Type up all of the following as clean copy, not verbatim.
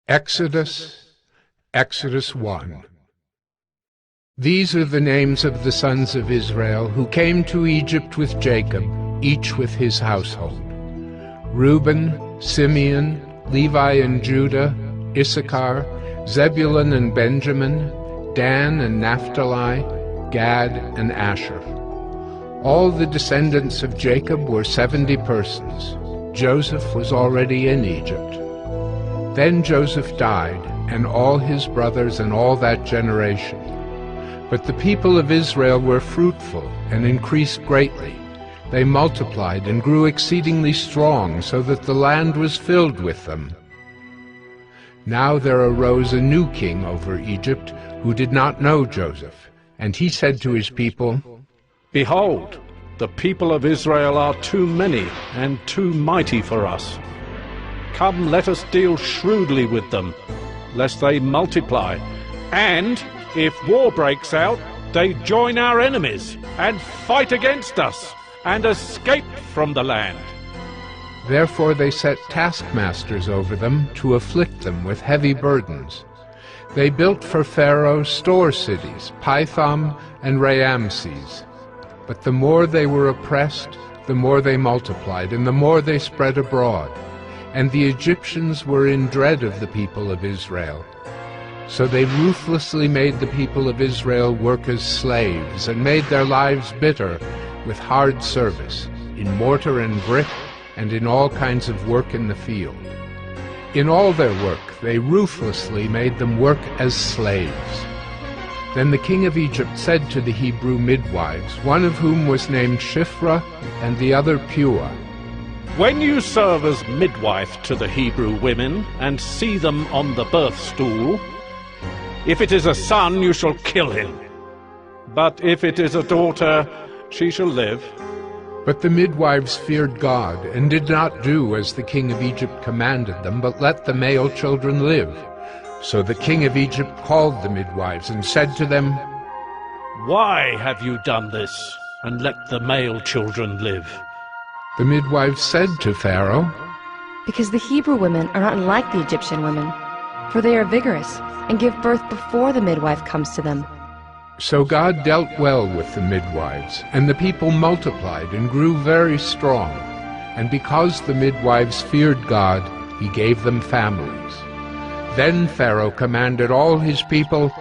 Exodus 1. These are the names of the sons of Israel who came to Egypt with Jacob, each with his household: Reuben, Simeon, Levi and Judah, Issachar, Zebulun and Benjamin, Dan and Naphtali, Gad and Asher. All the descendants of Jacob were 70 persons. Joseph was already in Egypt. Then Joseph died, and all his brothers and all that generation. But the people of Israel were fruitful and increased greatly. They multiplied and grew exceedingly strong, so that the land was filled with them. Now there arose a new king over Egypt, who did not know Joseph. And he said to his people, "Behold, the people of Israel are too many and too mighty for us. Come, let us deal shrewdly with them, lest they multiply, and if war breaks out, they join our enemies and fight against us and escape from the land." Therefore they set taskmasters over them to afflict them with heavy burdens. They built for Pharaoh store cities, Pithom and Raamses. But the more they were oppressed, the more they multiplied, and the more they spread abroad. And the Egyptians were in dread of the people of Israel. So they ruthlessly made the people of Israel work as slaves, and made their lives bitter with hard service, in mortar and brick, and in all kinds of work in the field. In all their work they ruthlessly made them work as slaves. Then the king of Egypt said to the Hebrew midwives, one of whom was named Shiphrah and the other Puah, "When you serve as midwife to the Hebrew women and see them on the birth stool, if it is a son, you shall kill him. But if it is a daughter, she shall live." But the midwives feared God, and did not do as the king of Egypt commanded them, but let the male children live. So the king of Egypt called the midwives and said to them, "Why have you done this, and let the male children live?" The midwives said to Pharaoh, "Because the Hebrew women are not like the Egyptian women, for they are vigorous and give birth before the midwife comes to them." So God dealt well with the midwives, and the people multiplied and grew very strong. And because the midwives feared God, he gave them families. Then Pharaoh commanded all his people,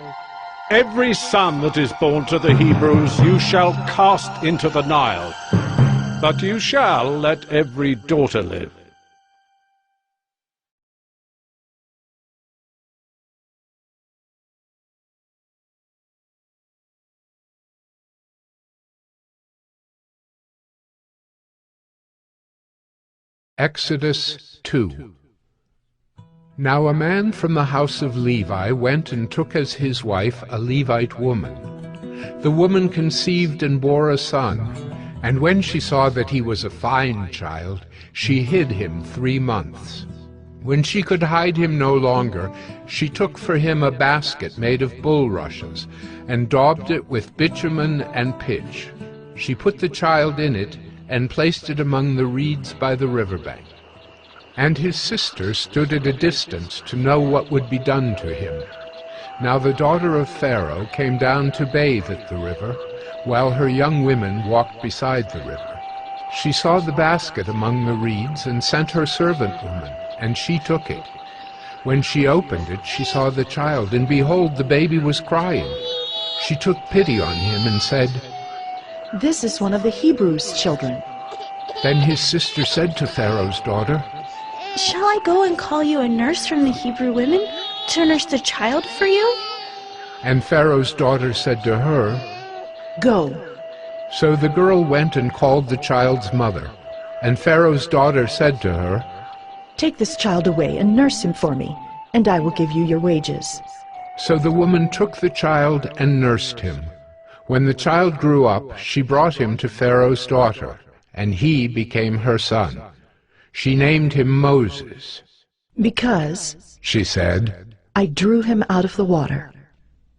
"Every son that is born to the Hebrews you shall cast into the Nile, but you shall let every daughter live." Exodus 2. Now a man from the house of Levi went and took as his wife a Levite woman. The woman conceived and bore a son, and when she saw that he was a fine child, she hid him 3 months. When she could hide him no longer, she took for him a basket made of bulrushes, and daubed it with bitumen and pitch. She put the child in it, and placed it among the reeds by the riverbank. And his sister stood at a distance to know what would be done to him. Now the daughter of Pharaoh came down to bathe at the river, while her young women walked beside the river. She saw the basket among the reeds, and sent her servant woman, and she took it. When she opened it, she saw the child, and behold, the baby was crying. She took pity on him and said, "This is one of the Hebrews' children." Then his sister said to Pharaoh's daughter, "Shall I go and call you a nurse from the Hebrew women to nurse the child for you?" And Pharaoh's daughter said to her, "Go." So the girl went and called the child's mother. And Pharaoh's daughter said to her, "Take this child away and nurse him for me, and I will give you your wages." So the woman took the child and nursed him. When the child grew up, she brought him to Pharaoh's daughter, and he became her son. She named him Moses. "Because," she said, "I drew him out of the water."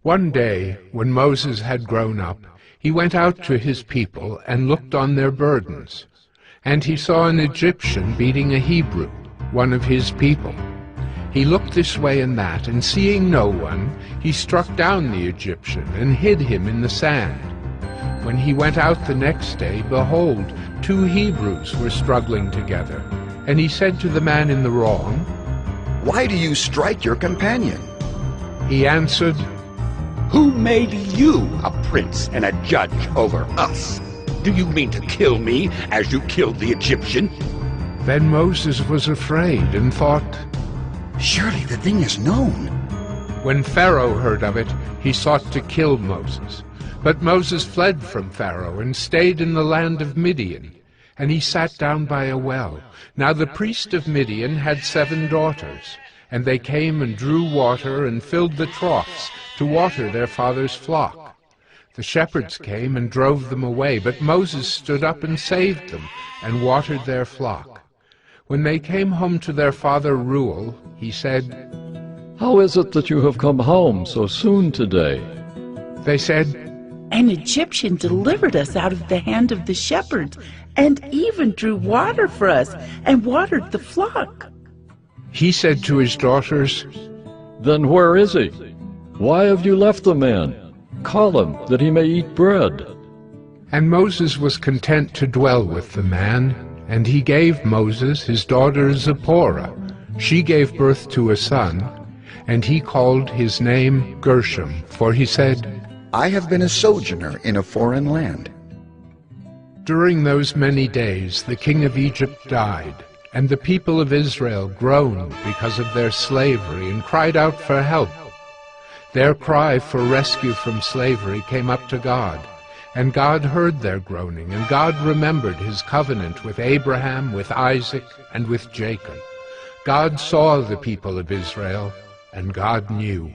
One day, when Moses had grown up, he went out to his people and looked on their burdens. And he saw an Egyptian beating a Hebrew, one of his people. He looked this way and that, and seeing no one, he struck down the Egyptian and hid him in the sand. When he went out the next day, behold, 2 Hebrews were struggling together. And he said to the man in the wrong, "Why do you strike your companion?" He answered, Who made you a prince and a judge over us? Do you mean to kill me as you killed the Egyptian? Then Moses was afraid and thought, Surely the thing is known. When Pharaoh heard of it, he sought to kill Moses. But Moses fled from Pharaoh and stayed in the land of Midian, and he sat down by a well. Now the priest of Midian had 7 daughters, and they came and drew water and filled the troughs to water their father's flock. The shepherds came and drove them away, but Moses stood up and saved them and watered their flock. When they came home to their father Reuel, he said, How is it that you have come home so soon today? They said, An Egyptian delivered us out of the hand of the shepherds, and even drew water for us, and watered the flock. He said to his daughters, Then where is he? Why have you left the man? Call him, that he may eat bread. And Moses was content to dwell with the man, and he gave Moses his daughter Zipporah. She gave birth to a son, and he called his name Gershom, for he said, I have been a sojourner in a foreign land. During those many days the king of Egypt died, and the people of Israel groaned because of their slavery and cried out for help. Their cry for rescue from slavery came up to God, and God heard their groaning, and God remembered his covenant with Abraham, with Isaac, and with Jacob. God saw the people of Israel, and God knew.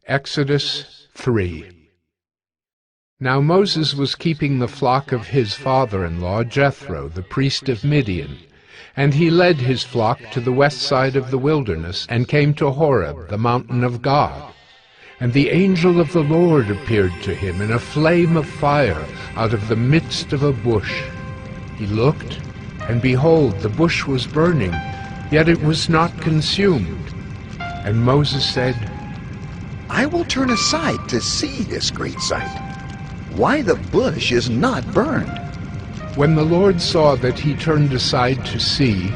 Exodus 3. Now Moses was keeping the flock of his father-in-law Jethro, the priest of Midian, and he led his flock to the west side of the wilderness and came to Horeb, the mountain of God. And the angel of the Lord appeared to him in a flame of fire out of the midst of a bush. He looked, and behold, the bush was burning, yet it was not consumed. And Moses said, I will turn aside to see this great sight, why the bush is not burned. When the Lord saw that he turned aside to see,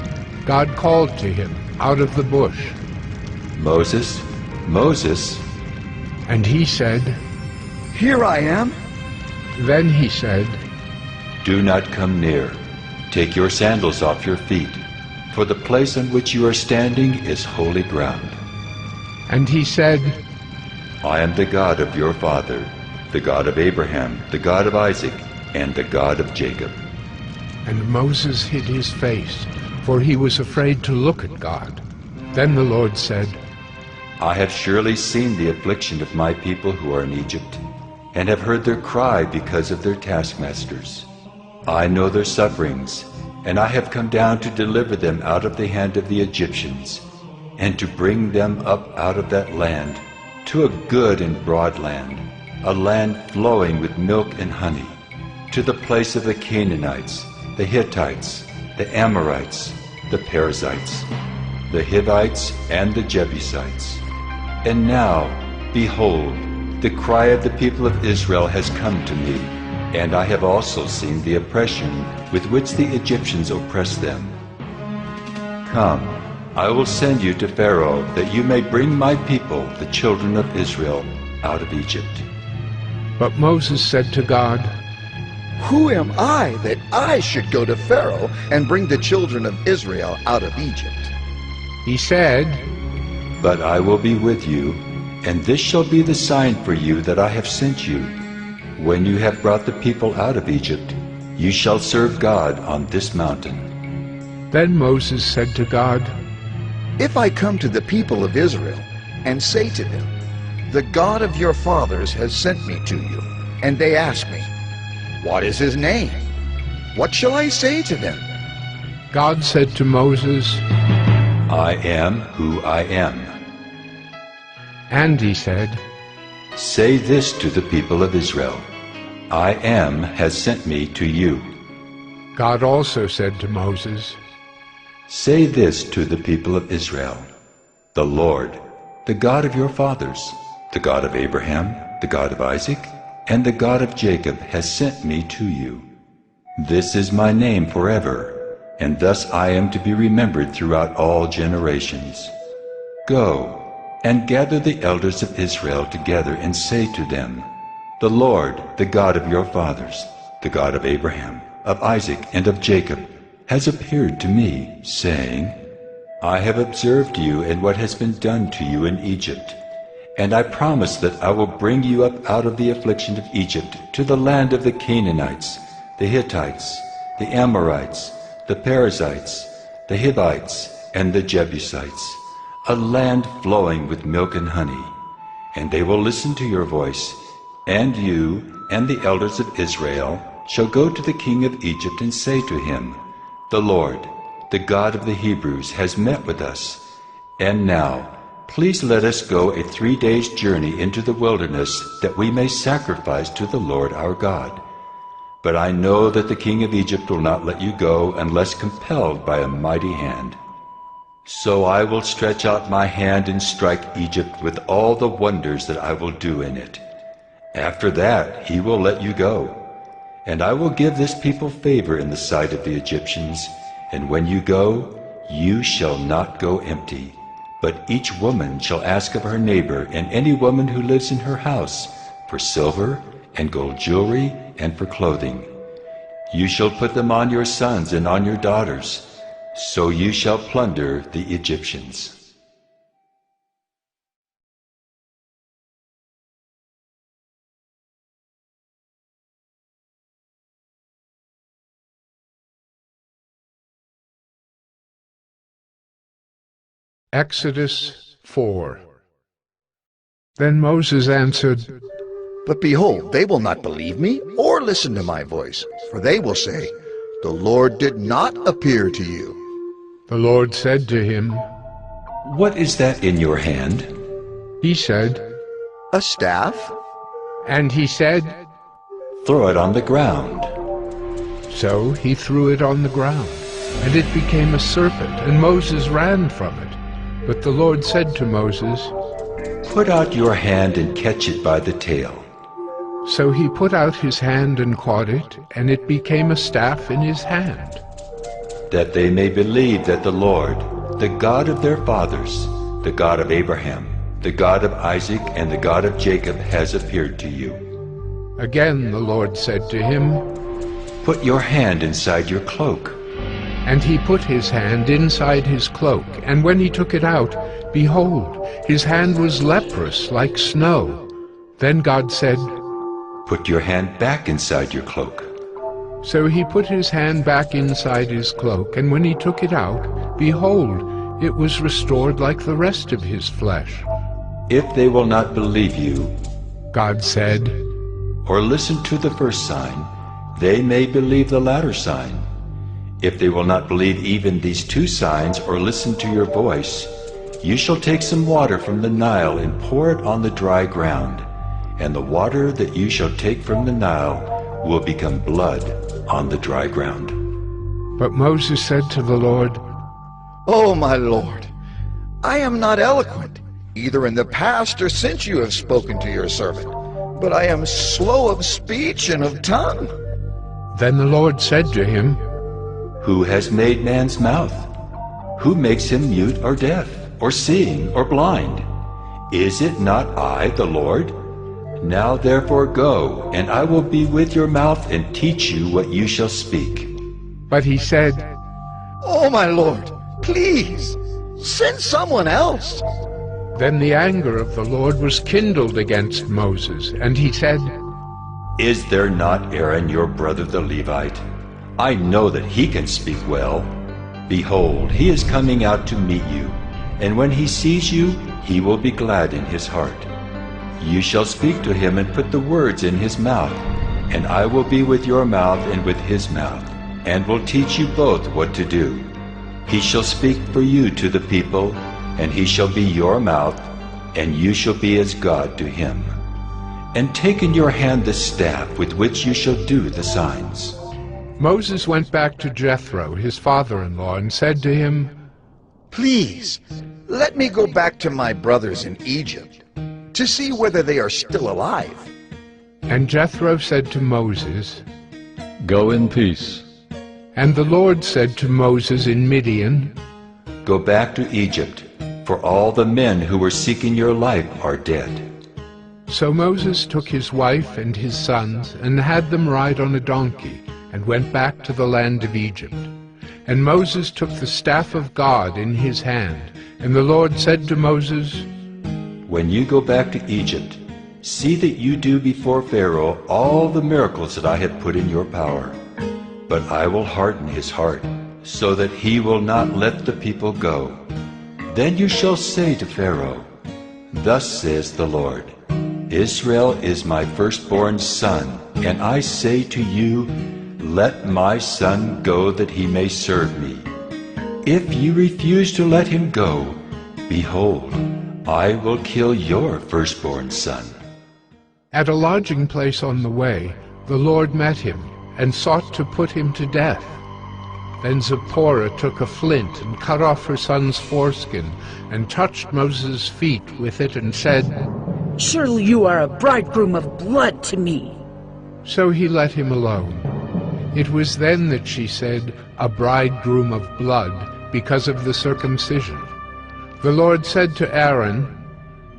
God called to him out of the bush, Moses, Moses. And he said, Here I am. Then he said, Do not come near. Take your sandals off your feet, for the place on which you are standing is holy ground. And he said, I am the God of your father, the God of Abraham, the God of Isaac, and the God of Jacob. And Moses hid his face, for he was afraid to look at God. Then the Lord said, I have surely seen the affliction of my people who are in Egypt, and have heard their cry because of their taskmasters. I know their sufferings, and I have come down to deliver them out of the hand of the Egyptians, and to bring them up out of that land, to a good and broad land, a land flowing with milk and honey, to the place of the Canaanites, the Hittites, the Amorites, the Perizzites, the Hivites, and the Jebusites. And now, behold, the cry of the people of Israel has come to me, and I have also seen the oppression with which the Egyptians oppress them. Come, I will send you to Pharaoh, that you may bring my people, the children of Israel, out of Egypt. But Moses said to God, Who am I that I should go to Pharaoh and bring the children of Israel out of Egypt? He said, But I will be with you, and this shall be the sign for you that I have sent you. When you have brought the people out of Egypt, you shall serve God on this mountain. Then Moses said to God, If I come to the people of Israel and say to them, The God of your fathers has sent me to you, and they ask me, What is his name? What shall I say to them? God said to Moses, I am who I am. And he said, Say this to the people of Israel, I Am has sent me to you. God also said to Moses, Say this to the people of Israel, The Lord, the God of your fathers, the God of Abraham, the God of Isaac, and the God of Jacob has sent me to you. This is my name forever, and thus I am to be remembered throughout all generations. Go and gather the elders of Israel together and say to them, The Lord, the God of your fathers, the God of Abraham, of Isaac, and of Jacob, has appeared to me, saying, I have observed you and what has been done to you in Egypt, and I promise that I will bring you up out of the affliction of Egypt to the land of the Canaanites, the Hittites, the Amorites, the Perizzites, the Hivites, and the Jebusites, a land flowing with milk and honey. And they will listen to your voice, and you and the elders of Israel shall go to the king of Egypt and say to him, The Lord, the God of the Hebrews, has met with us. And now, please let us go a 3 days' journey into the wilderness, that we may sacrifice to the Lord our God. But I know that the king of Egypt will not let you go unless compelled by a mighty hand. So I will stretch out my hand and strike Egypt with all the wonders that I will do in it. After that he will let you go. And I will give this people favor in the sight of the Egyptians. And when you go, you shall not go empty. But each woman shall ask of her neighbor and any woman who lives in her house for silver and gold jewelry and for clothing. You shall put them on your sons and on your daughters. So you shall plunder the Egyptians. Exodus 4. Then Moses answered, But behold, they will not believe me or listen to my voice, for they will say, The Lord did not appear to you. The Lord said to him, What is that in your hand? He said, A staff? And he said, Throw it on the ground. So he threw it on the ground, and it became a serpent, and Moses ran from it. But the Lord said to Moses, Put out your hand and catch it by the tail. So he put out his hand and caught it, and it became a staff in his hand. That they may believe that the Lord, the God of their fathers, the God of Abraham, the God of Isaac, and the God of Jacob has appeared to you. Again the Lord said to him, Put your hand inside your cloak. And he put his hand inside his cloak, and when he took it out, behold, his hand was leprous like snow. Then God said, Put your hand back inside your cloak. So he put his hand back inside his cloak, and when he took it out, behold, it was restored like the rest of his flesh. If they will not believe you, God said, or listen to the first sign, they may believe the latter sign. If they will not believe even these 2 signs or listen to your voice, you shall take some water from the Nile and pour it on the dry ground, and the water that you shall take from the Nile will become blood on the dry ground. But Moses said to the Lord, Oh, my Lord, I am not eloquent, either in the past or since you have spoken to your servant, but I am slow of speech and of tongue. Then the Lord said to him, Who has made man's mouth? Who makes him mute or deaf, or seeing or blind? Is it not I, the Lord? Now therefore go, and I will be with your mouth and teach you what you shall speak. But he said, Oh, my Lord, please, send someone else. Then the anger of the Lord was kindled against Moses, and he said, Is there not Aaron your brother the Levite? I know that he can speak well. Behold, he is coming out to meet you, and when he sees you, he will be glad in his heart. You shall speak to him and put the words in his mouth, and I will be with your mouth and with his mouth, and will teach you both what to do. He shall speak for you to the people, and he shall be your mouth, and you shall be as God to him. And take in your hand the staff with which you shall do the signs. Moses went back to Jethro, his father-in-law, and said to him, Please, let me go back to my brothers in Egypt, to see whether they are still alive. And Jethro said to Moses, Go in peace. And the Lord said to Moses in Midian, Go back to Egypt, for all the men who were seeking your life are dead. So Moses took his wife and his sons, and had them ride on a donkey, and went back to the land of Egypt. And Moses took the staff of God in his hand, and the Lord said to Moses, When you go back to Egypt, see that you do before Pharaoh all the miracles that I have put in your power. But I will harden his heart, so that he will not let the people go. Then you shall say to Pharaoh, Thus says the Lord, Israel is my firstborn son, and I say to you, Let my son go that he may serve me. If you refuse to let him go, behold, I will kill your firstborn son. At a lodging place on the way, the Lord met him, and sought to put him to death. Then Zipporah took a flint, and cut off her son's foreskin, and touched Moses' feet with it, and said, Surely you are a bridegroom of blood to me. So he let him alone. It was then that she said, A bridegroom of blood, because of the circumcision. The Lord said to Aaron,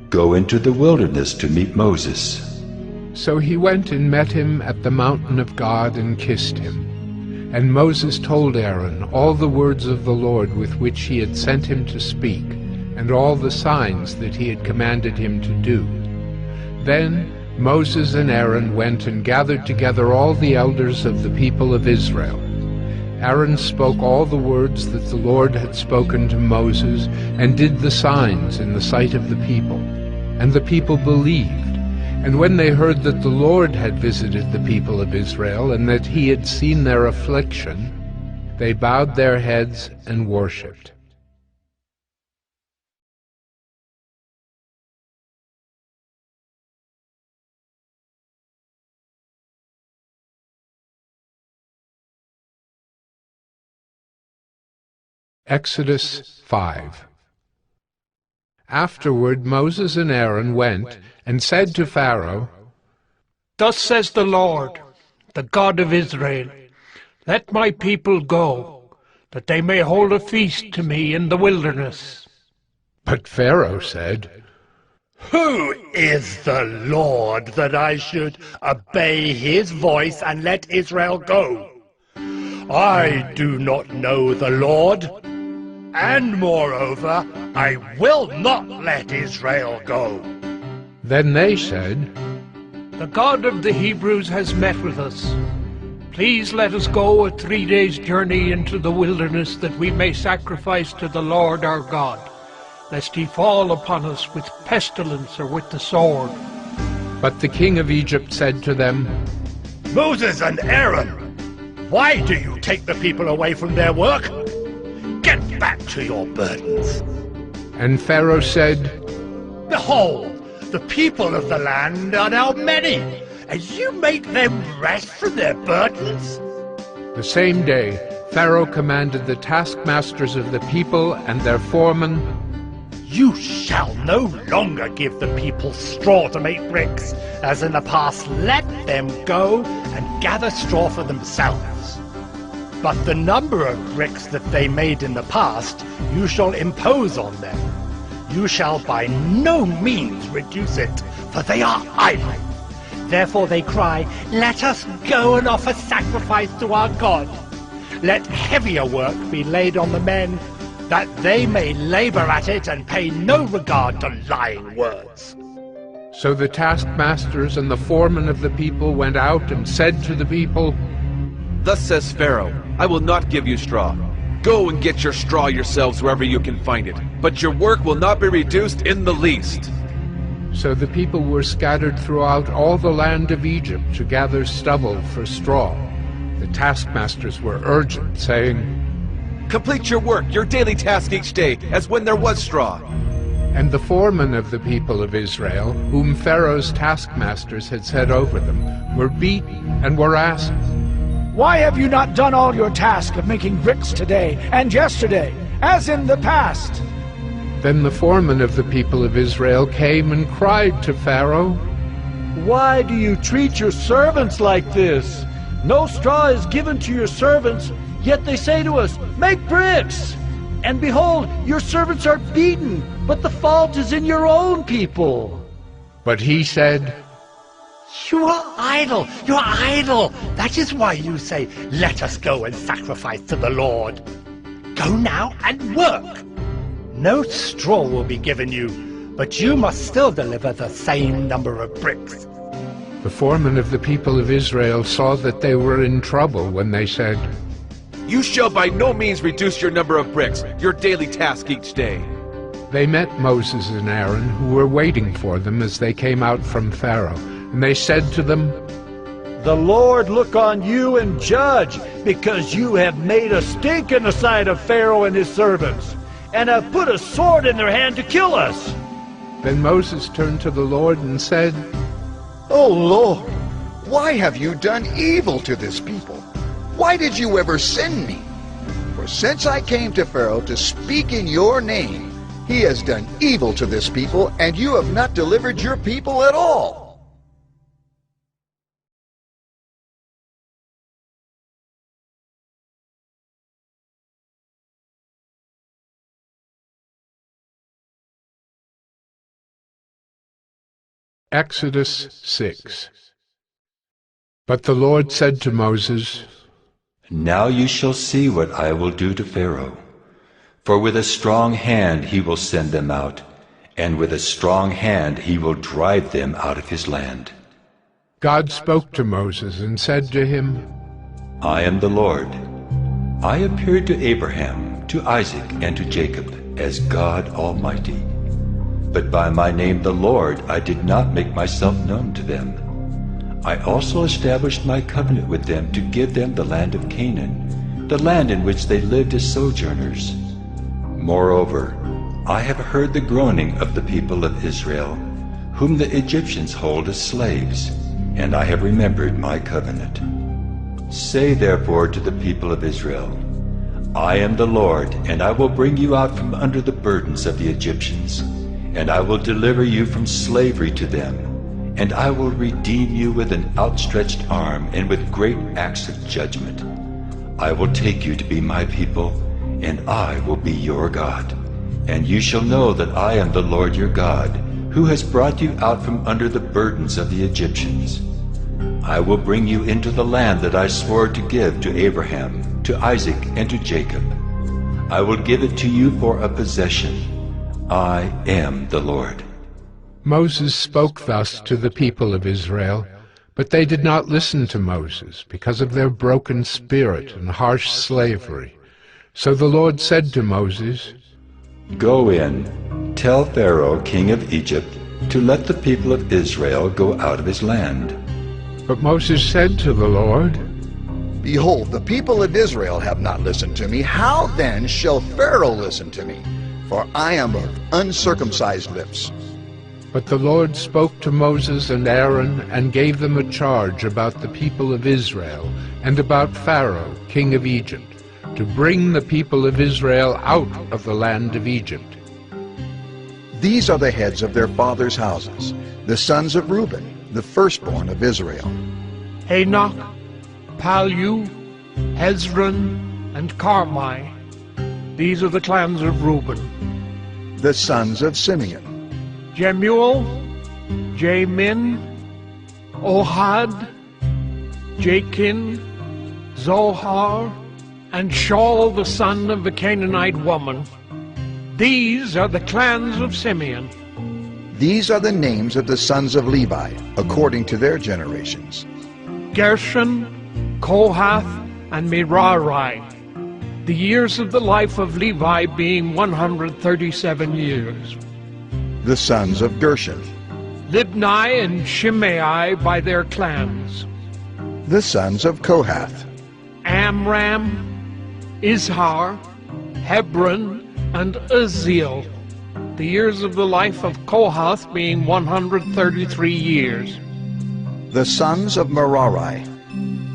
Go into the wilderness to meet Moses. So he went and met him at the mountain of God, and kissed him. And Moses told Aaron all the words of the Lord with which he had sent him to speak, and all the signs that he had commanded him to do. Then Moses and Aaron went and gathered together all the elders of the people of Israel. Aaron spoke all the words that the Lord had spoken to Moses, and did the signs in the sight of the people. And the people believed. And when they heard that the Lord had visited the people of Israel, and that he had seen their affliction, they bowed their heads and worshipped. Exodus 5. Afterward Moses and Aaron went and said to Pharaoh, Thus says the Lord, the God of Israel, Let my people go, that they may hold a feast to me in the wilderness. But Pharaoh said, Who is the Lord that I should obey his voice and let Israel go? I do not know the Lord, and moreover, I will not let Israel go. Then they said, The God of the Hebrews has met with us. Please let us go a 3 days' journey into the wilderness, that we may sacrifice to the Lord our God, lest he fall upon us with pestilence or with the sword. But the king of Egypt said to them, Moses and Aaron, why do you take the people away from their work? Get back to your burdens. And Pharaoh said, Behold, the people of the land are now many, and you make them rest from their burdens? The same day Pharaoh commanded the taskmasters of the people and their foremen, You shall no longer give the people straw to make bricks, as in the past. Let them go and gather straw for themselves. But the number of bricks that they made in the past you shall impose on them. You shall by no means reduce it, for they are idle. Therefore they cry, Let us go and offer sacrifice to our God. Let heavier work be laid on the men, that they may labor at it and pay no regard to lying words. So the taskmasters and the foremen of the people went out and said to the people, Thus says Pharaoh, I will not give you straw. Go and get your straw yourselves wherever you can find it, but your work will not be reduced in the least. So the people were scattered throughout all the land of Egypt to gather stubble for straw. The taskmasters were urgent, saying, Complete your work, your daily task each day, as when there was straw. And the foremen of the people of Israel, whom Pharaoh's taskmasters had set over them, were beaten and were asked, "Why have you not done all your task of making bricks today and yesterday, as in the past?" Then the foreman of the people of Israel came and cried to Pharaoh, "Why do you treat your servants like this? No straw is given to your servants, yet they say to us, 'Make bricks!' And behold, your servants are beaten, but the fault is in your own people." But he said, You are idle, you are idle. That is why you say, "Let us go and sacrifice to the Lord." Go now and work. No straw will be given you, but you must still deliver the same number of bricks. The foreman of the people of Israel saw that they were in trouble when they said, You shall by no means reduce your number of bricks, your daily task each day. They met Moses and Aaron, who were waiting for them as they came out from Pharaoh, and they said to them, "The Lord look on you and judge, because you have made a stink in the sight of Pharaoh and his servants, and have put a sword in their hand to kill us." Then Moses turned to the Lord and said, "O Lord, why have you done evil to this people? Why did you ever send me? For since I came to Pharaoh to speak in your name, he has done evil to this people, and you have not delivered your people at all." Exodus 6. But the Lord said to Moses, Now you shall see what I will do to Pharaoh. For with a strong hand he will send them out, and with a strong hand he will drive them out of his land. God spoke to Moses and said to him, I am the Lord. I appeared to Abraham, to Isaac, and to Jacob as God Almighty. But by my name the Lord I did not make myself known to them. I also established my covenant with them to give them the land of Canaan, the land in which they lived as sojourners. Moreover, I have heard the groaning of the people of Israel, whom the Egyptians hold as slaves, and I have remembered my covenant. Say therefore to the people of Israel, I am the Lord, and I will bring you out from under the burdens of the Egyptians, and I will deliver you from slavery to them, and I will redeem you with an outstretched arm and with great acts of judgment. I will take you to be my people, and I will be your God. And you shall know that I am the Lord your God, who has brought you out from under the burdens of the Egyptians. I will bring you into the land that I swore to give to Abraham, to Isaac, and to Jacob. I will give it to you for a possession. I am the Lord. Moses spoke thus to the people of Israel, but they did not listen to Moses because of their broken spirit and harsh slavery. So the Lord said to Moses, Go in, tell Pharaoh, king of Egypt, to let the people of Israel go out of his land. But Moses said to the Lord, Behold, the people of Israel have not listened to me. How then shall Pharaoh listen to me? For I am of uncircumcised lips. But the Lord spoke to Moses and Aaron and gave them a charge about the people of Israel and about Pharaoh, king of Egypt, to bring the people of Israel out of the land of Egypt. These are the heads of their fathers' houses, the sons of Reuben, the firstborn of Israel. Enoch, Palu, Hezron, and Carmi. These are the clans of Reuben. The sons of Simeon. Jemuel, Jamin, Ohad, Jachin, Zohar, and Shaul the son of a Canaanite woman. These are the clans of Simeon. These are the names of the sons of Levi, according to their generations. Gershon, Kohath, and Merari. The years of the life of Levi being 137 years. The sons of Gershon. Libni and Shimei by their clans. The sons of Kohath. Amram, Izhar, Hebron, and Uzziel. the years of the life of Kohath being 133 years. The sons of Merari.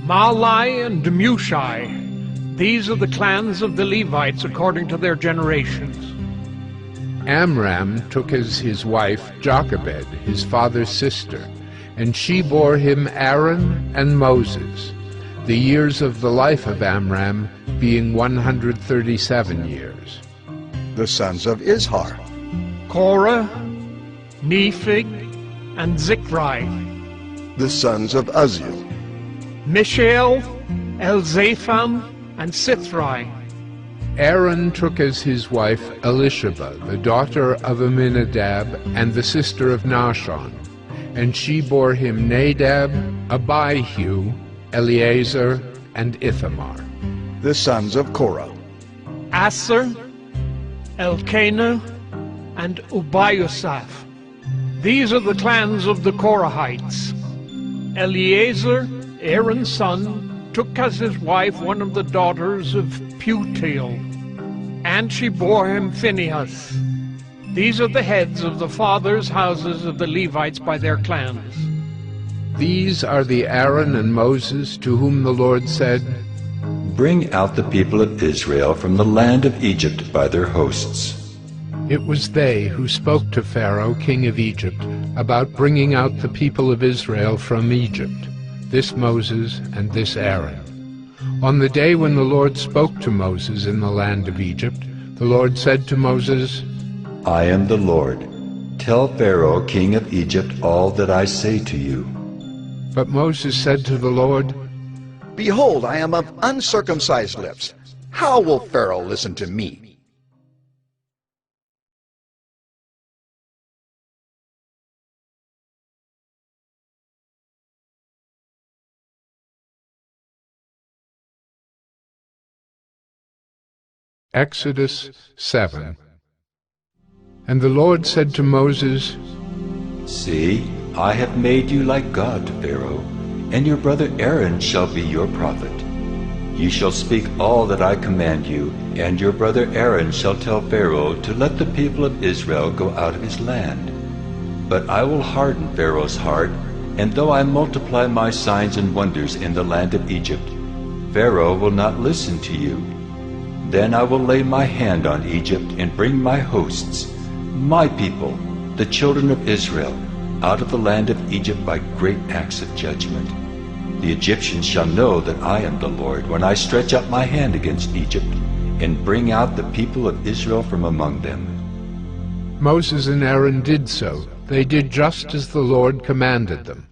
Mahli and Mushi. These are the clans of the Levites according to their generations. Amram took as his wife Jochebed, his father's sister, and she bore him Aaron and Moses, the years of the life of Amram being 137 years. The sons of Izhar. Korah, Nepheg, and Zikri. The sons of Uzziel. Mishael, Elzapham, and Sithri. Aaron took as his wife Elisheba, the daughter of Amminadab and the sister of Nahshon, and she bore him Nadab, Abihu, Eleazar, and Ithamar. The sons of Korah. Aser, Elkanah, and Ubiasaph. These are the clans of the Korahites. Eleazar, Aaron's son, took as his wife one of the daughters of Putiel, and she bore him Phinehas. These are the heads of the fathers' houses of the Levites by their clans. These are the Aaron and Moses to whom the Lord said, Bring out the people of Israel from the land of Egypt by their hosts. It was they who spoke to Pharaoh, king of Egypt, about bringing out the people of Israel from Egypt, this Moses and this Aaron. On the day when the Lord spoke to Moses in the land of Egypt, the Lord said to Moses, I am the Lord. Tell Pharaoh, king of Egypt, all that I say to you. But Moses said to the Lord, Behold, I am of uncircumcised lips. How will Pharaoh listen to me? Exodus 7. And the Lord said to Moses, See, I have made you like God to Pharaoh, and your brother Aaron shall be your prophet. You shall speak all that I command you, and your brother Aaron shall tell Pharaoh to let the people of Israel go out of his land. But I will harden Pharaoh's heart, and though I multiply my signs and wonders in the land of Egypt, Pharaoh will not listen to you. Then I will lay my hand on Egypt and bring my hosts, my people, the children of Israel, out of the land of Egypt by great acts of judgment. The Egyptians shall know that I am the Lord when I stretch out my hand against Egypt and bring out the people of Israel from among them. Moses and Aaron did so. They did just as the Lord commanded them.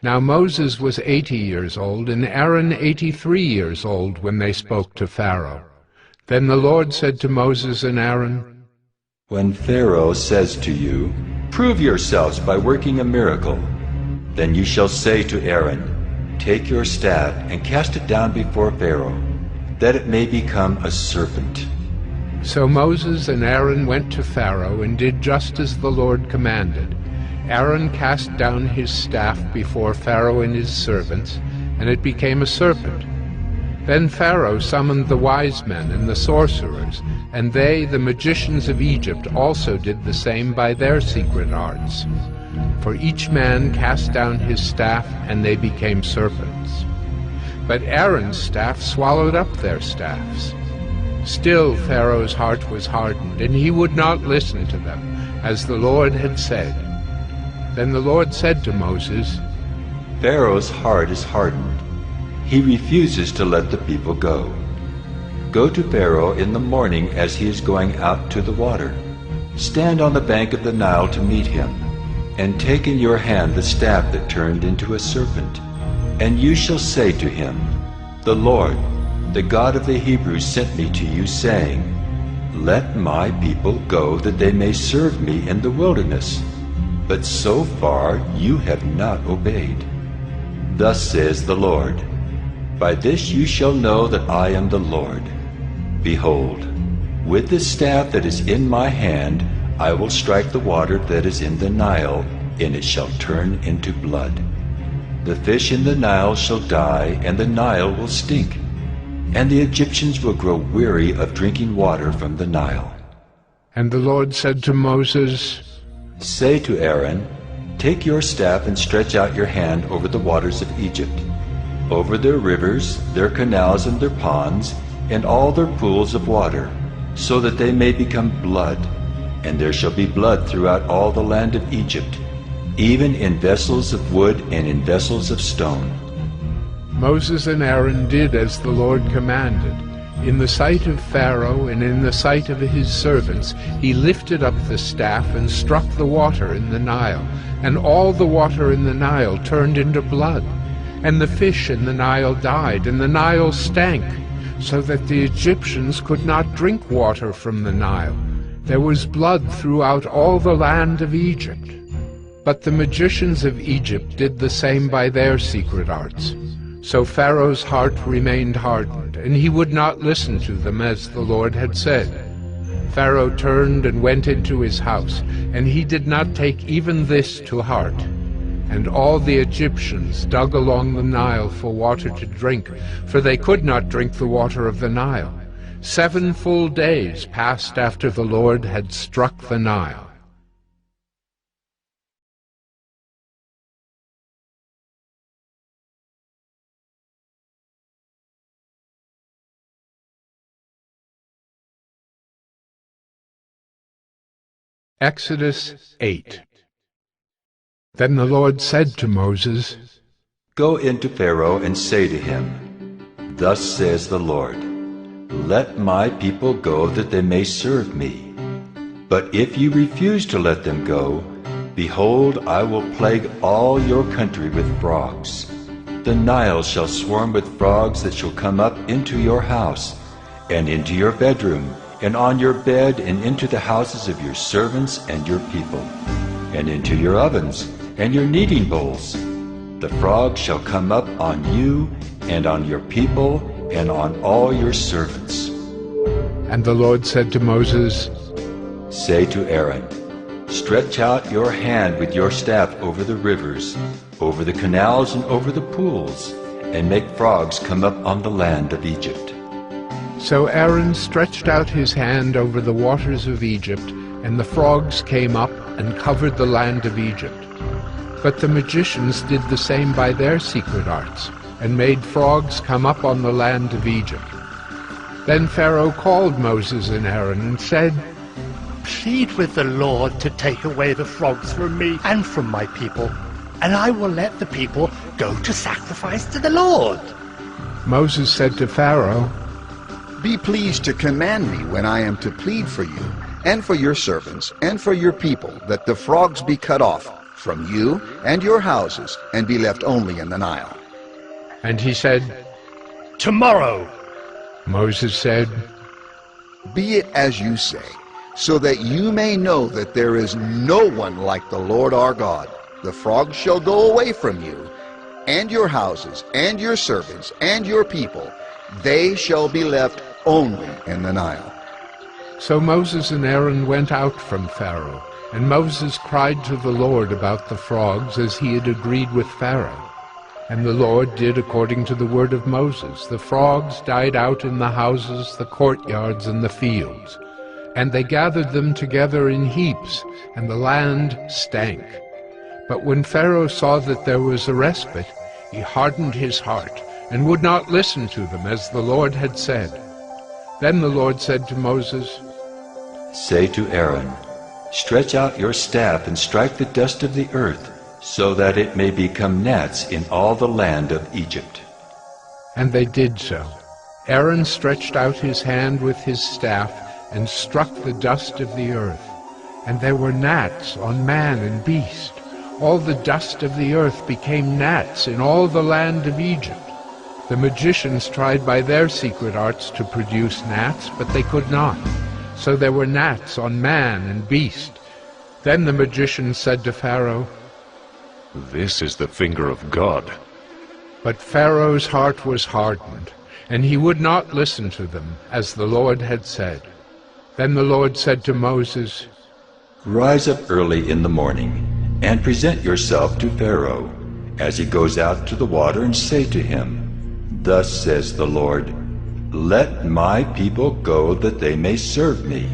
Now Moses was 80 years old, and Aaron 83 years old when they spoke to Pharaoh. Then the Lord said to Moses and Aaron, When Pharaoh says to you, Prove yourselves by working a miracle, then you shall say to Aaron, Take your staff and cast it down before Pharaoh, that it may become a serpent. So Moses and Aaron went to Pharaoh and did just as the Lord commanded. Aaron cast down his staff before Pharaoh and his servants, and it became a serpent. Then Pharaoh summoned the wise men and the sorcerers, and they, the magicians of Egypt, also did the same by their secret arts. For each man cast down his staff, and they became serpents. But Aaron's staff swallowed up their staffs. Still Pharaoh's heart was hardened, and he would not listen to them, as the Lord had said. Then the Lord said to Moses, Pharaoh's heart is hardened. He refuses to let the people go. Go to Pharaoh in the morning as he is going out to the water. Stand on the bank of the Nile to meet him, and take in your hand the staff that turned into a serpent. And you shall say to him, The Lord, the God of the Hebrews, sent me to you, saying, Let my people go that they may serve me in the wilderness. But so far you have not obeyed. Thus says the Lord, By this you shall know that I am the Lord. Behold, with the staff that is in my hand, I will strike the water that is in the Nile, and it shall turn into blood. The fish in the Nile shall die, and the Nile will stink, and the Egyptians will grow weary of drinking water from the Nile. And the Lord said to Moses, Say to Aaron, Take your staff and stretch out your hand over the waters of Egypt, over their rivers, their canals and their ponds, and all their pools of water, so that they may become blood. And there shall be blood throughout all the land of Egypt, even in vessels of wood and in vessels of stone. Moses and Aaron did as the Lord commanded. In the sight of Pharaoh and in the sight of his servants, he lifted up the staff and struck the water in the Nile, and all the water in the Nile turned into blood. And the fish in the Nile died, and the Nile stank, so that the Egyptians could not drink water from the Nile. There was blood throughout all the land of Egypt. But the magicians of Egypt did the same by their secret arts. So Pharaoh's heart remained hardened, and he would not listen to them as the Lord had said. Pharaoh turned and went into his house, and he did not take even this to heart. And all the Egyptians dug along the Nile for water to drink, for they could not drink the water of the Nile. 7 full days passed after the Lord had struck the Nile. Exodus 8. Then the Lord said to Moses, Go into Pharaoh and say to him, Thus says the Lord, Let my people go that they may serve me. But if you refuse to let them go, behold, I will plague all your country with frogs. The Nile shall swarm with frogs that shall come up into your house, and into your bedroom, and on your bed, and into the houses of your servants and your people, and into your ovens and your kneading bowls. The frogs shall come up on you, and on your people, and on all your servants. And the Lord said to Moses, Say to Aaron, Stretch out your hand with your staff over the rivers, over the canals and over the pools, and make frogs come up on the land of Egypt. So Aaron stretched out his hand over the waters of Egypt, and the frogs came up and covered the land of Egypt. But the magicians did the same by their secret arts, and made frogs come up on the land of Egypt. Then Pharaoh called Moses and Aaron and said, Plead with the Lord to take away the frogs from me and from my people, and I will let the people go to sacrifice to the Lord. Moses said to Pharaoh, Be pleased to command me when I am to plead for you, and for your servants, and for your people, that the frogs be cut off from you and your houses, and be left only in the Nile. And he said, Tomorrow. Moses said, Be it as you say, so that you may know that there is no one like the Lord our God. The frogs shall go away from you, and your houses, and your servants, and your people. They shall be left only in the Nile. So Moses and Aaron went out from Pharaoh, and Moses cried to the Lord about the frogs as he had agreed with Pharaoh. And the Lord did according to the word of Moses. The frogs died out in the houses, the courtyards, and the fields. And they gathered them together in heaps, and the land stank. But when Pharaoh saw that there was a respite, he hardened his heart, and would not listen to them as the Lord had said. Then the Lord said to Moses, Say to Aaron, Stretch out your staff and strike the dust of the earth, so that it may become gnats in all the land of Egypt. And they did so. Aaron stretched out his hand with his staff and struck the dust of the earth, and there were gnats on man and beast. All the dust of the earth became gnats in all the land of Egypt. The magicians tried by their secret arts to produce gnats, but they could not. So there were gnats on man and beast. Then the magicians said to Pharaoh, This is the finger of God. But Pharaoh's heart was hardened, and he would not listen to them, as the Lord had said. Then the Lord said to Moses, Rise up early in the morning, and present yourself to Pharaoh, as he goes out to the water, and say to him, Thus says the Lord, Let my people go that they may serve me.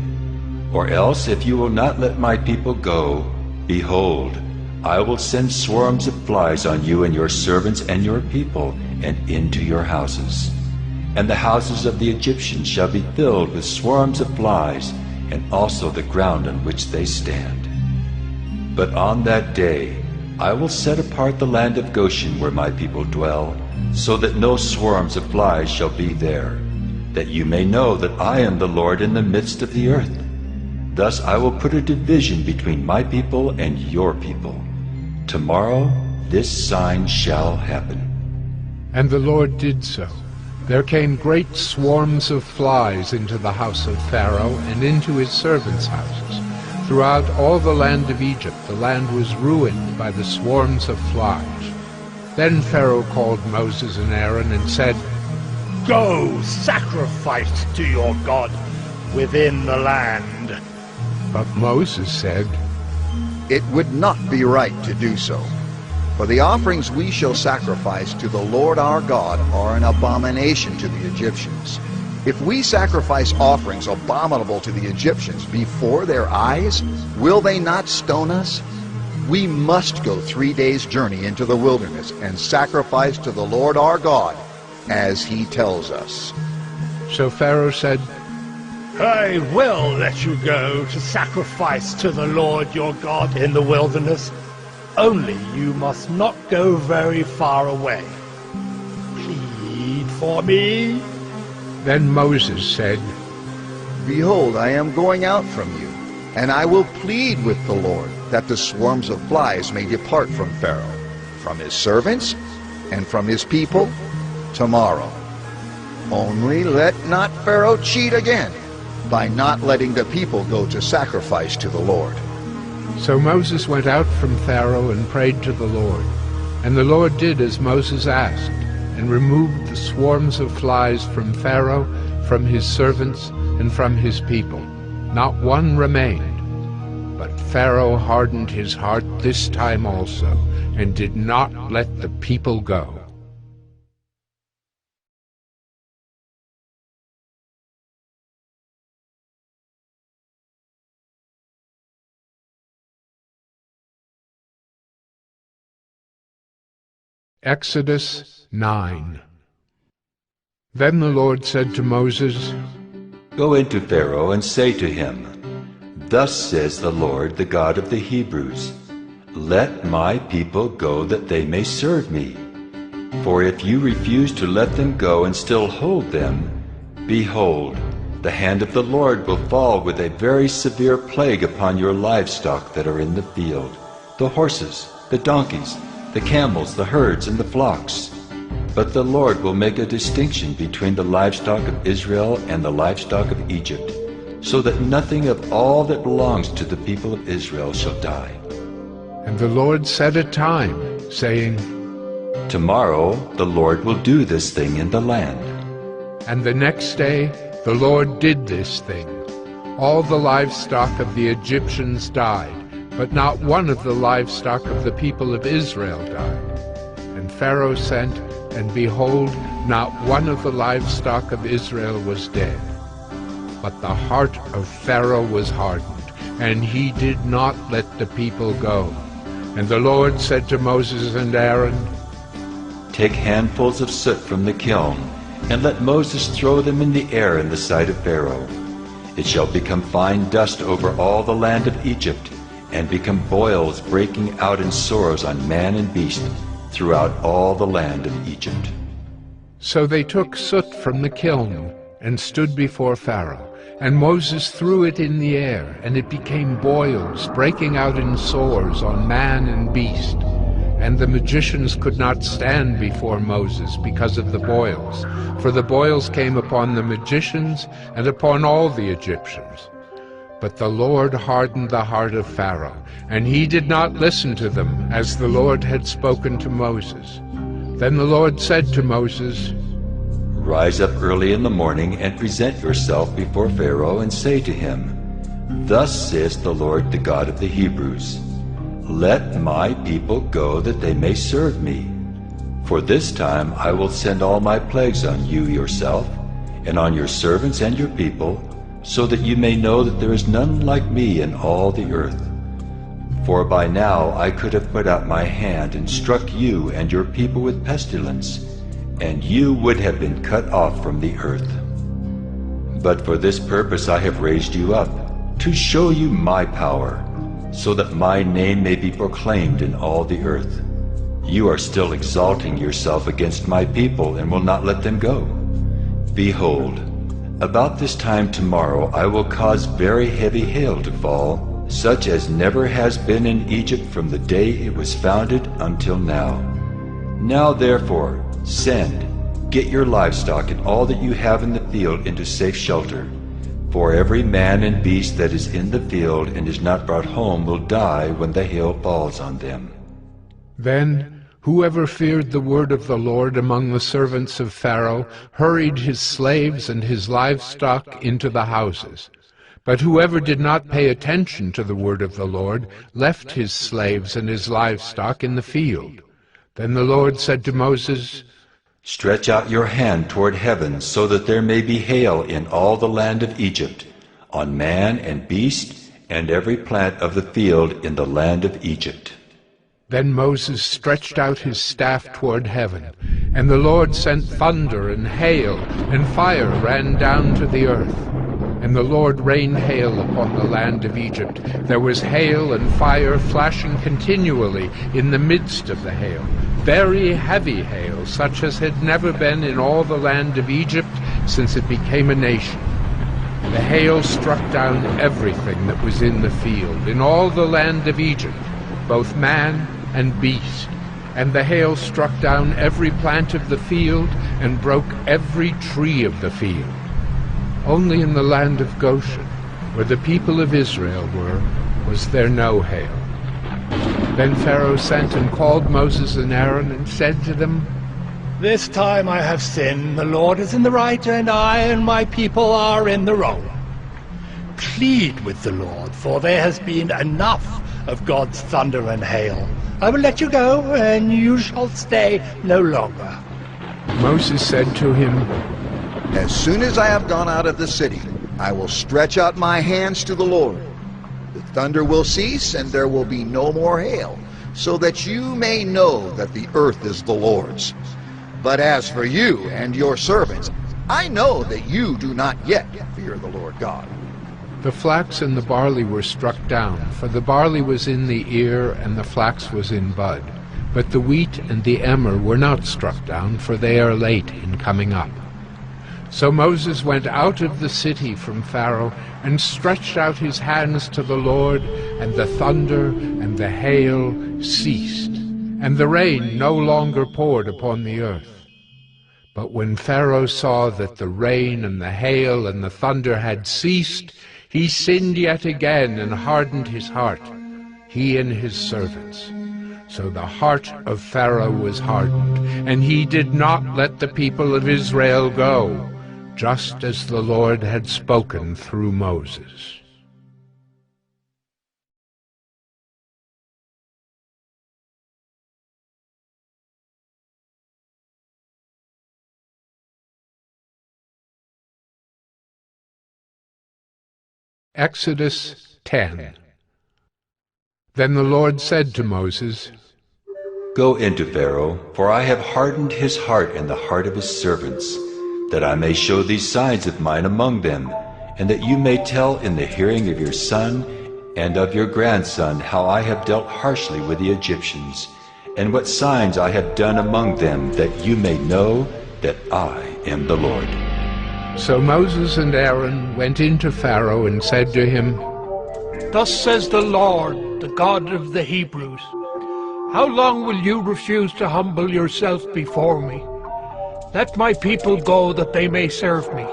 Or else, if you will not let my people go, behold, I will send swarms of flies on you and your servants and your people, and into your houses. And the houses of the Egyptians shall be filled with swarms of flies, and also the ground on which they stand. But on that day I will set apart the land of Goshen where my people dwell, so that no swarms of flies shall be there, that you may know that I am the Lord in the midst of the earth. Thus I will put a division between my people and your people. Tomorrow this sign shall happen. And the Lord did so. There came great swarms of flies into the house of Pharaoh and into his servants' houses. Throughout all the land of Egypt the land was ruined by the swarms of flies. Then Pharaoh called Moses and Aaron and said, Go, sacrifice to your God within the land. But Moses said, It would not be right to do so. For the offerings we shall sacrifice to the Lord our God are an abomination to the Egyptians. If we sacrifice offerings abominable to the Egyptians before their eyes, will they not stone us? We must go 3 days' journey into the wilderness and sacrifice to the Lord our God, as he tells us. So Pharaoh said, I will let you go to sacrifice to the Lord your God in the wilderness. Only you must not go very far away. Plead for me. Then Moses said, Behold, I am going out from you, and I will plead with the Lord that the swarms of flies may depart from Pharaoh, from his servants, and from his people tomorrow. Only let not Pharaoh cheat again by not letting the people go to sacrifice to the Lord. So Moses went out from Pharaoh and prayed to the Lord. And the Lord did as Moses asked, and removed the swarms of flies from Pharaoh, from his servants, and from his people. Not one remained. But Pharaoh hardened his heart this time also, and did not let the people go. Exodus 9. Then the Lord said to Moses, Go into Pharaoh and say to him, Thus says the Lord, the God of the Hebrews, Let my people go that they may serve me. For if you refuse to let them go and still hold them, behold, the hand of the Lord will fall with a very severe plague upon your livestock that are in the field, the horses, the donkeys, the camels, the herds, and the flocks. But the Lord will make a distinction between the livestock of Israel and the livestock of Egypt, so that nothing of all that belongs to the people of Israel shall die. And the Lord set a time, saying, Tomorrow the Lord will do this thing in the land. And the next day the Lord did this thing. All the livestock of the Egyptians died, but not one of the livestock of the people of Israel died. And Pharaoh sent, and behold, not one of the livestock of Israel was dead. But the heart of Pharaoh was hardened, and he did not let the people go. And the Lord said to Moses and Aaron, Take handfuls of soot from the kiln, and let Moses throw them in the air in the sight of Pharaoh. It shall become fine dust over all the land of Egypt, and become boils breaking out in sores on man and beast throughout all the land of Egypt. So they took soot from the kiln and stood before Pharaoh. And Moses threw it in the air, and it became boils breaking out in sores on man and beast. And the magicians could not stand before Moses because of the boils, for the boils came upon the magicians and upon all the Egyptians. But the Lord hardened the heart of Pharaoh, and he did not listen to them, as the Lord had spoken to Moses. Then the Lord said to Moses, Rise up early in the morning and present yourself before Pharaoh, and say to him, Thus says the Lord, the God of the Hebrews, Let my people go that they may serve me. For this time I will send all my plagues on you yourself, and on your servants and your people, so that you may know that there is none like me in all the earth. For by now I could have put out my hand and struck you and your people with pestilence, and you would have been cut off from the earth. But for this purpose I have raised you up, to show you my power, so that my name may be proclaimed in all the earth. You are still exalting yourself against my people and will not let them go. Behold, about this time tomorrow I will cause very heavy hail to fall, such as never has been in Egypt from the day it was founded until now. Now therefore, send, get your livestock and all that you have in the field into safe shelter. For every man and beast that is in the field and is not brought home will die when the hail falls on them. Then whoever feared the word of the Lord among the servants of Pharaoh hurried his slaves and his livestock into the houses. But whoever did not pay attention to the word of the Lord left his slaves and his livestock in the field. Then the Lord said to Moses, Stretch out your hand toward heaven, so that there may be hail in all the land of Egypt, on man and beast, and every plant of the field in the land of Egypt. Then Moses stretched out his staff toward heaven, and the Lord sent thunder and hail, and fire ran down to the earth. And the Lord rained hail upon the land of Egypt. There was hail and fire flashing continually in the midst of the hail, very heavy hail, such as had never been in all the land of Egypt since it became a nation. The hail struck down everything that was in the field, in all the land of Egypt, both man and beast. And the hail struck down every plant of the field and broke every tree of the field. Only in the land of Goshen, where the people of Israel were, was there no hail. Then Pharaoh sent and called Moses and Aaron and said to them, This time I have sinned. The Lord is in the right, and I and my people are in the wrong. Plead with the Lord, for there has been enough of God's thunder and hail. I will let you go, and you shall stay no longer. Moses said to him, As soon as I have gone out of the city, I will stretch out my hands to the Lord. The thunder will cease, and there will be no more hail, so that you may know that the earth is the Lord's. But as for you and your servants, I know that you do not yet fear the Lord God. The flax and the barley were struck down, for the barley was in the ear and the flax was in bud. But the wheat and the emmer were not struck down, for they are late in coming up. So Moses went out of the city from Pharaoh and stretched out his hands to the Lord, and the thunder and the hail ceased, and the rain no longer poured upon the earth. But when Pharaoh saw that the rain and the hail and the thunder had ceased, he sinned yet again and hardened his heart, he and his servants. So the heart of Pharaoh was hardened, and he did not let the people of Israel go, just as the Lord had spoken through Moses. Exodus 10. Then the Lord said to Moses, Go into Pharaoh, for I have hardened his heart and the heart of his servants, that I may show these signs of mine among them, and that you may tell in the hearing of your son and of your grandson how I have dealt harshly with the Egyptians, and what signs I have done among them, that you may know that I am the Lord. So Moses and Aaron went into Pharaoh and said to him, Thus says the Lord, the God of the Hebrews, How long will you refuse to humble yourself before me? Let my people go, that they may serve me.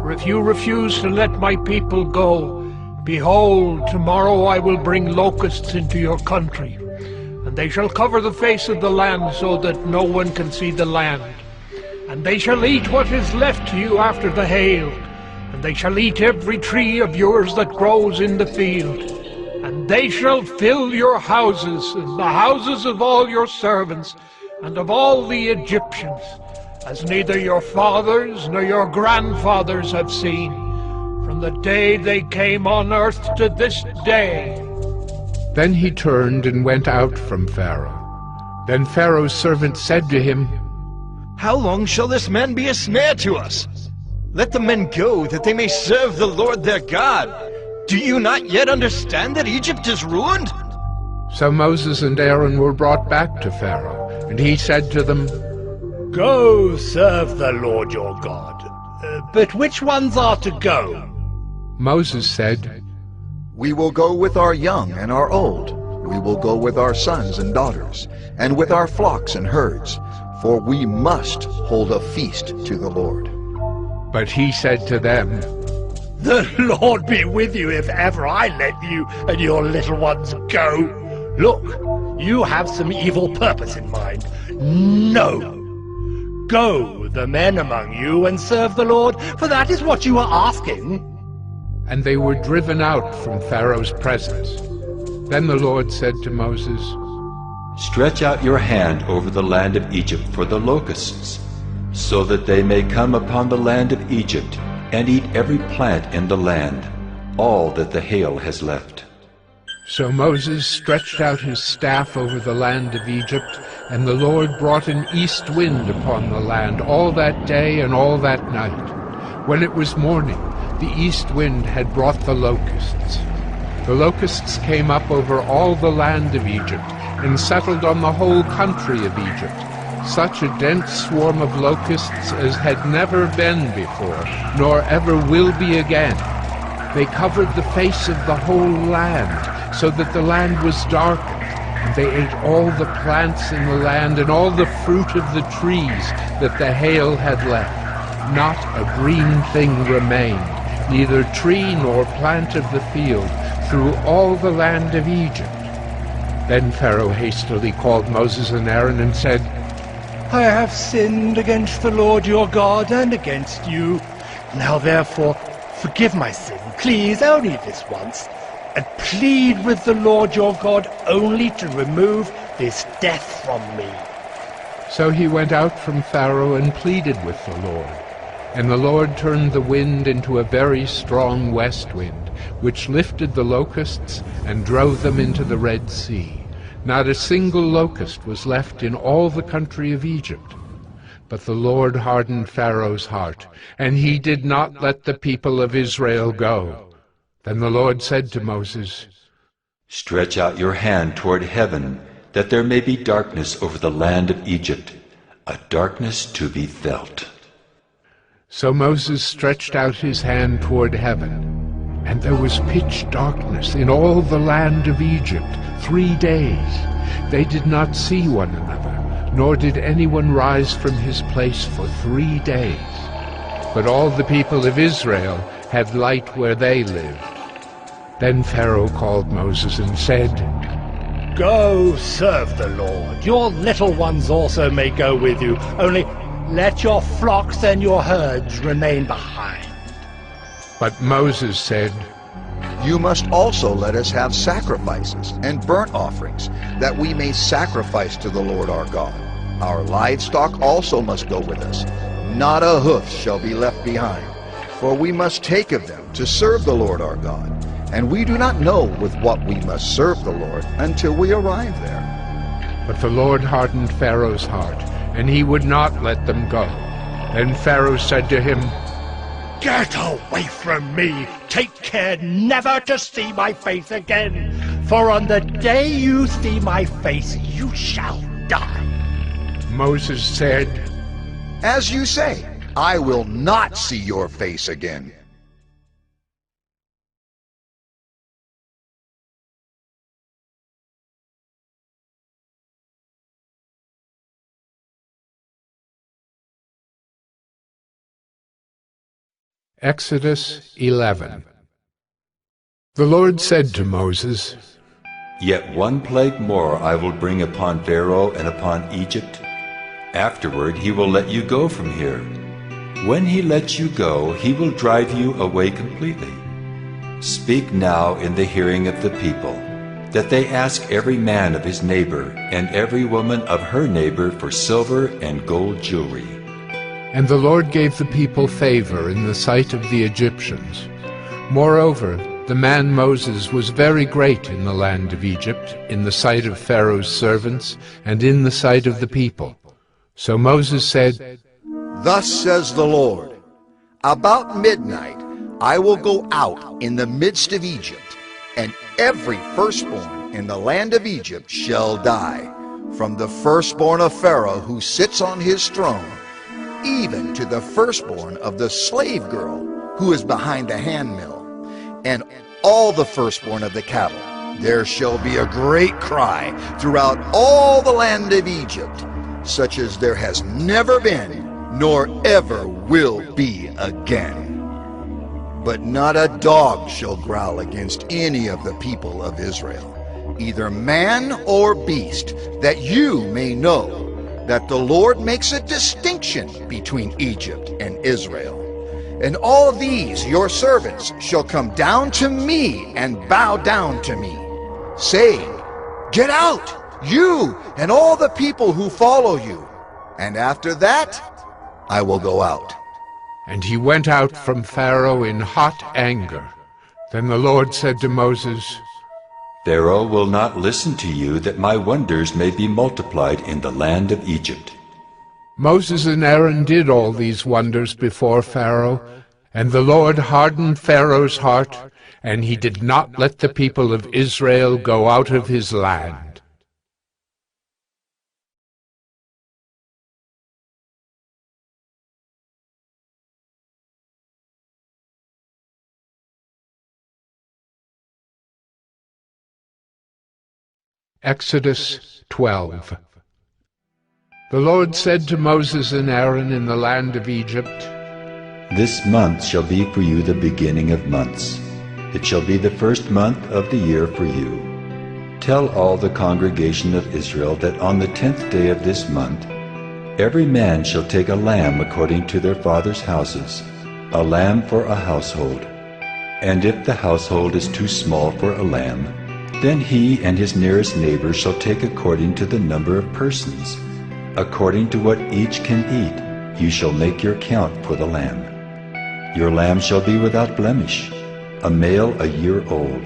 For if you refuse to let my people go, behold, tomorrow I will bring locusts into your country, and they shall cover the face of the land, so that no one can see the land. And they shall eat what is left to you after the hail, and they shall eat every tree of yours that grows in the field. And they shall fill your houses, and the houses of all your servants, and of all the Egyptians, as neither your fathers nor your grandfathers have seen, from the day they came on earth to this day. Then he turned and went out from Pharaoh. Then Pharaoh's servant said to him, How long shall this man be a snare to us? Let the men go, that they may serve the Lord their God. Do you not yet understand that Egypt is ruined? So Moses and Aaron were brought back to Pharaoh, and he said to them, Go serve the Lord your God. But which ones are to go? Moses said, We will go with our young and our old. We will go with our sons and daughters, and with our flocks and herds, for we must hold a feast to the Lord. But he said to them, The Lord be with you if ever I let you and your little ones go. Look, you have some evil purpose in mind. No. Go, the men among you, and serve the Lord, for that is what you are asking. And they were driven out from Pharaoh's presence. Then the Lord said to Moses, Stretch out your hand over the land of Egypt for the locusts, so that they may come upon the land of Egypt, and eat every plant in the land, all that the hail has left. So Moses stretched out his staff over the land of Egypt, and the Lord brought an east wind upon the land all that day and all that night. When it was morning, the east wind had brought the locusts. The locusts came up over all the land of Egypt, and settled on the whole country of Egypt, such a dense swarm of locusts as had never been before, nor ever will be again. They covered the face of the whole land, so that the land was darkened, and they ate all the plants in the land and all the fruit of the trees that the hail had left. Not a green thing remained, neither tree nor plant of the field, through all the land of Egypt. Then Pharaoh hastily called Moses and Aaron and said, I have sinned against the Lord your God and against you. Now therefore, forgive my sin, please, only this once, and plead with the Lord your God only to remove this death from me. So he went out from Pharaoh and pleaded with the Lord. And the Lord turned the wind into a very strong west wind, which lifted the locusts and drove them into the Red Sea. Not a single locust was left in all the country of Egypt. But the Lord hardened Pharaoh's heart, and he did not let the people of Israel go. Then the Lord said to Moses, Stretch out your hand toward heaven, that there may be darkness over the land of Egypt, a darkness to be felt. So Moses stretched out his hand toward heaven, and there was pitch darkness in all the land of Egypt 3 days. They did not see one another, nor did anyone rise from his place for 3 days. But all the people of Israel had light where they lived. Then Pharaoh called Moses and said, Go serve the Lord. Your little ones also may go with you, only let your flocks and your herds remain behind. But Moses said, You must also let us have sacrifices and burnt offerings, that we may sacrifice to the Lord our God. Our livestock also must go with us. Not a hoof shall be left behind, for we must take of them to serve the Lord our God. And we do not know with what we must serve the Lord until we arrive there. But the Lord hardened Pharaoh's heart, and he would not let them go. Then Pharaoh said to him, Get away from me! Take care never to see my face again, for on the day you see my face, you shall die. Moses said, As you say, I will not see your face again. Exodus 11. The Lord said to Moses, Yet one plague more I will bring upon Pharaoh and upon Egypt. Afterward he will let you go from here. When he lets you go, he will drive you away completely. Speak now in the hearing of the people, that they ask every man of his neighbor and every woman of her neighbor for silver and gold jewelry. And the Lord gave the people favor in the sight of the Egyptians. Moreover, the man Moses was very great in the land of Egypt, in the sight of Pharaoh's servants, and in the sight of the people. So Moses said, Thus says the Lord, about midnight I will go out in the midst of Egypt, and every firstborn in the land of Egypt shall die, from the firstborn of Pharaoh who sits on his throne, even to the firstborn of the slave girl who is behind the handmill, and all the firstborn of the cattle. There shall be a great cry throughout all the land of Egypt, such as there has never been, nor ever will be again. But not a dog shall growl against any of the people of Israel, either man or beast, that you may know that the Lord makes a distinction between Egypt and Israel. And all these your servants shall come down to me and bow down to me, saying, Get out, you and all the people who follow you. And after that, I will go out. And he went out from Pharaoh in hot anger. Then the Lord said to Moses, Pharaoh will not listen to you, that my wonders may be multiplied in the land of Egypt. Moses and Aaron did all these wonders before Pharaoh, and the Lord hardened Pharaoh's heart, and he did not let the people of Israel go out of his land. Exodus 12. The Lord said to Moses and Aaron in the land of Egypt, This month shall be for you the beginning of months. It shall be the first month of the year for you. Tell all the congregation of Israel that on the 10th day of this month, every man shall take a lamb according to their fathers' houses, a lamb for a household. And if the household is too small for a lamb, then he and his nearest neighbor shall take according to the number of persons. According to what each can eat, you shall make your count for the lamb. Your lamb shall be without blemish, a male a year old.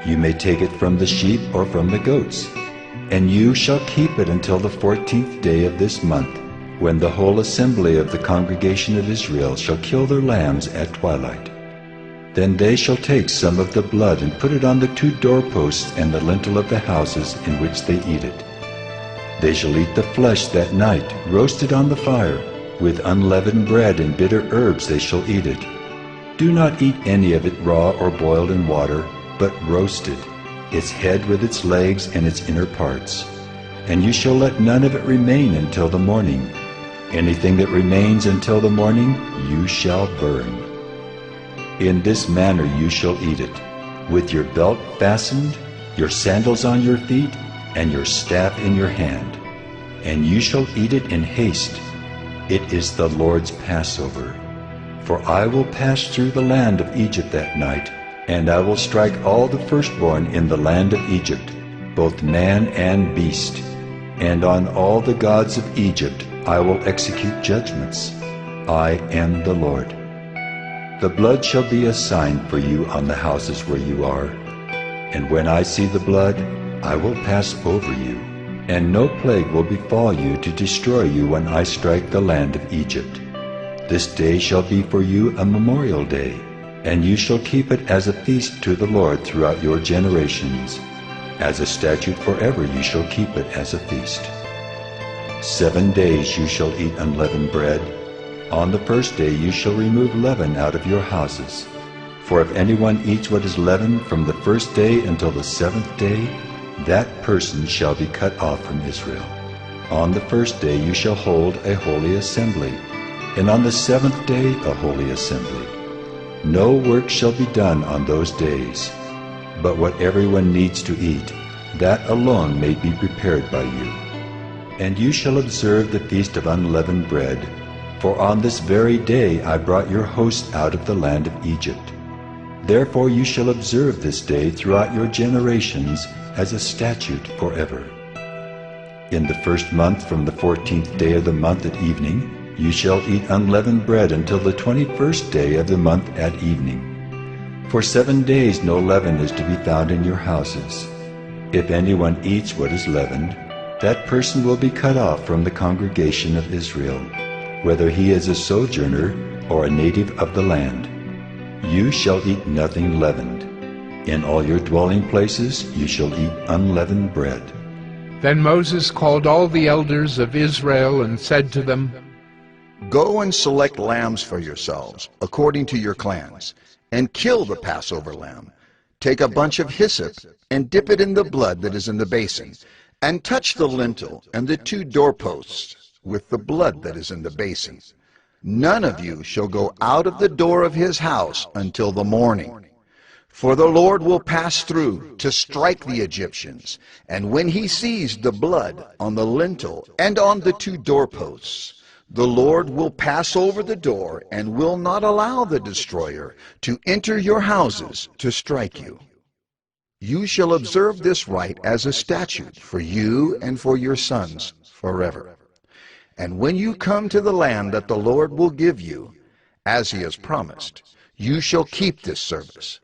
You may take it from the sheep or from the goats, and you shall keep it until the 14th day of this month, when the whole assembly of the congregation of Israel shall kill their lambs at twilight. Then they shall take some of the blood and put it on the 2 doorposts and the lintel of the houses in which they eat it. They shall eat the flesh that night, roasted on the fire. With unleavened bread and bitter herbs they shall eat it. Do not eat any of it raw or boiled in water, but roasted, its head with its legs and its inner parts. And you shall let none of it remain until the morning. Anything that remains until the morning you shall burn. In this manner you shall eat it, with your belt fastened, your sandals on your feet, and your staff in your hand. And you shall eat it in haste. It is the Lord's Passover. For I will pass through the land of Egypt that night, and I will strike all the firstborn in the land of Egypt, both man and beast. And on all the gods of Egypt I will execute judgments. I am the Lord. The blood shall be a sign for you on the houses where you are. And when I see the blood, I will pass over you, and no plague will befall you to destroy you when I strike the land of Egypt. This day shall be for you a memorial day, and you shall keep it as a feast to the Lord throughout your generations. As a statute forever you shall keep it as a feast. 7 days you shall eat unleavened bread. On the first day you shall remove leaven out of your houses. For if anyone eats what is leavened from the first day until the 7th day, that person shall be cut off from Israel. On the first day you shall hold a holy assembly, and on the 7th day a holy assembly. No work shall be done on those days, but what everyone needs to eat, that alone may be prepared by you. And you shall observe the feast of unleavened bread, for on this very day I brought your hosts out of the land of Egypt. Therefore you shall observe this day throughout your generations as a statute forever. In the first month from the 14th day of the month at evening, you shall eat unleavened bread until the 21st day of the month at evening. For 7 days no leaven is to be found in your houses. If anyone eats what is leavened, that person will be cut off from the congregation of Israel, whether he is a sojourner or a native of the land. You shall eat nothing leavened. In all your dwelling places you shall eat unleavened bread. Then Moses called all the elders of Israel and said to them, Go and select lambs for yourselves, according to your clans, and kill the Passover lamb. Take a bunch of hyssop and dip it in the blood that is in the basin, and touch the lintel and the 2 doorposts with the blood that is in the basin. None of you shall go out of the door of his house until the morning. For the Lord will pass through to strike the Egyptians, and when he sees the blood on the lintel and on the 2 doorposts, the Lord will pass over the door and will not allow the destroyer to enter your houses to strike you. You shall observe this rite as a statute for you and for your sons forever. And when you come to the land that the Lord will give you, as he has promised, you shall keep this service.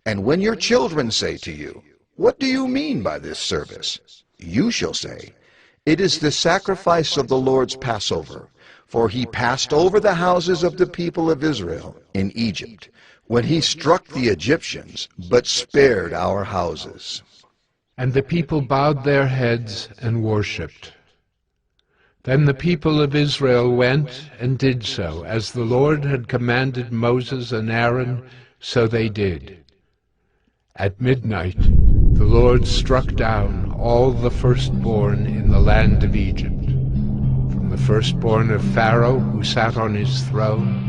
And when your children say to you, What do you mean by this service? You shall say, It is the sacrifice of the Lord's Passover, for he passed over the houses of the people of Israel in Egypt, when he struck the Egyptians, but spared our houses. And the people bowed their heads and worshipped. Then the people of Israel went and did so, as the Lord had commanded Moses and Aaron, so they did. At midnight the Lord struck down all the firstborn in the land of Egypt, from the firstborn of Pharaoh who sat on his throne,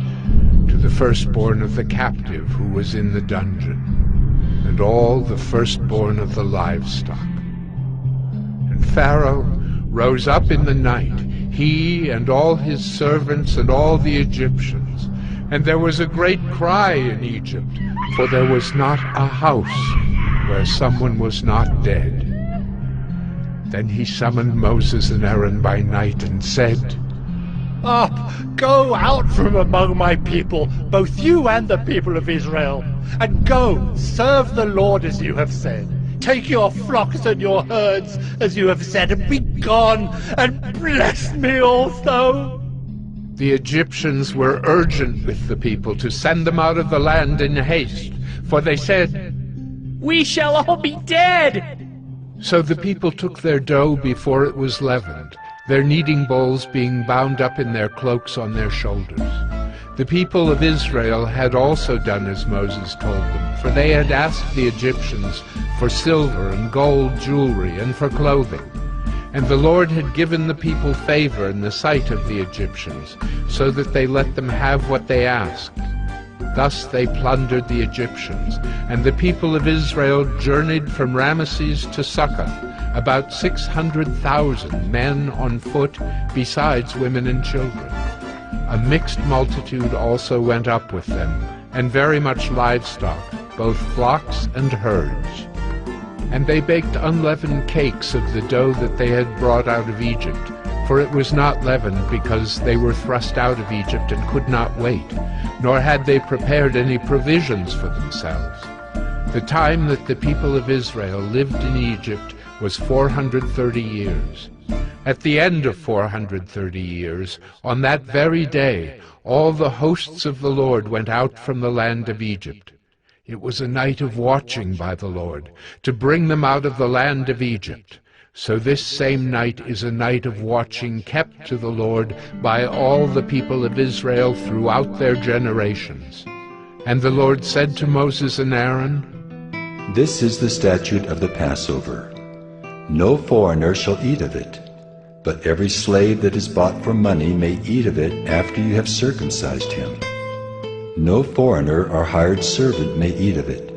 to the firstborn of the captive who was in the dungeon, and all the firstborn of the livestock. And Pharaoh rose up in the night, he and all his servants and all the Egyptians, and there was a great cry in Egypt, for there was not a house where someone was not dead. Then he summoned Moses and Aaron by night and said, Up, go out from among my people, both you and the people of Israel, and go, serve the Lord as you have said. Take your flocks and your herds as you have said, and be gone, and bless me also. The Egyptians were urgent with the people to send them out of the land in haste, for they said, We shall all be dead. So the people took their dough before it was leavened, their kneading bowls being bound up in their cloaks on their shoulders. The people of Israel had also done as Moses told them, for they had asked the Egyptians for silver and gold jewelry and for clothing. And the Lord had given the people favor in the sight of the Egyptians, so that they let them have what they asked. Thus they plundered the Egyptians, and the people of Israel journeyed from Ramesses to Succoth, about 600,000 men on foot, besides women and children. A mixed multitude also went up with them, and very much livestock, both flocks and herds. And they baked unleavened cakes of the dough that they had brought out of Egypt, for it was not leavened, because they were thrust out of Egypt and could not wait, nor had they prepared any provisions for themselves. The time that the people of Israel lived in Egypt was 430 years. At the end of 430 years, on that very day, all the hosts of the Lord went out from the land of Egypt. It was a night of watching by the Lord, to bring them out of the land of Egypt. So this same night is a night of watching kept to the Lord by all the people of Israel throughout their generations. And the Lord said to Moses and Aaron, This is the statute of the Passover. No foreigner shall eat of it, but every slave that is bought for money may eat of it after you have circumcised him. No foreigner or hired servant may eat of it.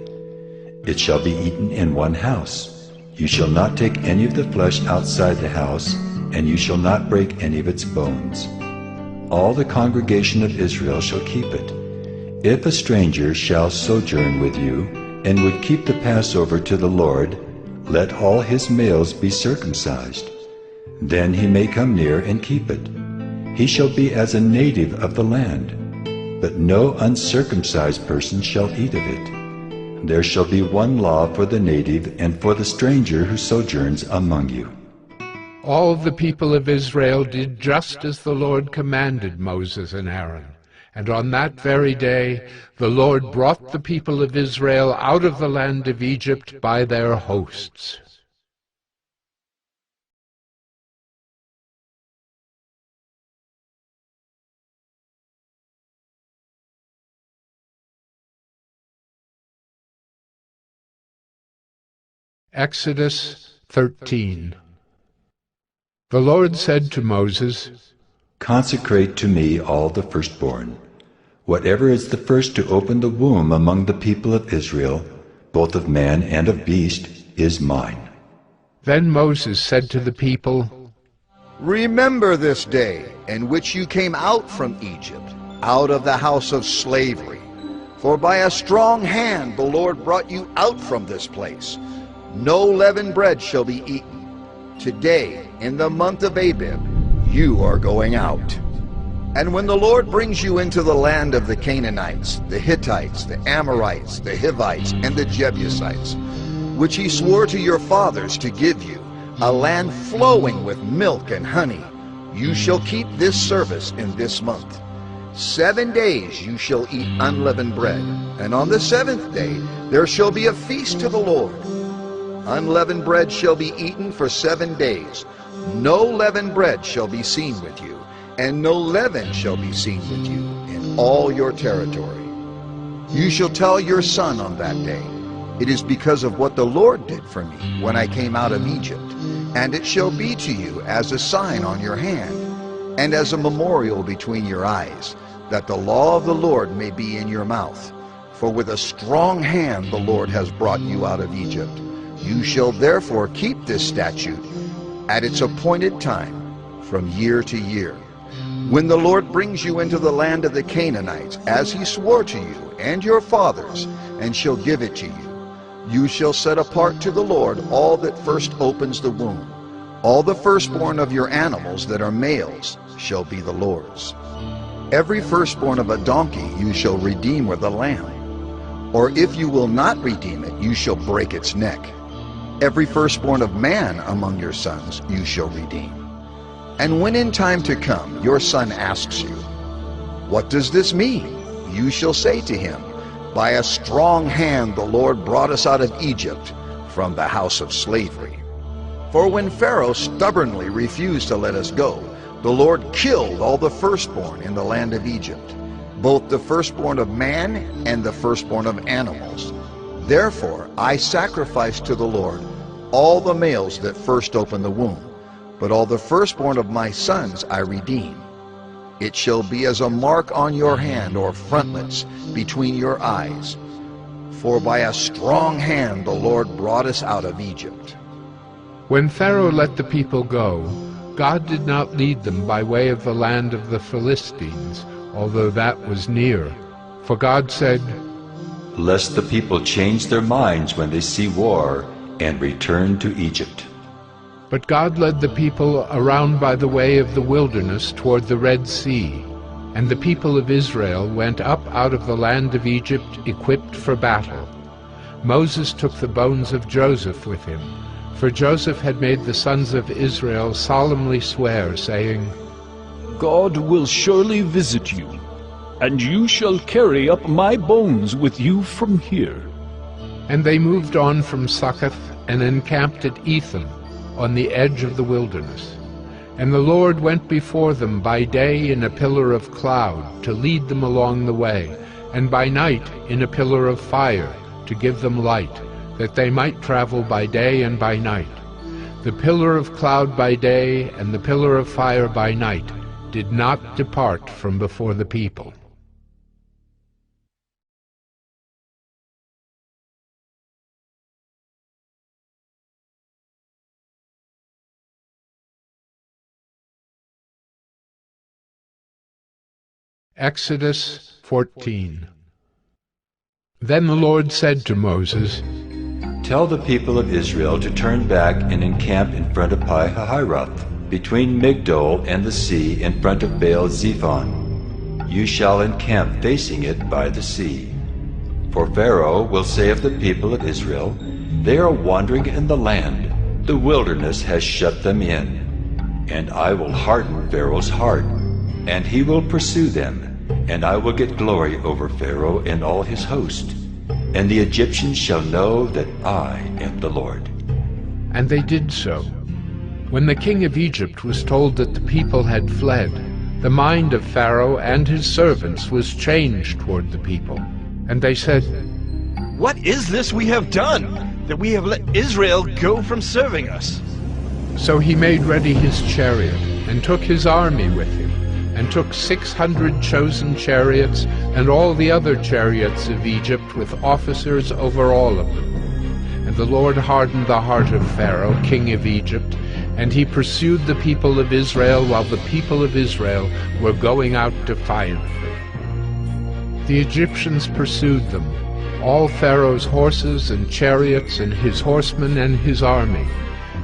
It shall be eaten in one house. You shall not take any of the flesh outside the house, and you shall not break any of its bones. All the congregation of Israel shall keep it. If a stranger shall sojourn with you, and would keep the Passover to the Lord, let all his males be circumcised. Then he may come near and keep it. He shall be as a native of the land. But no uncircumcised person shall eat of it. There shall be one law for the native and for the stranger who sojourns among you. All the people of Israel did just as the Lord commanded Moses and Aaron. And on that very day the Lord brought the people of Israel out of the land of Egypt by their hosts. Exodus 13. The Lord said to Moses, Consecrate to me all the firstborn. Whatever is the first to open the womb among the people of Israel, both of man and of beast, is mine. Then Moses said to the people, Remember this day in which you came out from Egypt, out of the house of slavery. For by a strong hand the Lord brought you out from this place. No leavened bread shall be eaten. Today, in the month of Abib, you are going out. And when the Lord brings you into the land of the Canaanites, the Hittites, the Amorites, the Hivites, and the Jebusites, which he swore to your fathers to give you, a land flowing with milk and honey, you shall keep this service in this month. 7 days you shall eat unleavened bread, and on the 7th day there shall be a feast to the Lord. Unleavened bread shall be eaten for 7 days. No leavened bread shall be seen with you, and no leaven shall be seen with you in all your territory. You shall tell your son on that day, It is because of what the Lord did for me when I came out of Egypt. And it shall be to you as a sign on your hand, and as a memorial between your eyes, that the law of the Lord may be in your mouth. For with a strong hand the Lord has brought you out of Egypt. You shall therefore keep this statute at its appointed time from year to year. When the Lord brings you into the land of the Canaanites, as he swore to you and your fathers, and shall give it to you, you shall set apart to the Lord all that first opens the womb. All the firstborn of your animals that are males shall be the Lord's. Every firstborn of a donkey you shall redeem with a lamb. Or if you will not redeem it, you shall break its neck. Every firstborn of man among your sons you shall redeem. And when in time to come your son asks you, What does this mean? You shall say to him, By a strong hand the Lord brought us out of Egypt from the house of slavery. For when Pharaoh stubbornly refused to let us go, the Lord killed all the firstborn in the land of Egypt, both the firstborn of man and the firstborn of animals. Therefore I sacrificed to the Lord all the males that first open the womb, but all the firstborn of my sons I redeem. It shall be as a mark on your hand or frontlets between your eyes. For by a strong hand the Lord brought us out of Egypt. When Pharaoh let the people go, God did not lead them by way of the land of the Philistines, although that was near. For God said, Lest the people change their minds when they see war and return to Egypt. But God led the people around by the way of the wilderness toward the Red Sea, and the people of Israel went up out of the land of Egypt equipped for battle. Moses took the bones of Joseph with him, for Joseph had made the sons of Israel solemnly swear, saying, God will surely visit you, and you shall carry up my bones with you from here. And they moved on from Succoth and encamped at Etham, on the edge of the wilderness. And the Lord went before them by day in a pillar of cloud to lead them along the way, and by night in a pillar of fire to give them light, that they might travel by day and by night. The pillar of cloud by day and the pillar of fire by night did not depart from before the people. Exodus 14. Then the Lord said to Moses, Tell the people of Israel to turn back and encamp in front of Pi-hahiroth, between Migdol and the sea, in front of Baal-zephon. You shall encamp facing it by the sea. For Pharaoh will say of the people of Israel, they are wandering in the land, the wilderness has shut them in. And I will harden Pharaoh's heart, and he will pursue them, and I will get glory over Pharaoh and all his host. And the Egyptians shall know that I am the Lord. And they did so. When the king of Egypt was told that the people had fled, the mind of Pharaoh and his servants was changed toward the people. And they said, "What is this we have done, that we have let Israel go from serving us?" So he made ready his chariot, and took his army with him, and took 600 chosen chariots, and all the other chariots of Egypt, with officers over all of them. And the Lord hardened the heart of Pharaoh, king of Egypt, and he pursued the people of Israel, while the people of Israel were going out defiantly. The Egyptians pursued them, all Pharaoh's horses and chariots, and his horsemen and his army,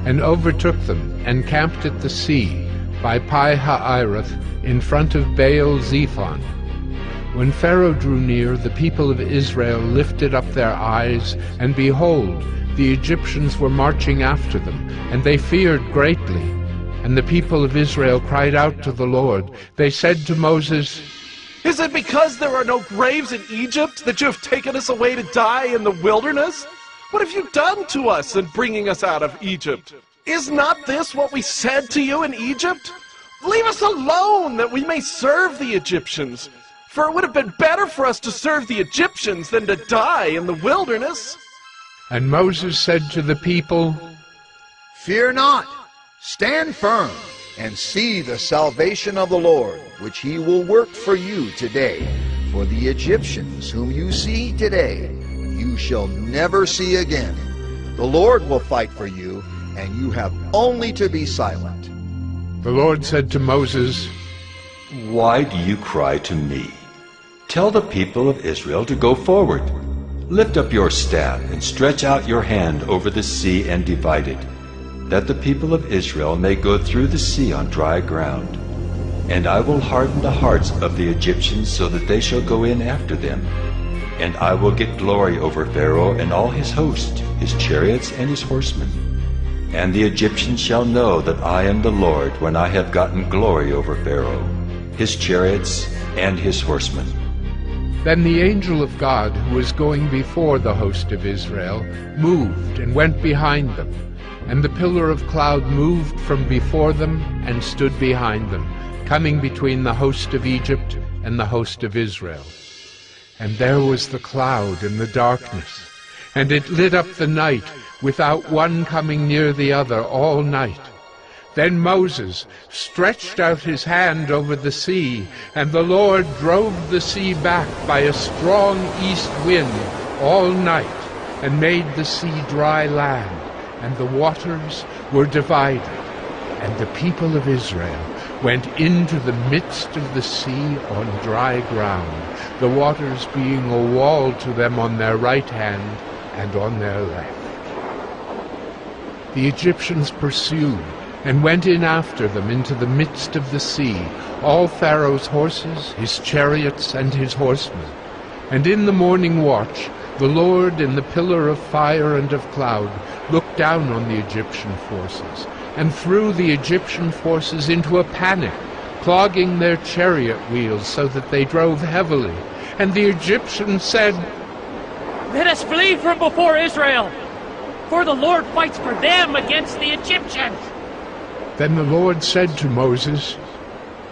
and overtook them, and camped at the sea, by Pi-hahiroth, in front of Baal-zephon. When Pharaoh drew near, the people of Israel lifted up their eyes, and behold, the Egyptians were marching after them, and they feared greatly. And the people of Israel cried out to the Lord. They said to Moses, "Is it because there are no graves in Egypt that you have taken us away to die in the wilderness? What have you done to us in bringing us out of Egypt? Is not this what we said to you in Egypt? Leave us alone, that we may serve the Egyptians. For it would have been better for us to serve the Egyptians than to die in the wilderness." And Moses said to the people, "Fear not, stand firm, and see the salvation of the Lord, which he will work for you today. For the Egyptians whom you see today, you shall never see again. The Lord will fight for you, and you have only to be silent." The Lord said to Moses, "Why do you cry to me? Tell the people of Israel to go forward. Lift up your staff and stretch out your hand over the sea and divide it, that the people of Israel may go through the sea on dry ground. And I will harden the hearts of the Egyptians so that they shall go in after them. And I will get glory over Pharaoh and all his host, his chariots and his horsemen. And the Egyptians shall know that I am the Lord when I have gotten glory over Pharaoh, his chariots and his horsemen." Then the angel of God, who was going before the host of Israel, moved and went behind them. And the pillar of cloud moved from before them and stood behind them, coming between the host of Egypt and the host of Israel. And there was the cloud and the darkness, and it lit up the night, without one coming near the other all night. Then Moses stretched out his hand over the sea, and the Lord drove the sea back by a strong east wind all night, and made the sea dry land, and the waters were divided. And the people of Israel went into the midst of the sea on dry ground, the waters being a wall to them on their right hand and on their left. The Egyptians pursued, and went in after them into the midst of the sea, all Pharaoh's horses, his chariots, and his horsemen. And in the morning watch, the Lord in the pillar of fire and of cloud looked down on the Egyptian forces, and threw the Egyptian forces into a panic, clogging their chariot wheels so that they drove heavily. And the Egyptians said, "Let us flee from before Israel, for the Lord fights for them against the Egyptians." Then the Lord said to Moses,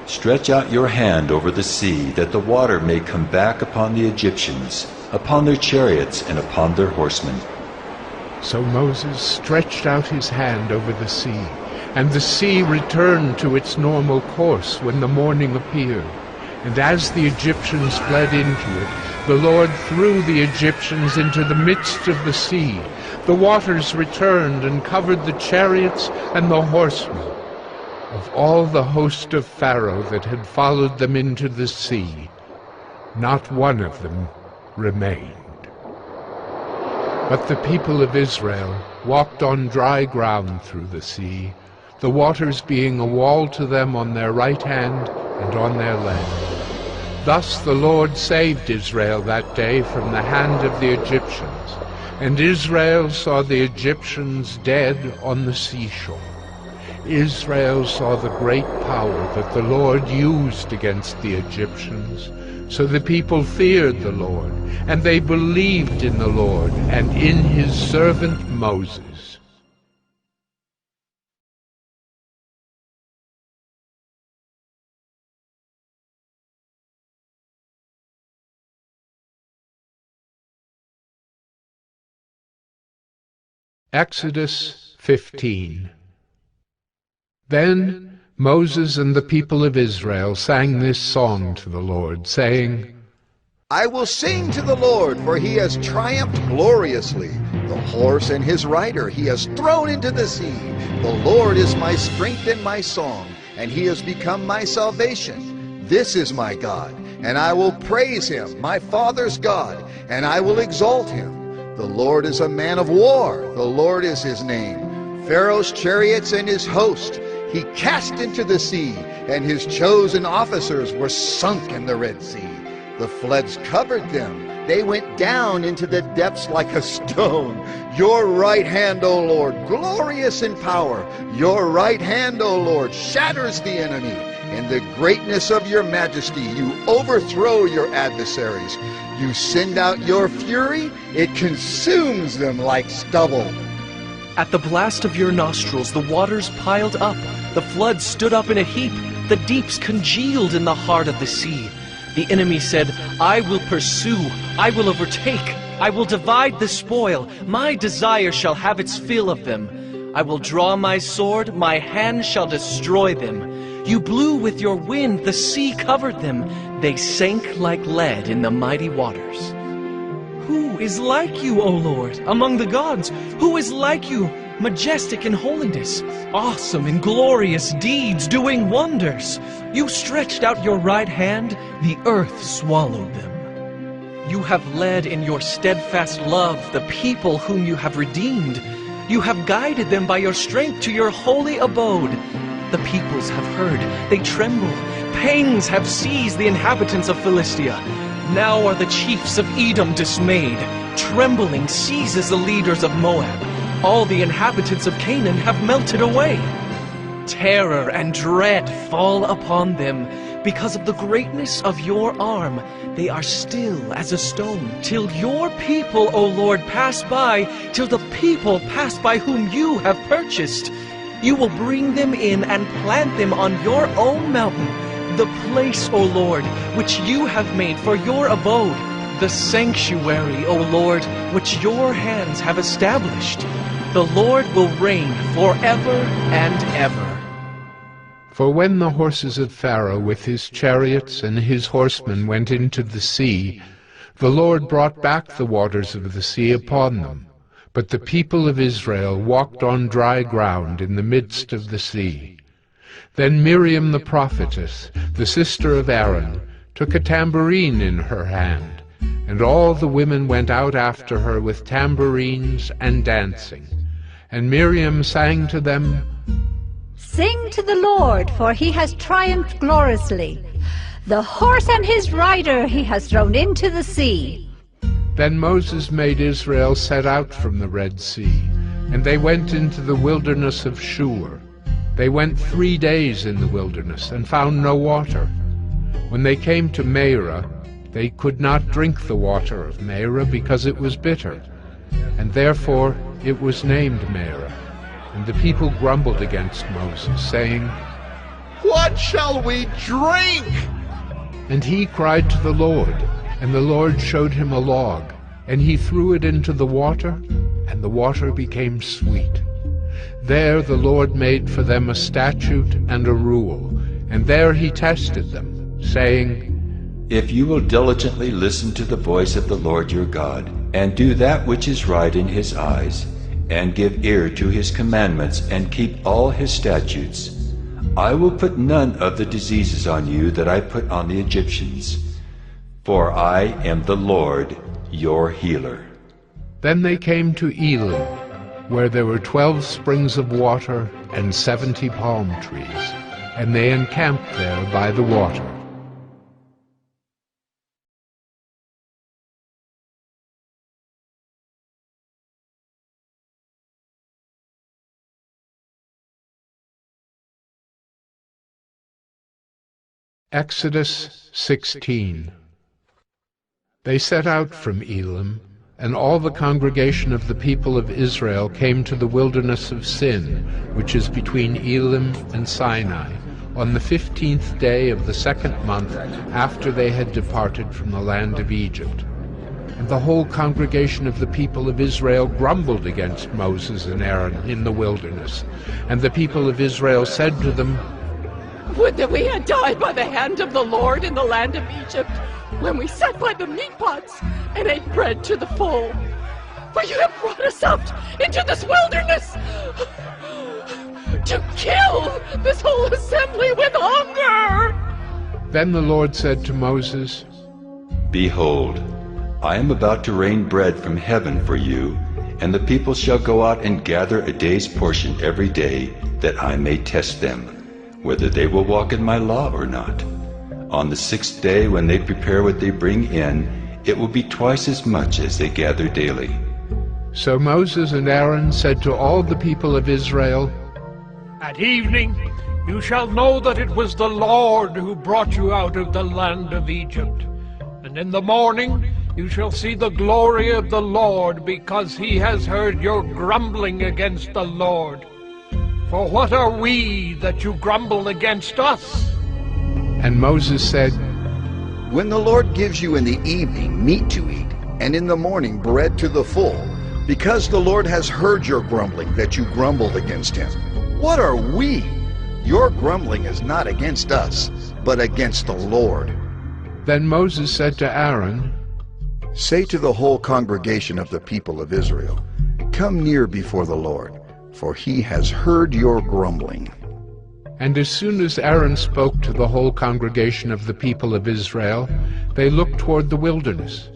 "Stretch out your hand over the sea, that the water may come back upon the Egyptians, upon their chariots and upon their horsemen." So Moses stretched out his hand over the sea, and the sea returned to its normal course when the morning appeared. And as the Egyptians fled into it, the Lord threw the Egyptians into the midst of the sea. The waters returned and covered the chariots and the horsemen. Of all the host of Pharaoh that had followed them into the sea, not one of them remained. But the people of Israel walked on dry ground through the sea, the waters being a wall to them on their right hand and on their left. Thus the Lord saved Israel that day from the hand of the Egyptians, and Israel saw the Egyptians dead on the seashore. Israel saw the great power that the Lord used against the Egyptians. So the people feared the Lord, and they believed in the Lord and in his servant Moses. Exodus 15. Then Moses and the people of Israel sang this song to the Lord, saying, I will sing to the Lord, for he has triumphed gloriously. The horse and his rider he has thrown into the sea. The Lord is my strength and my song, and he has become my salvation. This is my God, and I will praise him, my father's God, and I will exalt him. The Lord is a man of war. The Lord is his name. Pharaoh's chariots and his host he cast into the sea, and his chosen officers were sunk in the Red Sea. The floods covered them. They went down into the depths like a stone. Your right hand, O Lord, glorious in power. Your right hand, O Lord, shatters the enemy. In the greatness of your majesty, you overthrow your adversaries. You send out your fury, it consumes them like stubble. At the blast of your nostrils, the waters piled up. The floods stood up in a heap. The deeps congealed in the heart of the sea. The enemy said, I will pursue, I will overtake, I will divide the spoil. My desire shall have its fill of them. I will draw my sword, my hand shall destroy them. You blew with your wind, the sea covered them. They sank like lead in the mighty waters. Who is like you, O Lord, among the gods? Who is like you, majestic in holiness, awesome in glorious deeds, doing wonders? You stretched out your right hand, the earth swallowed them. You have led in your steadfast love the people whom you have redeemed. You have guided them by your strength to your holy abode. The peoples have heard, they tremble. Pangs have seized the inhabitants of Philistia. Now are the chiefs of Edom dismayed. Trembling seizes the leaders of Moab. All the inhabitants of Canaan have melted away. Terror and dread fall upon them. Because of the greatness of your arm, they are still as a stone. Till your people, O Lord, pass by, till the people pass by whom you have purchased. You will bring them in and plant them on your own mountain, the place, O Lord, which you have made for your abode, the sanctuary, O Lord, which your hands have established. The Lord will reign forever and ever. For when the horses of Pharaoh with his chariots and his horsemen went into the sea, the Lord brought back the waters of the sea upon them. But the people of Israel walked on dry ground in the midst of the sea. Then Miriam the prophetess, the sister of Aaron, took a tambourine in her hand, and all the women went out after her with tambourines and dancing. And Miriam sang to them, Sing to the Lord, for he has triumphed gloriously. The horse and his rider he has thrown into the sea. Then Moses made Israel set out from the Red Sea, and they went into the wilderness of Shur. They went 3 days in the wilderness, and found no water. When they came to Marah, they could not drink the water of Marah, because it was bitter, and therefore it was named Marah. And the people grumbled against Moses, saying, What shall we drink? And he cried to the Lord, and the Lord showed him a log, and he threw it into the water, and the water became sweet. There the Lord made for them a statute and a rule, and there he tested them, saying, If you will diligently listen to the voice of the Lord your God, and do that which is right in his eyes, and give ear to his commandments, and keep all his statutes, I will put none of the diseases on you that I put on the Egyptians, for I am the Lord your healer. Then they came to Elim, where there were 12 springs of water and 70 palm trees, and they encamped there by the water. Exodus 16. They set out from Elim, and all the congregation of the people of Israel came to the wilderness of Sin, which is between Elim and Sinai, on the 15th day of the 2nd month after they had departed from the land of Egypt. And the whole congregation of the people of Israel grumbled against Moses and Aaron in the wilderness. And the people of Israel said to them, "Would that we had died by the hand of the Lord in the land of Egypt, when we sat by the meat pots and ate bread to the full. For you have brought us out into this wilderness to kill this whole assembly with hunger." Then the Lord said to Moses, "Behold, I am about to rain bread from heaven for you, and the people shall go out and gather a day's portion every day, that I may test them, whether they will walk in my law or not. On the 6th day, when they prepare what they bring in, it will be twice as much as they gather daily." So Moses and Aaron said to all the people of Israel, "At evening you shall know that it was the Lord who brought you out of the land of Egypt. And in the morning you shall see the glory of the Lord, because he has heard your grumbling against the Lord. For what are we that you grumble against us?" And Moses said, "When the Lord gives you in the evening meat to eat, and in the morning bread to the full, because the Lord has heard your grumbling that you grumbled against him, what are we? Your grumbling is not against us, but against the Lord." Then Moses said to Aaron, "Say to the whole congregation of the people of Israel, come near before the Lord, for he has heard your grumbling." And as soon as Aaron spoke to the whole congregation of the people of Israel, they looked toward the wilderness.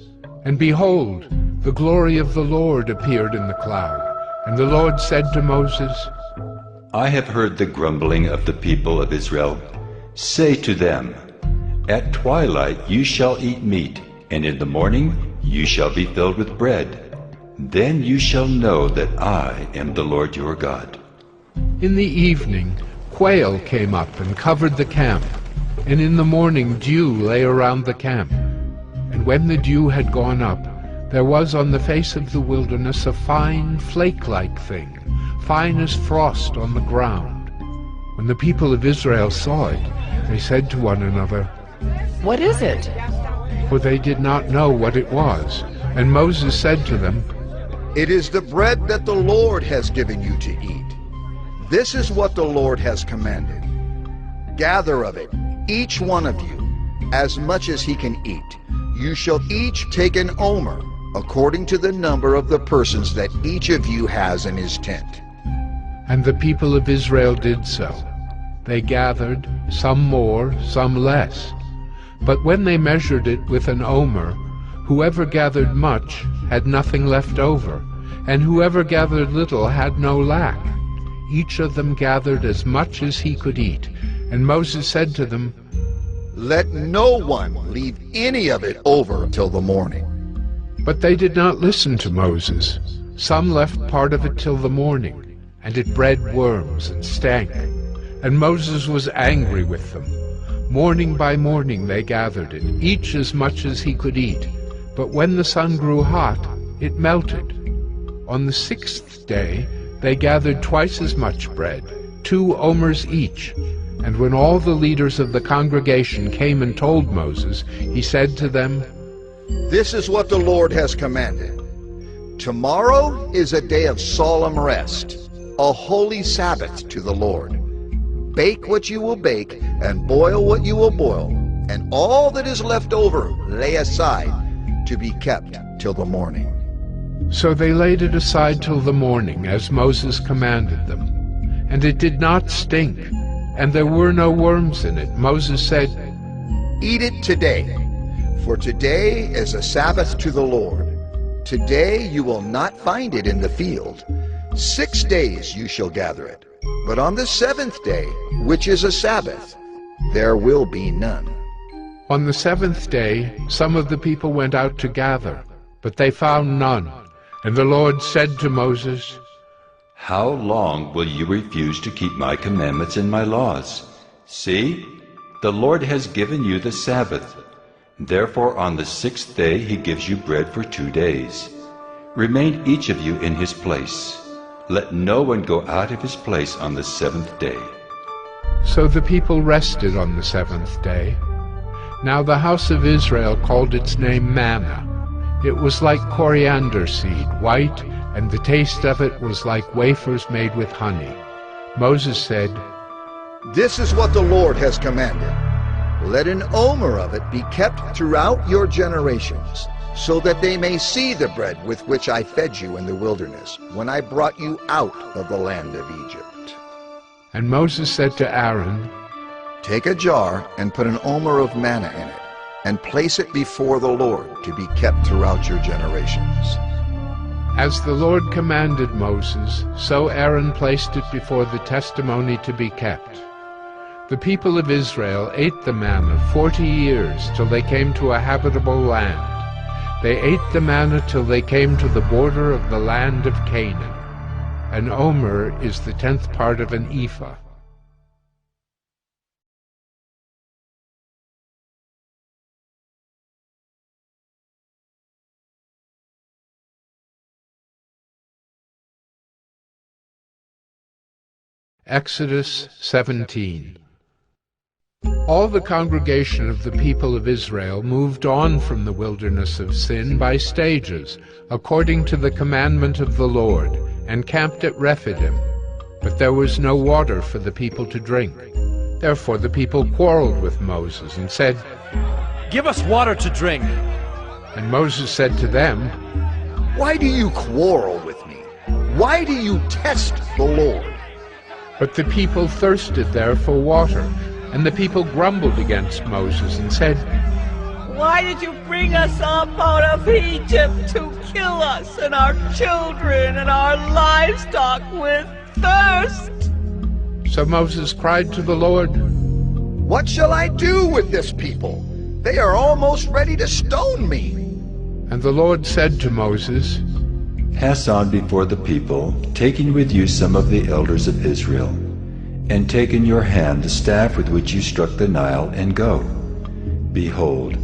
And behold, the glory of the Lord appeared in the cloud. And the Lord said to Moses, "I have heard the grumbling of the people of Israel. Say to them, at twilight you shall eat meat, and in the morning you shall be filled with bread. Then you shall know that I am the Lord your God." In the evening quail came up and covered the camp, and in the morning dew lay around the camp. And when the dew had gone up, there was on the face of the wilderness a fine flake-like thing, fine as frost on the ground. When the people of Israel saw it, they said to one another, "What is it?" For they did not know what it was. And Moses said to them, "It is the bread that the Lord has given you to eat. This is what the Lord has commanded. Gather of it, each one of you, as much as he can eat. You shall each take an omer, according to the number of the persons that each of you has in his tent." And the people of Israel did so. They gathered, some more, some less. But when they measured it with an omer, whoever gathered much had nothing left over, and whoever gathered little had no lack. Each of them gathered as much as he could eat. And Moses said to them, "Let no one leave any of it over till the morning." But they did not listen to Moses. Some left part of it till the morning, and it bred worms and stank. And Moses was angry with them. Morning by morning they gathered it, each as much as he could eat. But when the sun grew hot, it melted. On the 6th day they gathered twice as much bread, 2 omers each. And when all the leaders of the congregation came and told Moses, he said to them, "This is what the Lord has commanded. Tomorrow is a day of solemn rest, a holy Sabbath to the Lord. Bake what you will bake, and boil what you will boil, and all that is left over lay aside to be kept till the morning." So they laid it aside till the morning, as Moses commanded them. And it did not stink, and there were no worms in it. Moses said, "Eat it today, for today is a Sabbath to the Lord. Today you will not find it in the field. 6 days you shall gather it, but on the 7th day, which is a Sabbath, there will be none." On the 7th day some of the people went out to gather, but they found none. And the Lord said to Moses, "How long will you refuse to keep my commandments and my laws? See, The Lord has given you the Sabbath. Therefore on the 6th day he gives you bread for 2 days. Remain each of you in his place. Let no one go out of his place on the 7th day. So the people rested on the 7th day. Now the house of Israel called its name manna. It was like coriander seed, white, and the taste of it was like wafers made with honey. Moses said, "This is what the Lord has commanded. Let an omer of it be kept throughout your generations, so that they may see the bread with which I fed you in the wilderness, when I brought you out of the land of Egypt." And Moses said to Aaron, "Take a jar and put an omer of manna in it, and place it before the Lord to be kept throughout your generations." As the Lord commanded Moses, so Aaron placed it before the testimony to be kept. The people of Israel ate the manna 40 years till they came to a habitable land. They ate the manna till they came to the border of the land of Canaan. An omer is the 10th part of an ephah. Exodus 17. All the congregation of the people of Israel moved on from the wilderness of Sin by stages, according to the commandment of the Lord, and camped at Rephidim. But there was no water for the people to drink. Therefore the people quarreled with Moses and said, "Give us water to drink." And Moses said to them, "Why do you quarrel with me? Why do you test the Lord?" But the people thirsted there for water, and the people grumbled against Moses and said, "Why did you bring us up out of Egypt to kill us and our children and our livestock with thirst?" So Moses cried to the Lord, "What shall I do with this people? They are almost ready to stone me." And the Lord said to Moses, Pass on before the people, taking with you some of the elders of Israel, and take in your hand the staff with which you struck the Nile, and go. Behold,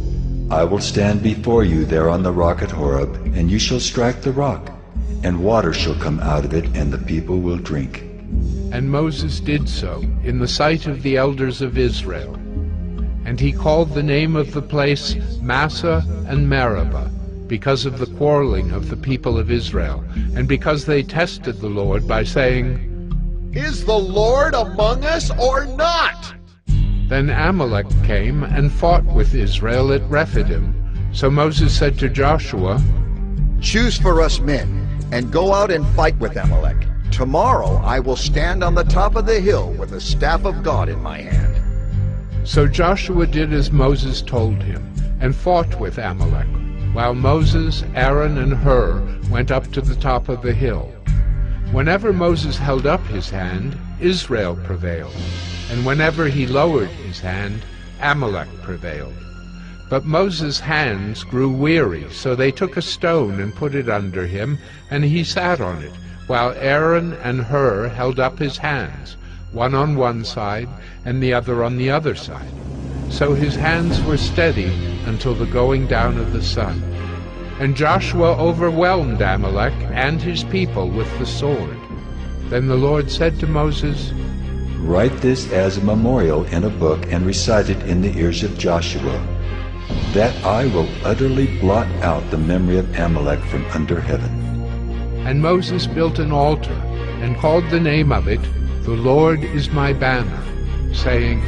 I will stand before you there on the rock at Horeb, and you shall strike the rock, and water shall come out of it, and the people will drink. And Moses did so in the sight of the elders of Israel. And he called the name of the place Massah and Meribah, because of the quarreling of the people of Israel, and because they tested the Lord by saying, "Is the Lord among us or not?" Then Amalek came and fought with Israel at Rephidim. So Moses said to Joshua, "Choose for us men, and go out and fight with Amalek. Tomorrow I will stand on the top of the hill with the staff of God in my hand." So Joshua did as Moses told him, and fought with Amalek, while Moses, Aaron, and Hur went up to the top of the hill. Whenever Moses held up his hand, Israel prevailed, and whenever he lowered his hand, Amalek prevailed. But Moses' hands grew weary, so they took a stone and put it under him, and he sat on it, while Aaron and Hur held up his hands, one on one side and the other on the other side. So his hands were steady until the going down of the sun. And Joshua overwhelmed Amalek and his people with the sword. Then the Lord said to Moses, Write this as a memorial in a book and recite it in the ears of Joshua, that I will utterly blot out the memory of Amalek from under heaven. And Moses built an altar and called the name of it, The Lord is my banner, saying,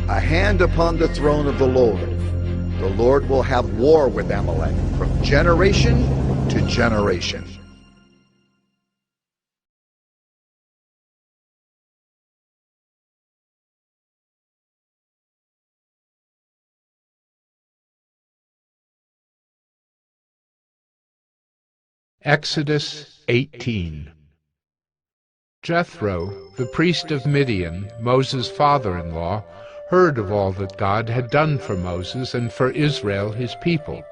A hand upon the throne of the Lord. The Lord will have war with Amalek from generation to generation. Exodus 18. Jethro, the priest of Midian, Moses' father-in-law, heard of all that God had done for Moses and for Israel his people,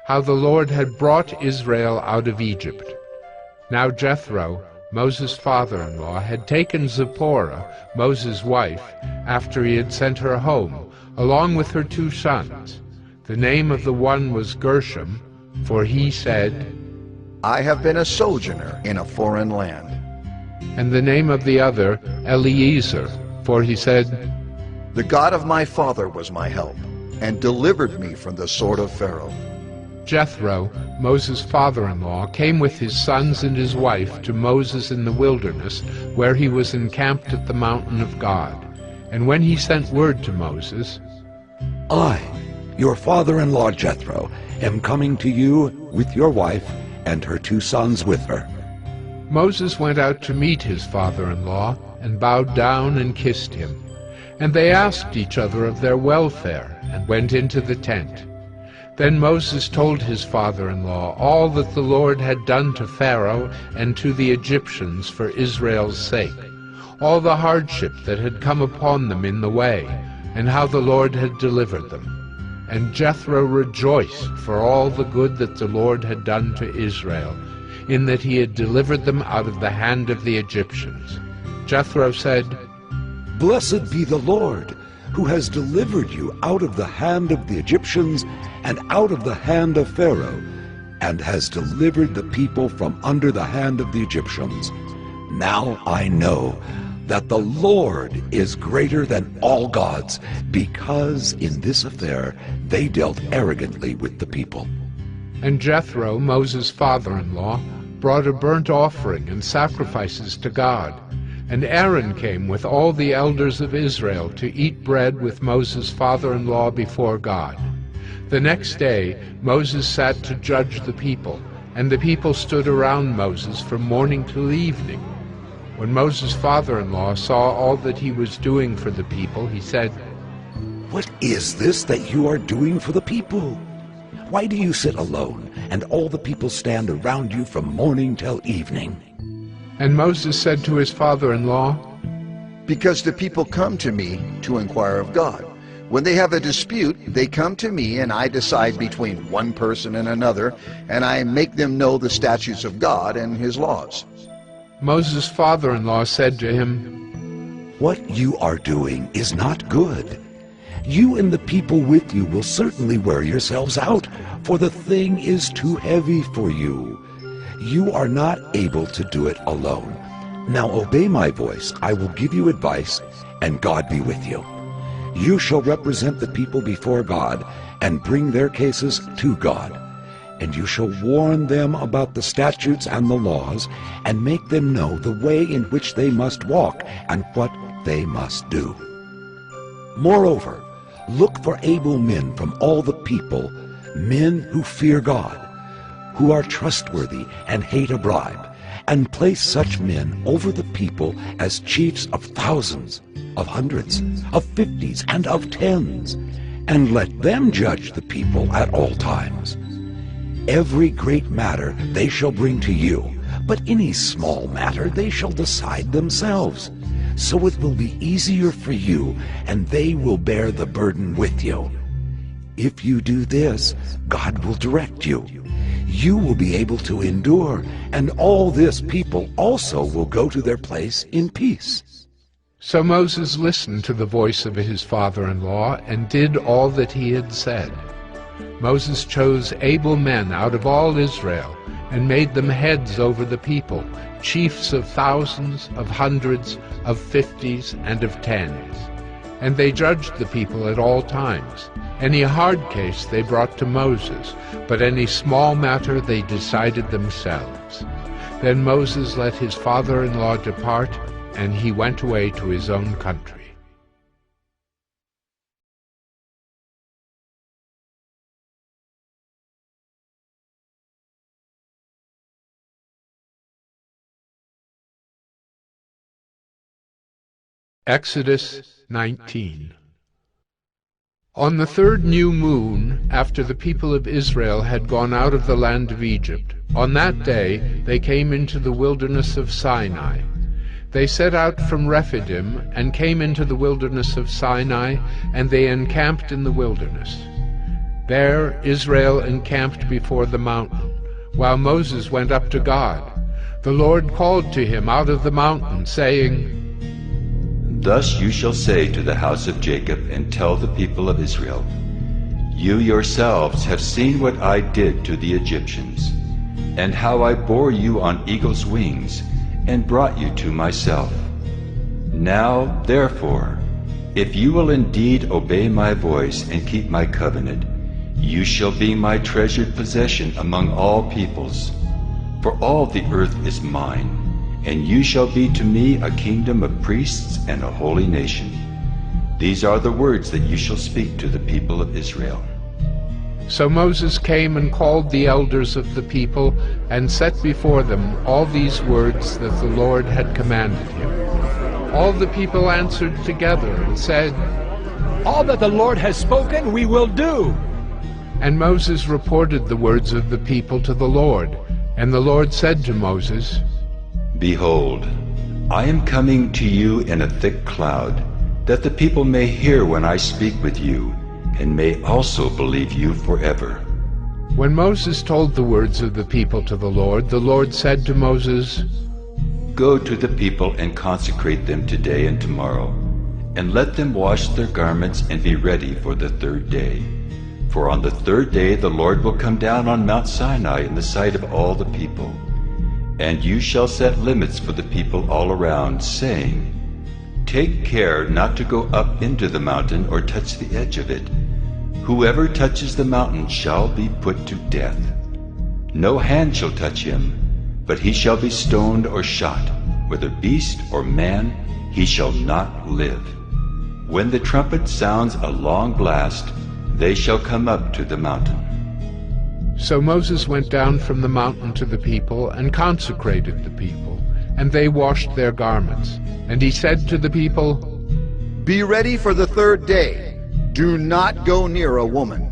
how the Lord had brought Israel out of Egypt. Now Jethro, Moses' father-in-law, had taken Zipporah, Moses' wife, after he had sent her home, along with her 2 sons. The name of the one was Gershom, for he said, I have been a sojourner in a foreign land. And the name of the other, Eliezer, for he said, The God of my father was my help, and delivered me from the sword of Pharaoh. Jethro, Moses' father-in-law, came with his sons and his wife to Moses in the wilderness, where he was encamped at the mountain of God. And when he sent word to Moses, I, your father-in-law Jethro, am coming to you with your wife and her 2 sons with her. Moses went out to meet his father-in-law, and bowed down and kissed him. And they asked each other of their welfare, and went into the tent. Then Moses told his father-in-law all that the Lord had done to Pharaoh and to the Egyptians for Israel's sake, all the hardship that had come upon them in the way, and how the Lord had delivered them. And Jethro rejoiced for all the good that the Lord had done to Israel, in that he had delivered them out of the hand of the Egyptians. Jethro said, Blessed be the Lord, who has delivered you out of the hand of the Egyptians and out of the hand of Pharaoh, and has delivered the people from under the hand of the Egyptians. Now I know that the Lord is greater than all gods, because in this affair they dealt arrogantly with the people. And Jethro, Moses' father-in-law, brought a burnt offering and sacrifices to God. And Aaron came with all the elders of Israel to eat bread with Moses' father-in-law before God. The next day Moses sat to judge the people, and the people stood around Moses from morning till evening. When Moses' father-in-law saw all that he was doing for the people, he said, What is this that you are doing for the people? Why do you sit alone, and all the people stand around you from morning till evening? And Moses said to his father-in-law, Because the people come to me to inquire of God. When they have a dispute, they come to me, and I decide between one person and another, and I make them know the statutes of God and his laws. Moses' father-in-law said to him, What you are doing is not good. You and the people with you will certainly wear yourselves out, for the thing is too heavy for you. You are not able to do it alone. Now obey my voice. I will give you advice, and God be with you. You shall represent the people before God, and bring their cases to God. And you shall warn them about the statutes and the laws, and make them know the way in which they must walk, and what they must do. Moreover, look for able men from all the people, men who fear God, who are trustworthy and hate a bribe, and place such men over the people as chiefs of thousands, of hundreds, of 50s, and of 10s, and let them judge the people at all times. Every great matter they shall bring to you, but any small matter they shall decide themselves. So it will be easier for you, and they will bear the burden with you. If you do this, God will direct you. You will be able to endure, and all this people also will go to their place in peace. So Moses listened to the voice of his father-in-law, and did all that he had said. Moses chose able men out of all Israel, and made them heads over the people, chiefs of thousands, of hundreds, of 50s, and of 10s. And they judged the people at all times. Any hard case they brought to Moses, but any small matter they decided themselves. Then Moses let his father-in-law depart, and he went away to his own country. Exodus 19. On the 3rd new moon, after the people of Israel had gone out of the land of Egypt, on that day they came into the wilderness of Sinai. They set out from Rephidim, and came into the wilderness of Sinai, and they encamped in the wilderness. There Israel encamped before the mountain, while Moses went up to God. The Lord called to him out of the mountain, saying, Thus you shall say to the house of Jacob and tell the people of Israel, You yourselves have seen what I did to the Egyptians, and how I bore you on eagle's wings and brought you to myself. Now, therefore, if you will indeed obey my voice and keep my covenant, you shall be my treasured possession among all peoples. For all the earth is mine, and you shall be to me a kingdom of priests and a holy nation. These are the words that you shall speak to the people of Israel. So Moses came and called the elders of the people, and set before them all these words that the Lord had commanded him. All the people answered together and said, All that the Lord has spoken we will do. And Moses reported the words of the people to the Lord. And the Lord said to Moses, Behold, I am coming to you in a thick cloud, that the people may hear when I speak with you, and may also believe you forever. When Moses told the words of the people to the Lord said to Moses, Go to the people and consecrate them today and tomorrow, and let them wash their garments and be ready for the third day. For on the third day the Lord will come down on Mount Sinai in the sight of all the people. And you shall set limits for the people all around, saying, Take care not to go up into the mountain or touch the edge of it. Whoever touches the mountain shall be put to death. No hand shall touch him, but he shall be stoned or shot, whether beast or man, he shall not live. When the trumpet sounds a long blast, they shall come up to the mountain. So Moses went down from the mountain to the people and consecrated the people, and they washed their garments. And he said to the people, Be ready for the third day. Do not go near a woman.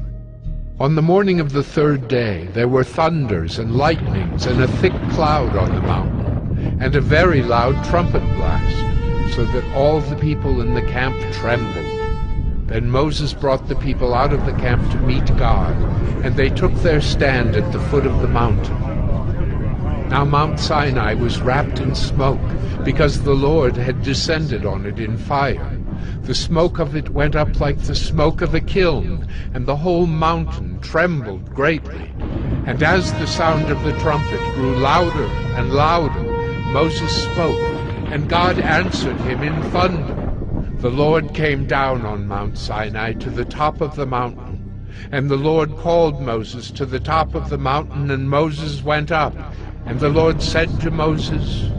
On the morning of the third day there were thunders and lightnings and a thick cloud on the mountain, and a very loud trumpet blast, so that all the people in the camp trembled. Then Moses brought the people out of the camp to meet God, and they took their stand at the foot of the mountain. Now Mount Sinai was wrapped in smoke, because the Lord had descended on it in fire. The smoke of it went up like the smoke of a kiln, and the whole mountain trembled greatly. And as the sound of the trumpet grew louder and louder, Moses spoke, and God answered him in thunder. The Lord came down on Mount Sinai to the top of the mountain. And the Lord called Moses to the top of the mountain, and Moses went up. And the Lord said to Moses,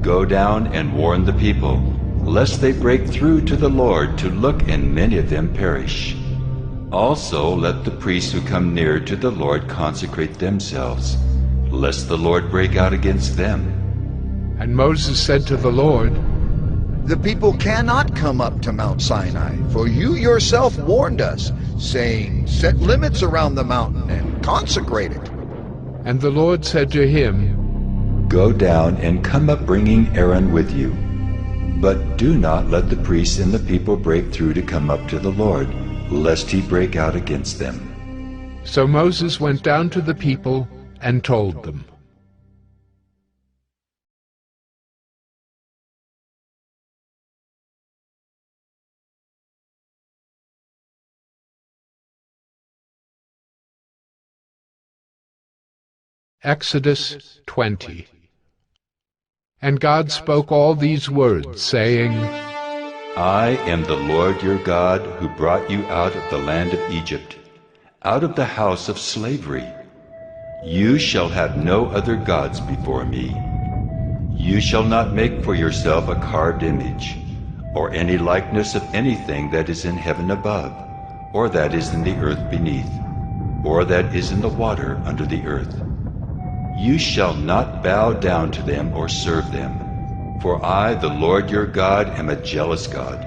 Go down and warn the people, lest they break through to the Lord to look and many of them perish. Also let the priests who come near to the Lord consecrate themselves, lest the Lord break out against them. And Moses said to the Lord, The people cannot come up to Mount Sinai, for you yourself warned us, saying, Set limits around the mountain and consecrate it. And the Lord said to him, Go down and come up bringing Aaron with you. But do not let the priests and the people break through to come up to the Lord, lest he break out against them. So Moses went down to the people and told them. Exodus 20. And God spoke all these words, saying, I am the Lord your God, who brought you out of the land of Egypt, out of the house of slavery. You shall have no other gods before me. You shall not make for yourself a carved image, or any likeness of anything that is in heaven above, or that is in the earth beneath, or that is in the water under the earth. You shall not bow down to them or serve them, for I, the Lord your God, am a jealous God,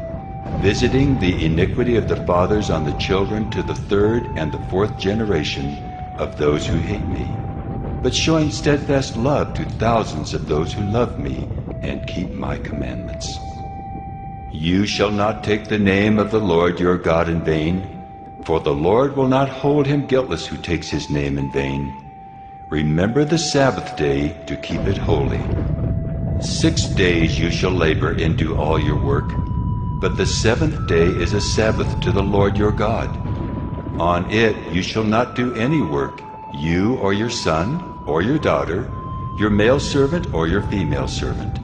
visiting the iniquity of the fathers on the children to the third and the fourth generation of those who hate me, but showing steadfast love to thousands of those who love me and keep my commandments. You shall not take the name of the Lord your God in vain, for the Lord will not hold him guiltless who takes his name in vain. Remember the Sabbath day to keep it holy. 6 days you shall labor and do all your work, but the 7th day is a Sabbath to the Lord your God. On it you shall not do any work, you or your son or your daughter, your male servant or your female servant,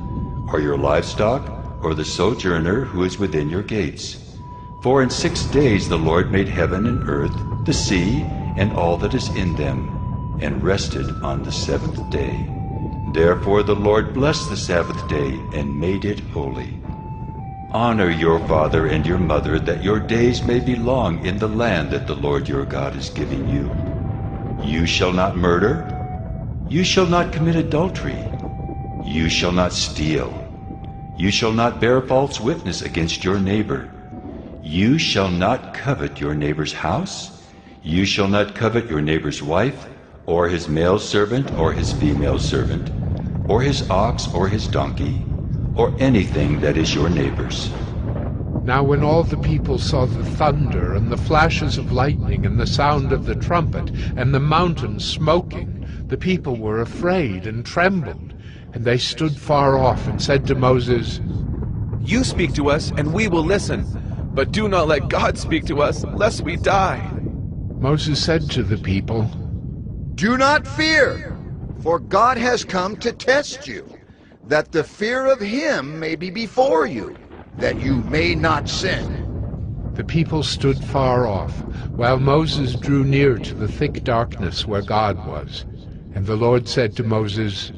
or your livestock, or the sojourner who is within your gates. For in 6 days the Lord made heaven and earth, the sea, and all that is in them, and rested on the 7th day. Therefore the Lord blessed the Sabbath day and made it holy. Honor your father and your mother, that your days may be long in the land that the Lord your God is giving you. You shall not murder. You shall not commit adultery. You shall not steal. You shall not bear false witness against your neighbor. You shall not covet your neighbor's house. You shall not covet your neighbor's wife, or his male servant, or his female servant, or his ox, or his donkey, or anything that is your neighbor's. Now when all the people saw the thunder, and the flashes of lightning, and the sound of the trumpet, and the mountain smoking, the people were afraid and trembled. And they stood far off and said to Moses, You speak to us, and we will listen, but do not let God speak to us, lest we die. Moses said to the people, Do not fear, for God has come to test you, that the fear of him may be before you, that you may not sin. The people stood far off, while Moses drew near to the thick darkness where God was. And the Lord said to Moses,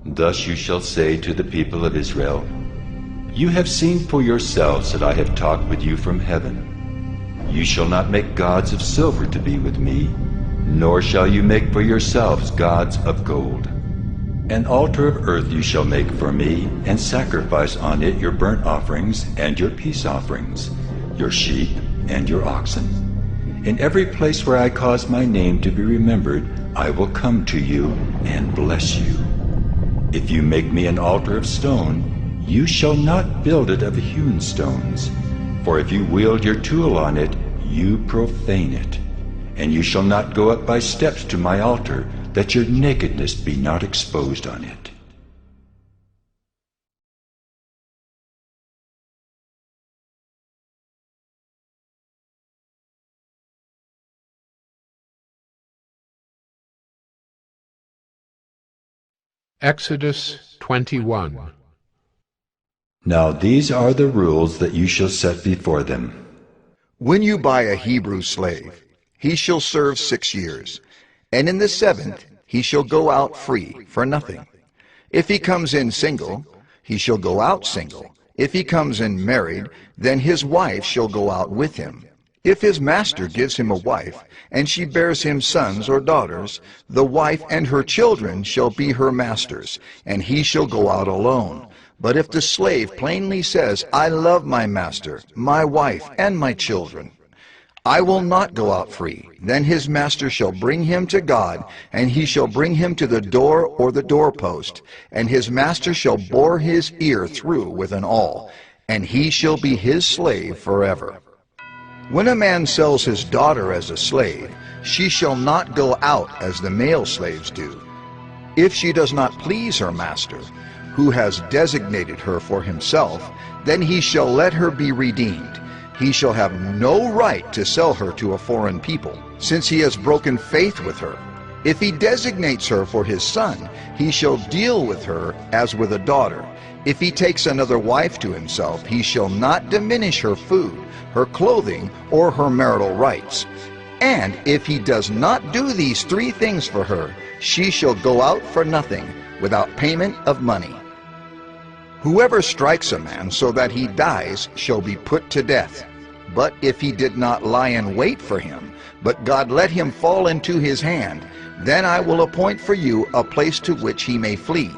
Thus you shall say to the people of Israel, You have seen for yourselves that I have talked with you from heaven. You shall not make gods of silver to be with me, nor shall you make for yourselves gods of gold. An altar of earth you shall make for me, and sacrifice on it your burnt offerings and your peace offerings, your sheep and your oxen. In every place where I cause my name to be remembered, I will come to you and bless you. If you make me an altar of stone, you shall not build it of hewn stones. For if you wield your tool on it, you profane it. And you shall not go up by steps to my altar, that your nakedness be not exposed on it. Exodus 21. Now these are the rules that you shall set before them. When you buy a Hebrew slave, he shall serve 6 years, and in the 7th he shall go out free for nothing. If he comes in single, he shall go out single. If he comes in married, then his wife shall go out with him. If his master gives him a wife, and she bears him sons or daughters, the wife and her children shall be her master's, and he shall go out alone. But if the slave plainly says, I love my master, my wife, and my children, I will not go out free, then his master shall bring him to God, and he shall bring him to the door or the doorpost, and his master shall bore his ear through with an awl, and he shall be his slave forever. When a man sells his daughter as a slave, she shall not go out as the male slaves do. If she does not please her master, who has designated her for himself, then he shall let her be redeemed. He shall have no right to sell her to a foreign people, since he has broken faith with her. If he designates her for his son, he shall deal with her as with a daughter. If he takes another wife to himself, he shall not diminish her food, her clothing, or her marital rights. And if he does not do these 3 things for her, she shall go out for nothing, without payment of money. Whoever strikes a man so that he dies shall be put to death. But if he did not lie in wait for him, but God let him fall into his hand, then I will appoint for you a place to which he may flee.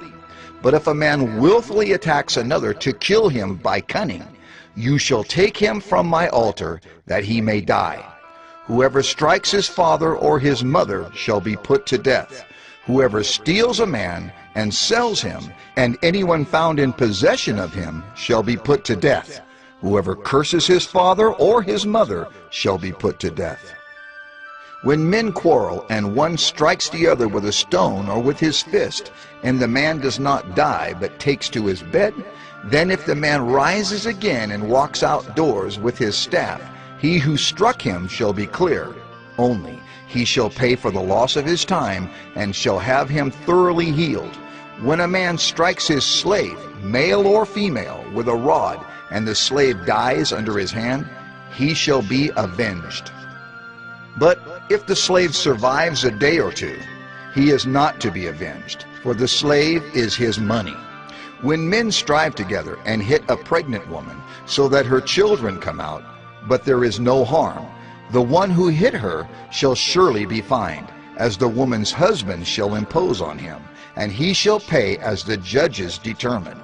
But if a man willfully attacks another to kill him by cunning, you shall take him from my altar, that he may die. Whoever strikes his father or his mother shall be put to death. Whoever steals a man and sells him, and anyone found in possession of him, shall be put to death. Whoever curses his father or his mother shall be put to death. When men quarrel, and one strikes the other with a stone or with his fist, and the man does not die, but takes to his bed, then if the man rises again and walks outdoors with his staff, he who struck him shall be clear. Only he shall pay for the loss of his time, and shall have him thoroughly healed. When a man strikes his slave, male or female, with a rod, and the slave dies under his hand, he shall be avenged. But if the slave survives a day or two, he is not to be avenged, for the slave is his money. When men strive together and hit a pregnant woman, so that her children come out, but there is no harm, the one who hit her shall surely be fined, as the woman's husband shall impose on him, and he shall pay as the judges determine.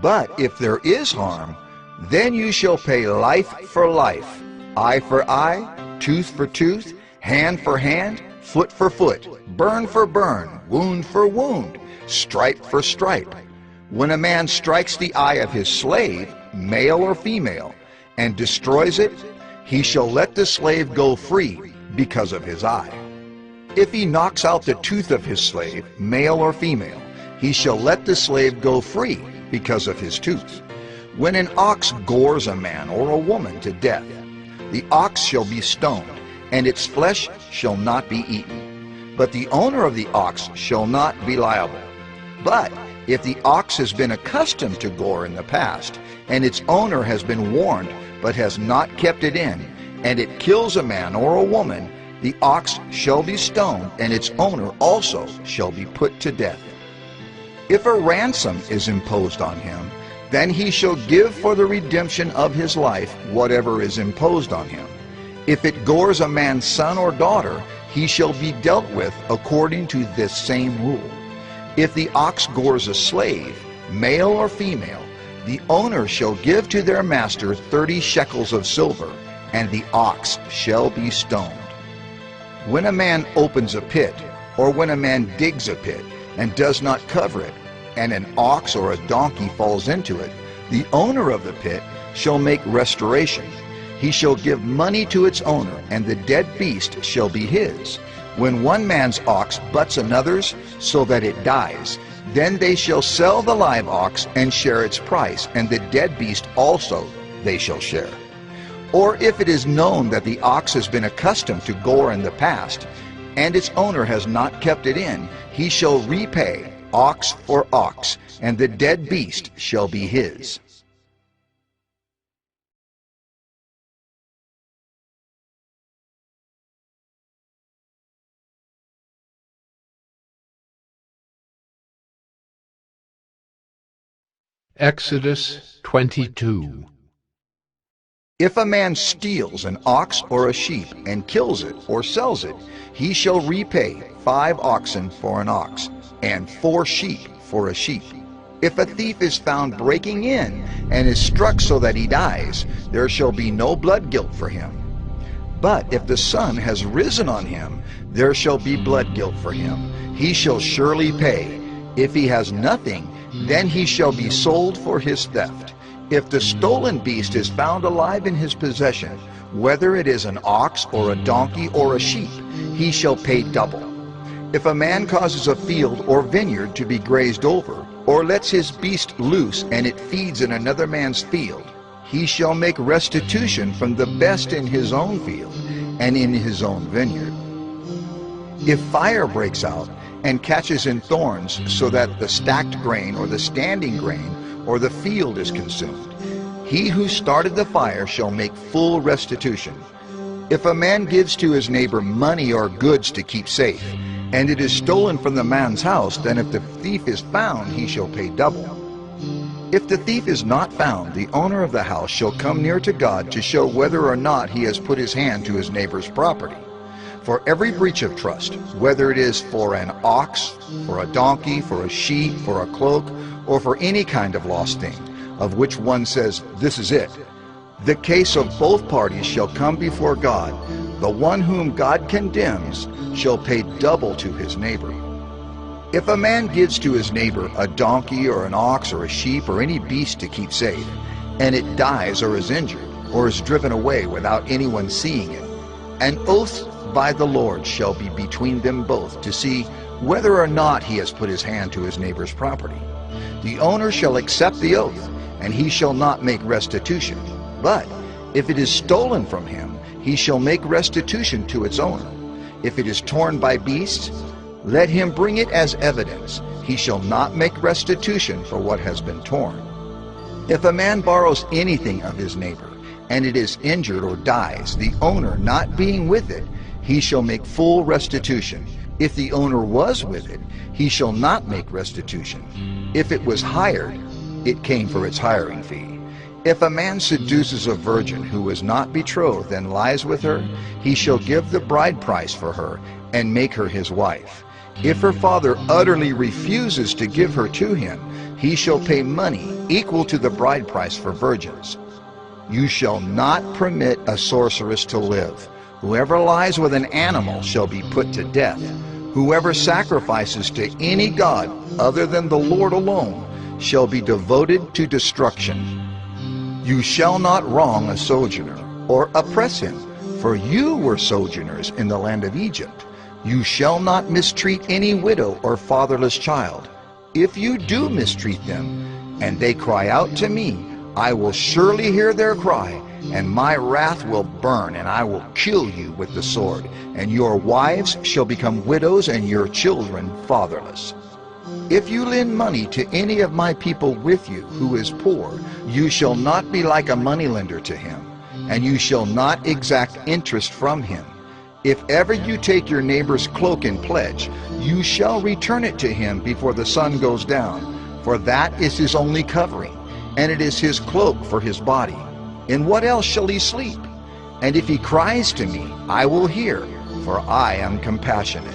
But if there is harm, then you shall pay life for life, eye for eye, tooth for tooth, hand for hand, foot for foot, burn for burn, wound for wound, stripe for stripe. When a man strikes the eye of his slave, male or female, and destroys it, he shall let the slave go free because of his eye. If he knocks out the tooth of his slave, male or female, he shall let the slave go free because of his tooth. When an ox gores a man or a woman to death, the ox shall be stoned, and its flesh shall not be eaten. But the owner of the ox shall not be liable. But if the ox has been accustomed to gore in the past, and its owner has been warned but has not kept it in, and it kills a man or a woman, the ox shall be stoned, and its owner also shall be put to death. If a ransom is imposed on him, then he shall give for the redemption of his life whatever is imposed on him. If it gores a man's son or daughter, he shall be dealt with according to this same rule. If the ox gores a slave, male or female, the owner shall give to their master 30 shekels of silver, and the ox shall be stoned. When a man opens a pit, or when a man digs a pit, and does not cover it, and an ox or a donkey falls into it, the owner of the pit shall make restoration. He shall give money to its owner, and the dead beast shall be his. When one man's ox butts another's so that it dies, then they shall sell the live ox and share its price, and the dead beast also they shall share. Or if it is known that the ox has been accustomed to gore in the past, and its owner has not kept it in, he shall repay ox for ox, and the dead beast shall be his. Exodus 22. If a man steals an ox or a sheep and kills it or sells it, he shall repay 5 oxen for an ox, and 4 sheep for a sheep. If a thief is found breaking in and is struck so that he dies, there shall be no blood guilt for him. But if the sun has risen on him, there shall be blood guilt for him. He shall surely pay. If he has nothing, then he shall be sold for his theft. If the stolen beast is found alive in his possession, whether it is an ox or a donkey or a sheep, he shall pay double. If a man causes a field or vineyard to be grazed over, or lets his beast loose and it feeds in another man's field, he shall make restitution from the best in his own field and in his own vineyard. If fire breaks out and catches in thorns so that the stacked grain or the standing grain or the field is consumed, he who started the fire shall make full restitution. If a man gives to his neighbor money or goods to keep safe, and it is stolen from the man's house, then if the thief is found, he shall pay double. If the thief is not found, the owner of the house shall come near to God to show whether or not he has put his hand to his neighbor's property. For every breach of trust, whether it is for an ox, for a donkey, for a sheep, for a cloak, or for any kind of lost thing, of which one says, "This is it," the case of both parties shall come before God. The one whom God condemns shall pay double to his neighbor. If a man gives to his neighbor a donkey or an ox or a sheep or any beast to keep safe, and it dies or is injured or is driven away without anyone seeing it, an oath by the Lord shall be between them both, to see whether or not he has put his hand to his neighbor's property. The owner shall accept the oath, and he shall not make restitution. But if it is stolen from him, he shall make restitution to its owner. If it is torn by beasts, let him bring it as evidence. He shall not make restitution for what has been torn. If a man borrows anything of his neighbor, and it is injured or dies, the owner not being with it, he shall make full restitution. If the owner was with it, he shall not make restitution. If it was hired, it came for its hiring fee. If a man seduces a virgin who is not betrothed and lies with her, he shall give the bride price for her and make her his wife. If her father utterly refuses to give her to him, he shall pay money equal to the bride price for virgins. You shall not permit a sorceress to live. Whoever lies with an animal shall be put to death. Whoever sacrifices to any god other than the Lord alone shall be devoted to destruction. You shall not wrong a sojourner or oppress him, for you were sojourners in the land of Egypt. You shall not mistreat any widow or fatherless child. If you do mistreat them, and they cry out to me, I will surely hear their cry, and my wrath will burn, and I will kill you with the sword, and your wives shall become widows, and your children fatherless. If you lend money to any of my people with you who is poor, you shall not be like a moneylender to him, and you shall not exact interest from him. If ever you take your neighbor's cloak in pledge, you shall return it to him before the sun goes down, for that is his only covering, and it is his cloak for his body. In what else shall he sleep? And if he cries to me, I will hear, for I am compassionate.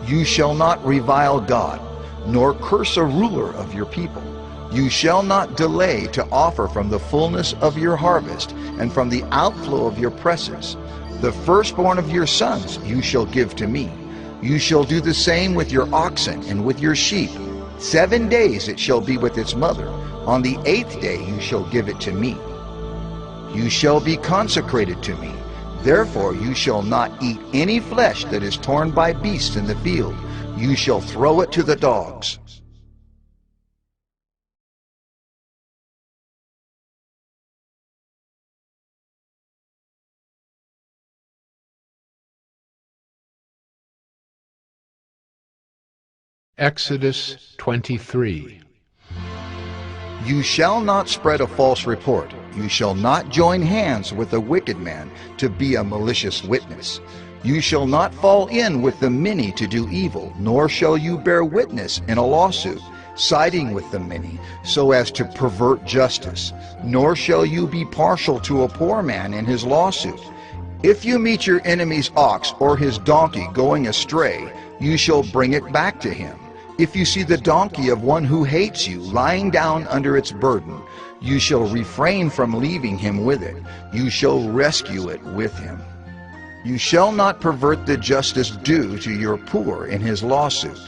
You shall not revile God, nor curse a ruler of your people. You shall not delay to offer from the fullness of your harvest, and from the outflow of your presses. The firstborn of your sons you shall give to me. You shall do the same with your oxen and with your sheep. 7 days it shall be with its mother. On the 8th day you shall give it to me. You shall be consecrated to me. Therefore you shall not eat any flesh that is torn by beasts in the field. You shall throw it to the dogs. Exodus 23. You shall not spread a false report. You shall not join hands with a wicked man to be a malicious witness. You shall not fall in with the many to do evil, nor shall you bear witness in a lawsuit, siding with the many, so as to pervert justice. Nor shall you be partial to a poor man in his lawsuit. If you meet your enemy's ox or his donkey going astray, you shall bring it back to him. If you see the donkey of one who hates you lying down under its burden, you shall refrain from leaving him with it. You shall rescue it with him. You shall not pervert the justice due to your poor in his lawsuit.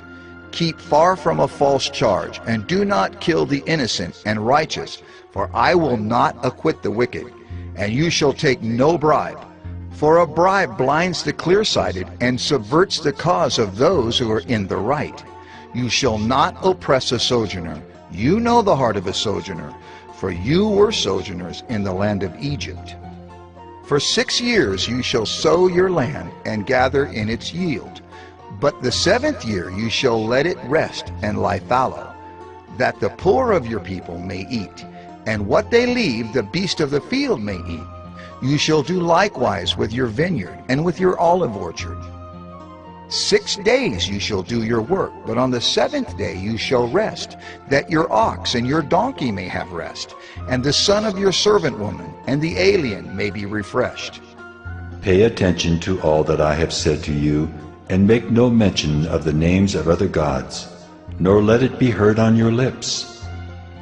Keep far from a false charge, and do not kill the innocent and righteous, for I will not acquit the wicked. And you shall take no bribe. For a bribe blinds the clear-sighted and subverts the cause of those who are in the right. You shall not oppress a sojourner. You know the heart of a sojourner, for you were sojourners in the land of Egypt. For 6 years you shall sow your land and gather in its yield. But the 7th year you shall let it rest and lie fallow, that the poor of your people may eat, and what they leave the beast of the field may eat. You shall do likewise with your vineyard and with your olive orchard. 6 days you shall do your work, but on the 7th day you shall rest, that your ox and your donkey may have rest, and the son of your servant woman and the alien may be refreshed. Pay attention to all that I have said to you, and make no mention of the names of other gods, nor let it be heard on your lips.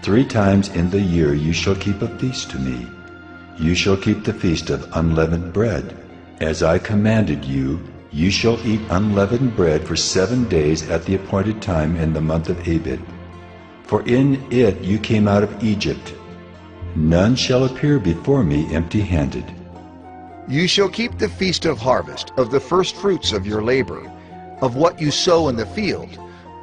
3 times in the year you shall keep a feast to me. You shall keep the feast of unleavened bread. As I commanded you, you shall eat unleavened bread for 7 days at the appointed time in the month of Abib. For in it you came out of Egypt. None shall appear before me empty-handed. You shall keep the feast of harvest, of the first fruits of your labor, of what you sow in the field.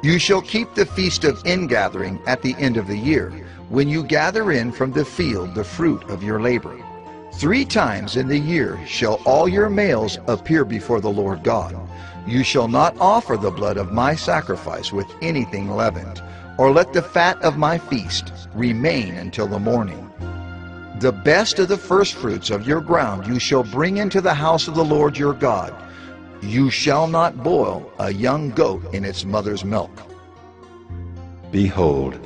You shall keep the feast of ingathering at the end of the year, when you gather in from the field the fruit of your labor. 3 times in the year shall all your males appear before the Lord God. You shall not offer the blood of my sacrifice with anything leavened, or let the fat of my feast remain until the morning. The best of the firstfruits of your ground you shall bring into the house of the Lord your God. You shall not boil a young goat in its mother's milk. Behold,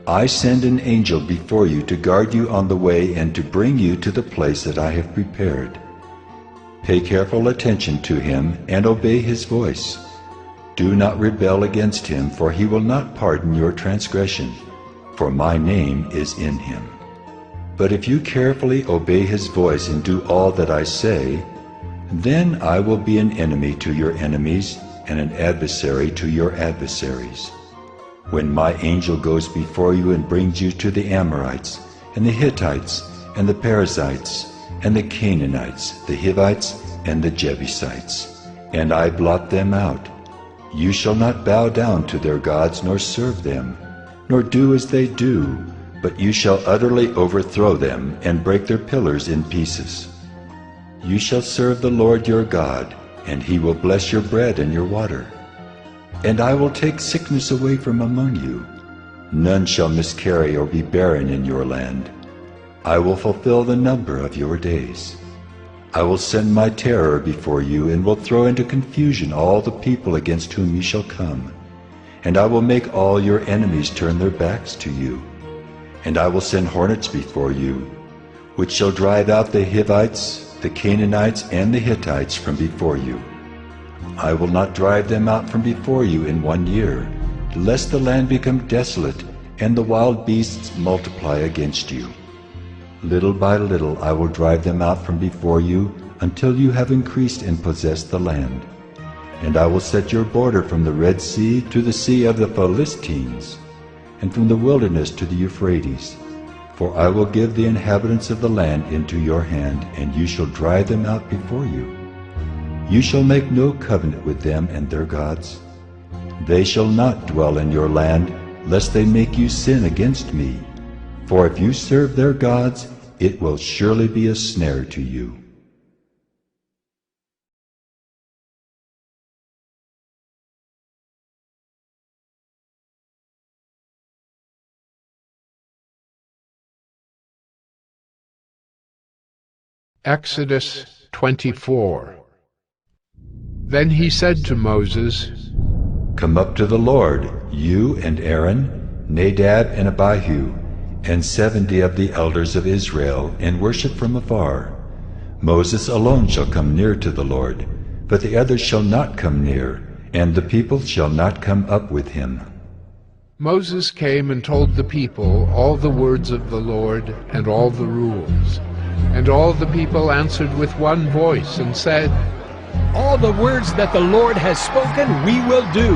I send an angel before you to guard you on the way and to bring you to the place that I have prepared. Pay careful attention to him and obey his voice. Do not rebel against him, for he will not pardon your transgression, for my name is in him. But if you carefully obey his voice and do all that I say, then I will be an enemy to your enemies and an adversary to your adversaries. When my angel goes before you and brings you to the Amorites, and the Hittites, and the Perizzites, and the Canaanites, the Hivites, and the Jebusites, and I blot them out, you shall not bow down to their gods nor serve them, nor do as they do, but you shall utterly overthrow them and break their pillars in pieces. You shall serve the Lord your God, and he will bless your bread and your water. And I will take sickness away from among you. None shall miscarry or be barren in your land. I will fulfill the number of your days. I will send my terror before you, and will throw into confusion all the people against whom you shall come. And I will make all your enemies turn their backs to you. And I will send hornets before you, which shall drive out the Hivites, the Canaanites, and the Hittites from before you. I will not drive them out from before you in 1 year, lest the land become desolate, and the wild beasts multiply against you. Little by little I will drive them out from before you, until you have increased and possessed the land. And I will set your border from the Red Sea to the Sea of the Philistines, and from the wilderness to the Euphrates. For I will give the inhabitants of the land into your hand, and you shall drive them out before you. You shall make no covenant with them and their gods. They shall not dwell in your land, lest they make you sin against me. For if you serve their gods, it will surely be a snare to you. Exodus 24. Then he said to Moses, Come up to the Lord, you and Aaron, Nadab and Abihu, and 70 of the elders of Israel, and worship from afar. Moses alone shall come near to the Lord, but the others shall not come near, and the people shall not come up with him. Moses came and told the people all the words of the Lord and all the rules. And all the people answered with one voice and said, All the words that the Lord has spoken we will do.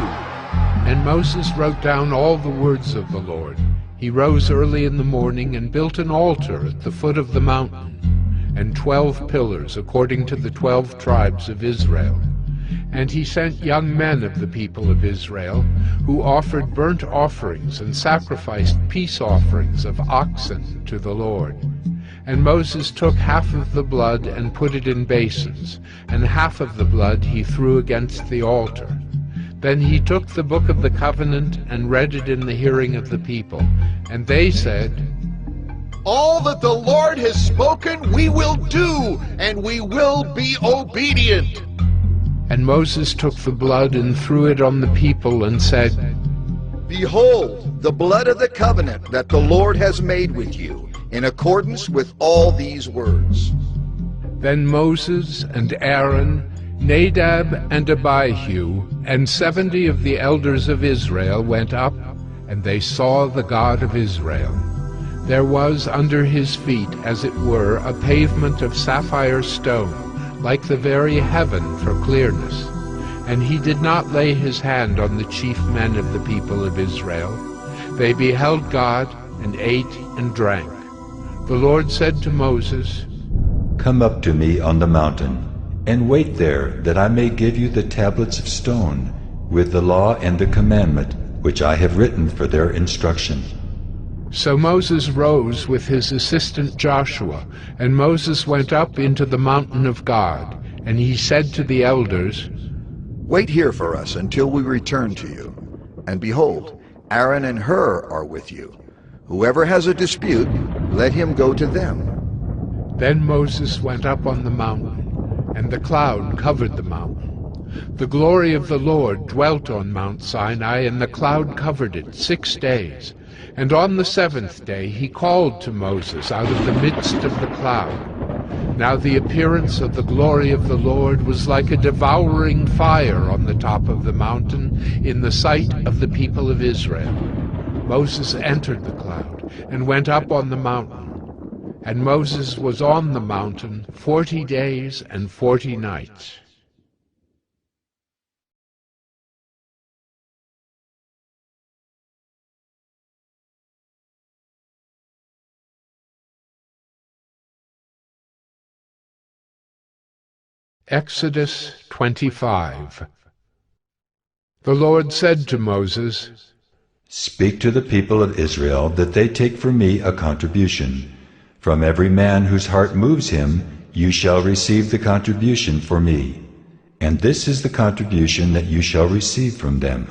And Moses wrote down all the words of the Lord. He rose early in the morning and built an altar at the foot of the mountain, and 12 pillars according to the 12 tribes of Israel. And he sent young men of the people of Israel, who offered burnt offerings and sacrificed peace offerings of oxen to the Lord. And Moses took half of the blood and put it in basins, and half of the blood he threw against the altar. Then he took the book of the covenant and read it in the hearing of the people. And they said, All that the Lord has spoken we will do, and we will be obedient. And Moses took the blood and threw it on the people and said, Behold, the blood of the covenant that the Lord has made with you, in accordance with all these words. Then Moses and Aaron, Nadab and Abihu, and 70 of the elders of Israel went up, and they saw the God of Israel. There was under his feet, as it were, a pavement of sapphire stone, like the very heaven for clearness. And he did not lay his hand on the chief men of the people of Israel. They beheld God, and ate and drank. The Lord said to Moses, come up to me on the mountain, and wait there, that I may give you the tablets of stone, with the law and the commandment, which I have written for their instruction. So Moses rose with his assistant Joshua, and Moses went up into the mountain of God, and he said to the elders, "Wait here for us until we return to you. And behold, Aaron and Hur are with you. Whoever has a dispute, let him go to them." Then Moses went up on the mountain, and the cloud covered the mountain. The glory of the Lord dwelt on Mount Sinai, and the cloud covered it 6 days. And on the 7th day he called to Moses out of the midst of the cloud. Now the appearance of the glory of the Lord was like a devouring fire on the top of the mountain in the sight of the people of Israel. Moses entered the cloud and went up on the mountain. And Moses was on the mountain 40 days and 40 nights. Exodus 25. The Lord said to Moses, "Speak to the people of Israel that they take for me a contribution. From every man whose heart moves him, you shall receive the contribution for me. And this is the contribution that you shall receive from them: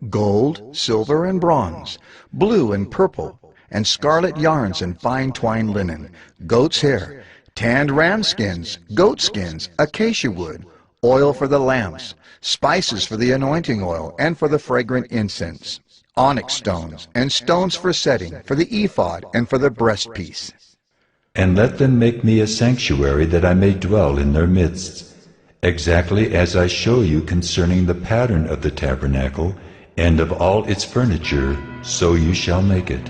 gold, silver, and bronze, blue and purple, and scarlet yarns and fine twined linen, goat's hair, tanned ram skins, goat skins, acacia wood, oil for the lamps, spices for the anointing oil and for the fragrant incense, onyx stones, and stones for setting, for the ephod and for the breastpiece. And let them make me a sanctuary that I may dwell in their midst, exactly as I show you concerning the pattern of the tabernacle and of all its furniture, so you shall make it.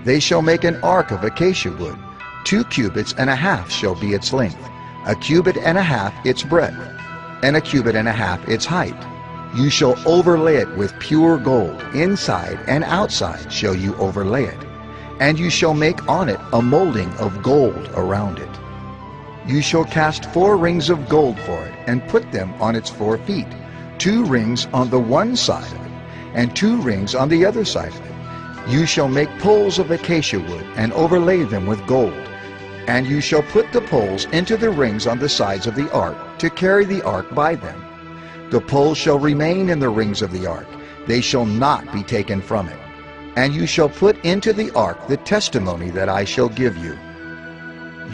They shall make an ark of acacia wood. 2 cubits and a half shall be its length, 1 cubit and a half its breadth, and 1 cubit and a half its height. You shall overlay it with pure gold, inside and outside shall you overlay it. And you shall make on it a molding of gold around it. You shall cast 4 rings of gold for it, and put them on its 4 feet, 2 rings on the one side of it, and 2 rings on the other side of it. You shall make poles of acacia wood, and overlay them with gold. And you shall put the poles into the rings on the sides of the ark, to carry the ark by them. The poles shall remain in the rings of the ark, they shall not be taken from it. And you shall put into the ark the testimony that I shall give you.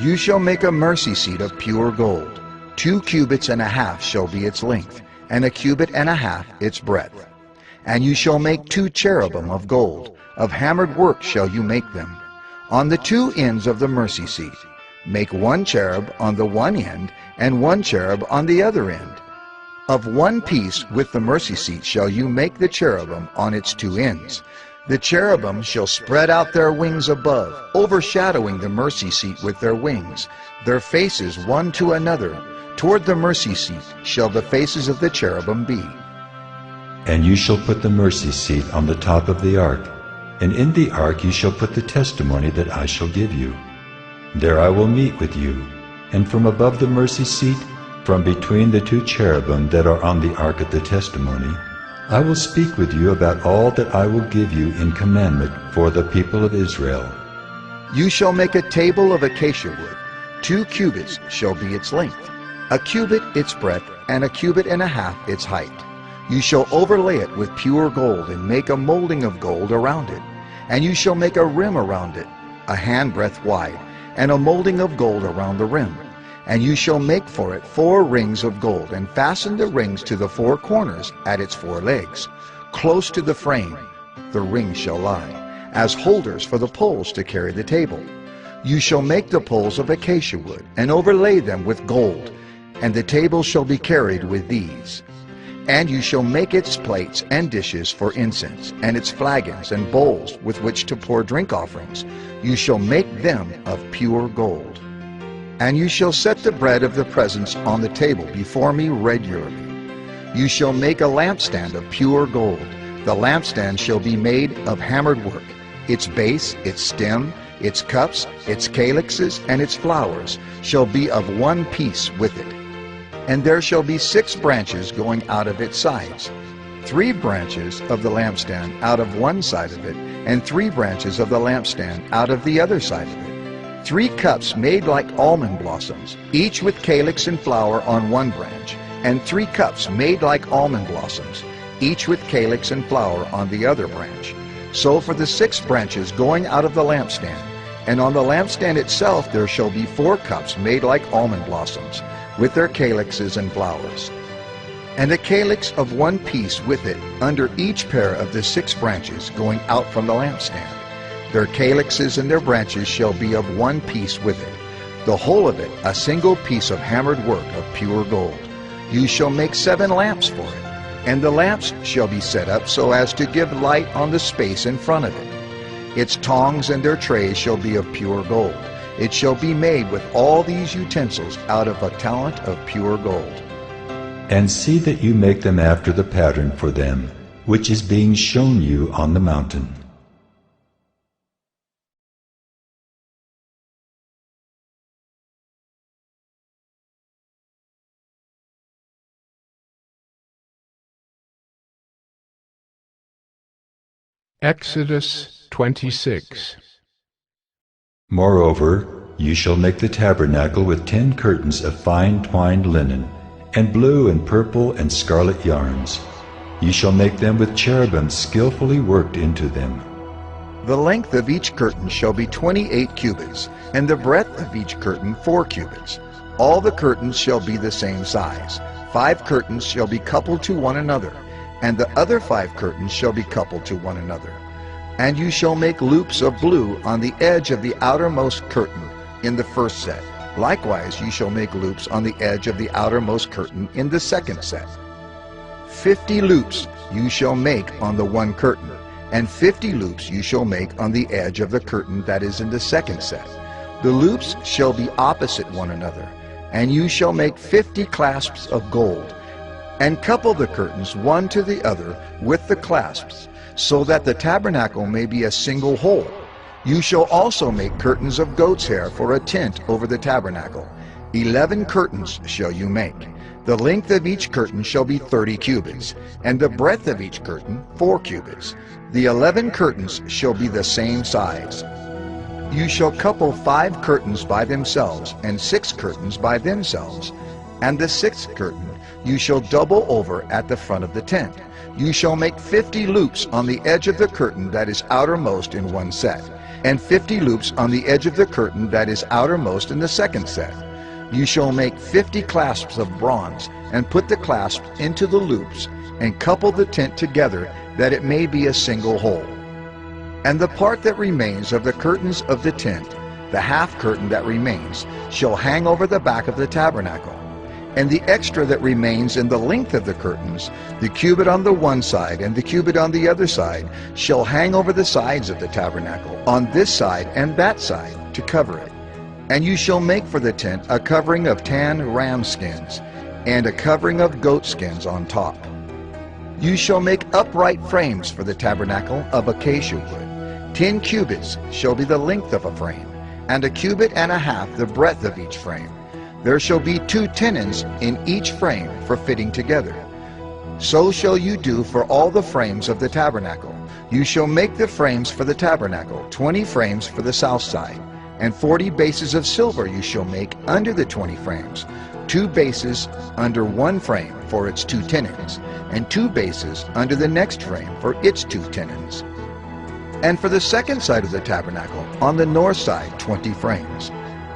You shall make a mercy seat of pure gold. 2 cubits and a half shall be its length, and 1 cubit and a half its breadth. And you shall make 2 cherubim of gold, of hammered work shall you make them. On the 2 ends of the mercy seat, make 1 cherub on the one end, and 1 cherub on the other end. Of one piece with the mercy seat shall you make the cherubim on its 2 ends. The cherubim shall spread out their wings above, overshadowing the mercy seat with their wings, their faces one to another. Toward the mercy seat shall the faces of the cherubim be. And you shall put the mercy seat on the top of the ark, and in the ark you shall put the testimony that I shall give you. There I will meet with you, and from above the mercy seat, from between the 2 cherubim that are on the ark of the testimony, I will speak with you about all that I will give you in commandment for the people of Israel. You shall make a table of acacia wood. 2 cubits shall be its length, 1 cubit its breadth, and 1 cubit and a half its height. You shall overlay it with pure gold, and make a molding of gold around it. And you shall make a rim around it, a handbreadth wide, and a molding of gold around the rim. And you shall make for it 4 rings of gold, and fasten the rings to the 4 corners at its 4 legs. Close to the frame the rings shall lie, as holders for the poles to carry the table. You shall make the poles of acacia wood, and overlay them with gold, and the table shall be carried with these. And you shall make its plates and dishes for incense, and its flagons and bowls with which to pour drink offerings. You shall make them of pure gold. And you shall set the bread of the presence on the table before me regularly. You shall make a lampstand of pure gold. The lampstand shall be made of hammered work, its base, its stem, Its cups, its calyxes, and its flowers shall be of one piece with it. And there shall be 6 branches going out of its sides, 3 branches of the lampstand out of one side of it, and 3 branches of the lampstand out of the other side of it. 3 cups made like almond blossoms, each with calyx and flower on one branch, and 3 cups made like almond blossoms, each with calyx and flower on the other branch. So for the 6 branches going out of the lampstand, and on the lampstand itself there shall be 4 cups made like almond blossoms, with their calyxes and flowers. And a calyx of one piece with it under each pair of the 6 branches going out from the lampstand. Their calyxes and their branches shall be of one piece with it, the whole of it a single piece of hammered work of pure gold. You shall make 7 lamps for it, and the lamps shall be set up so as to give light on the space in front of it. Its tongs and their trays shall be of pure gold. It shall be made with all these utensils out of a talent of pure gold. And see that you make them after the pattern for them, which is being shown you on the mountain. Exodus 26. Moreover, you shall make the tabernacle with 10 curtains of fine twined linen, and blue and purple and scarlet yarns. You shall make them with cherubim skillfully worked into them. The length of each curtain shall be 28 cubits, and the breadth of each curtain 4 cubits. All the curtains shall be the same size. 5 curtains shall be coupled to one another, and the other 5 curtains shall be coupled to one another. And you shall make loops of blue on the edge of the outermost curtain in the first set. Likewise you shall make loops on the edge of the outermost curtain in the second set. 50 loops you shall make on the one curtain, and 50 loops you shall make on the edge of the curtain that is in the second set. The loops shall be opposite one another, and you shall make 50 clasps of gold, and couple the curtains one to the other with the clasps, so that the tabernacle may be a single whole. You shall also make curtains of goat's hair for a tent over the tabernacle. 11 curtains shall you make. The length of each curtain shall be 30 cubits, and the breadth of each curtain 4 cubits. The 11 curtains shall be the same size. You shall couple 5 curtains by themselves, and 6 curtains by themselves. And the 6th curtain you shall double over at the front of the tent. You shall make 50 loops on the edge of the curtain that is outermost in one set, and 50 loops on the edge of the curtain that is outermost in the second set. You shall make 50 clasps of bronze, and put the clasps into the loops, and couple the tent together, that it may be a single whole. And the part that remains of the curtains of the tent, the half curtain that remains, shall hang over the back of the tabernacle. And the extra that remains in the length of the curtains, the cubit on the one side and the cubit on the other side, shall hang over the sides of the tabernacle, on this side and that side, to cover it. And you shall make for the tent a covering of tan ram skins, and a covering of goat skins on top. You shall make upright frames for the tabernacle of acacia wood. 10 cubits shall be the length of a frame, and a cubit and a half the breadth of each frame. There shall be 2 tenons in each frame for fitting together. So shall you do for all the frames of the tabernacle. You shall make the frames for the tabernacle, 20 frames for the south side, and 40 bases of silver you shall make under the 20 frames, 2 bases under one frame for its 2 tenons, and 2 bases under the next frame for its 2 tenons. And for the second side of the tabernacle, on the north side, 20 frames.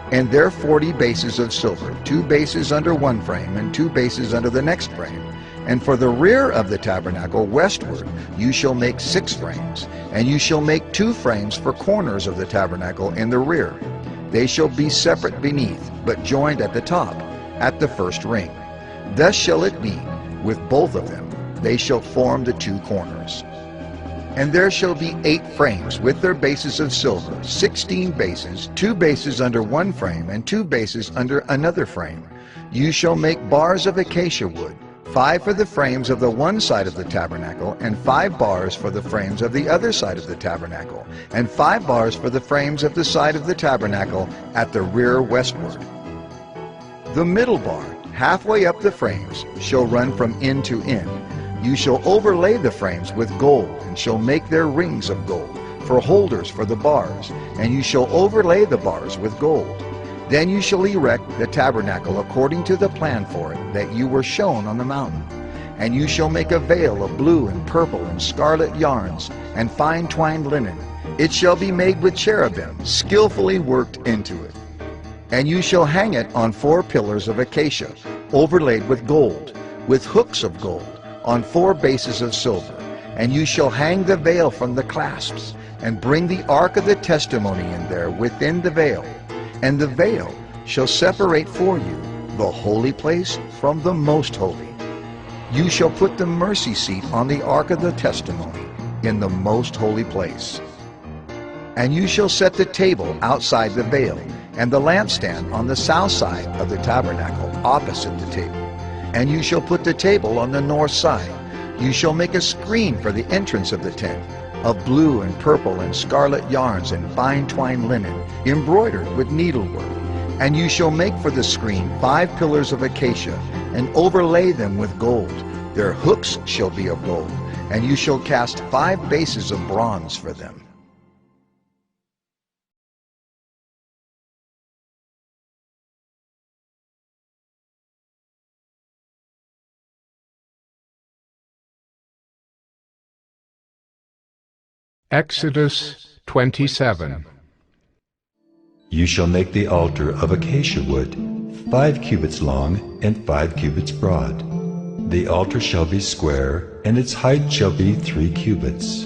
And there 40 bases of silver, 2 bases under one frame, and 2 bases under the next frame. And for the rear of the tabernacle westward, you shall make 6 frames, and you shall make 2 frames for corners of the tabernacle in the rear. They shall be separate beneath, but joined at the top, at the first ring. Thus shall it be with both of them. They shall form the 2 corners. And there shall be 8 frames with their bases of silver, 16 bases, 2 bases under one frame, and 2 bases under another frame. You shall make bars of acacia wood, 5 for the frames of the one side of the tabernacle, and 5 bars for the frames of the other side of the tabernacle, and 5 bars for the frames of the side of the tabernacle at the rear westward. The middle bar, halfway up the frames, shall run from end to end. You shall overlay the frames with gold, and shall make their rings of gold, for holders for the bars, and you shall overlay the bars with gold. Then you shall erect the tabernacle according to the plan for it that you were shown on the mountain. And you shall make a veil of blue and purple and scarlet yarns and fine twined linen. It shall be made with cherubim, skillfully worked into it. And you shall hang it on 4 pillars of acacia, overlaid with gold, with hooks of gold, on 4 bases of silver. And you shall hang the veil from the clasps, and bring the ark of the testimony in there within the veil. And the veil shall separate for you the holy place from the most holy. You shall put the mercy seat on the ark of the testimony in the most holy place. And you shall set the table outside the veil, and the lampstand on the south side of the tabernacle opposite the table. And you shall put the table on the north side. You shall make a screen for the entrance of the tent, of blue and purple and scarlet yarns and fine twined linen, embroidered with needlework. And you shall make for the screen 5 pillars of acacia, and overlay them with gold. Their hooks shall be of gold, and you shall cast 5 bases of bronze for them. Exodus 27. You shall make the altar of acacia wood, 5 cubits long and 5 cubits broad. The altar shall be square, and its height shall be 3 cubits.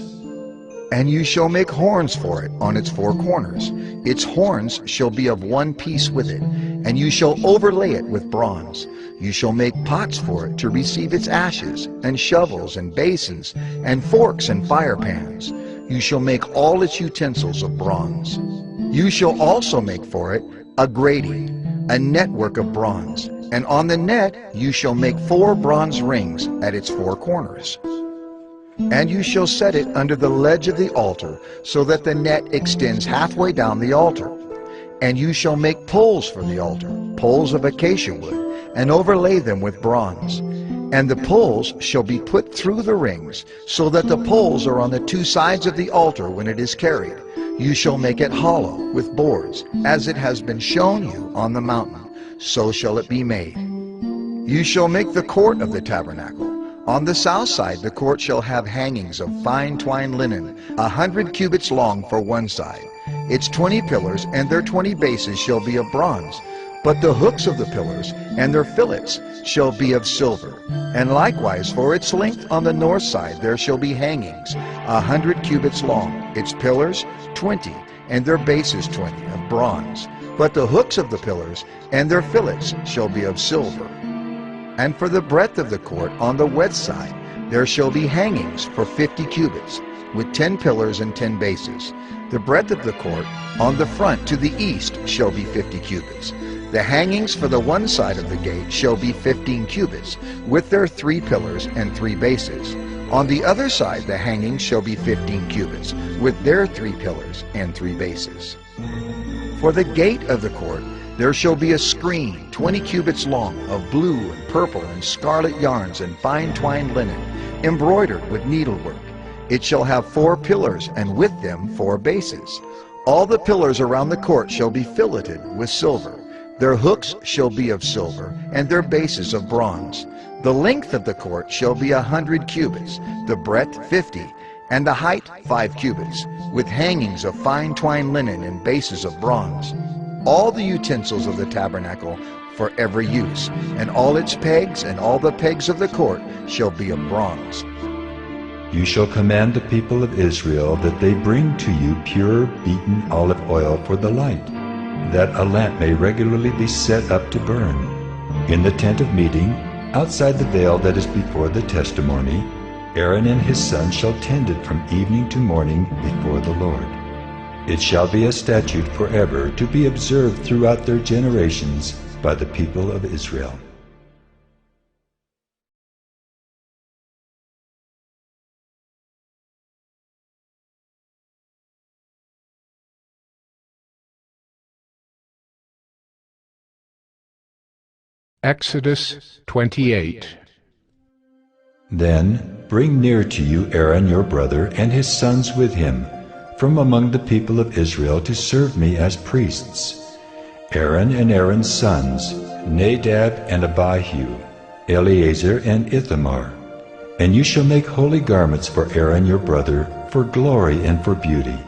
And you shall make horns for it on its 4 corners. Its horns shall be of one piece with it, and you shall overlay it with bronze. You shall make pots for it to receive its ashes, and shovels and basins, and forks and fire pans. You shall make all its utensils of bronze. You shall also make for it a grating, a network of bronze, and on the net you shall make 4 bronze rings at its 4 corners. And you shall set it under the ledge of the altar, so that the net extends halfway down the altar. And you shall make poles for the altar, poles of acacia wood, and overlay them with bronze. And the poles shall be put through the rings, so that the poles are on the 2 sides of the altar when it is carried. You shall make it hollow with boards, as it has been shown you on the mountain, so shall it be made. You shall make the court of the tabernacle. On the south side the court shall have hangings of fine twined linen, 100 cubits long for one side. Its 20 pillars and their 20 bases shall be of bronze, but the hooks of the pillars and their fillets shall be of silver. And likewise for its length on the north side there shall be hangings, 100 cubits long, its pillars 20, and their bases 20, of bronze. But the hooks of the pillars and their fillets shall be of silver. And for the breadth of the court on the west side there shall be hangings for 50 cubits, with 10 pillars and 10 bases. The breadth of the court on the front to the east shall be 50 cubits. The hangings for the one side of the gate shall be 15 cubits, with their 3 pillars and 3 bases. On the other side the hangings shall be 15 cubits, with their 3 pillars and 3 bases. For the gate of the court there shall be a screen 20 cubits long, of blue and purple and scarlet yarns and fine twined linen, embroidered with needlework. It shall have 4 pillars, and with them 4 bases. All the pillars around the court shall be filleted with silver. Their hooks shall be of silver, and their bases of bronze. The length of the court shall be 100 cubits, the breadth 50, and the height 5 cubits, with hangings of fine twined linen and bases of bronze. All the utensils of the tabernacle for every use, and all its pegs and all the pegs of the court shall be of bronze. You shall command the people of Israel that they bring to you pure beaten olive oil for the light, that a lamp may regularly be set up to burn. In the tent of meeting, outside the veil that is before the testimony, Aaron and his sons shall tend it from evening to morning before the Lord. It shall be a statute forever to be observed throughout their generations by the people of Israel. Exodus 28. Then bring near to you Aaron your brother and his sons with him, from among the people of Israel to serve me as priests. Aaron and Aaron's sons, Nadab and Abihu, Eleazar and Ithamar. And you shall make holy garments for Aaron your brother, for glory and for beauty.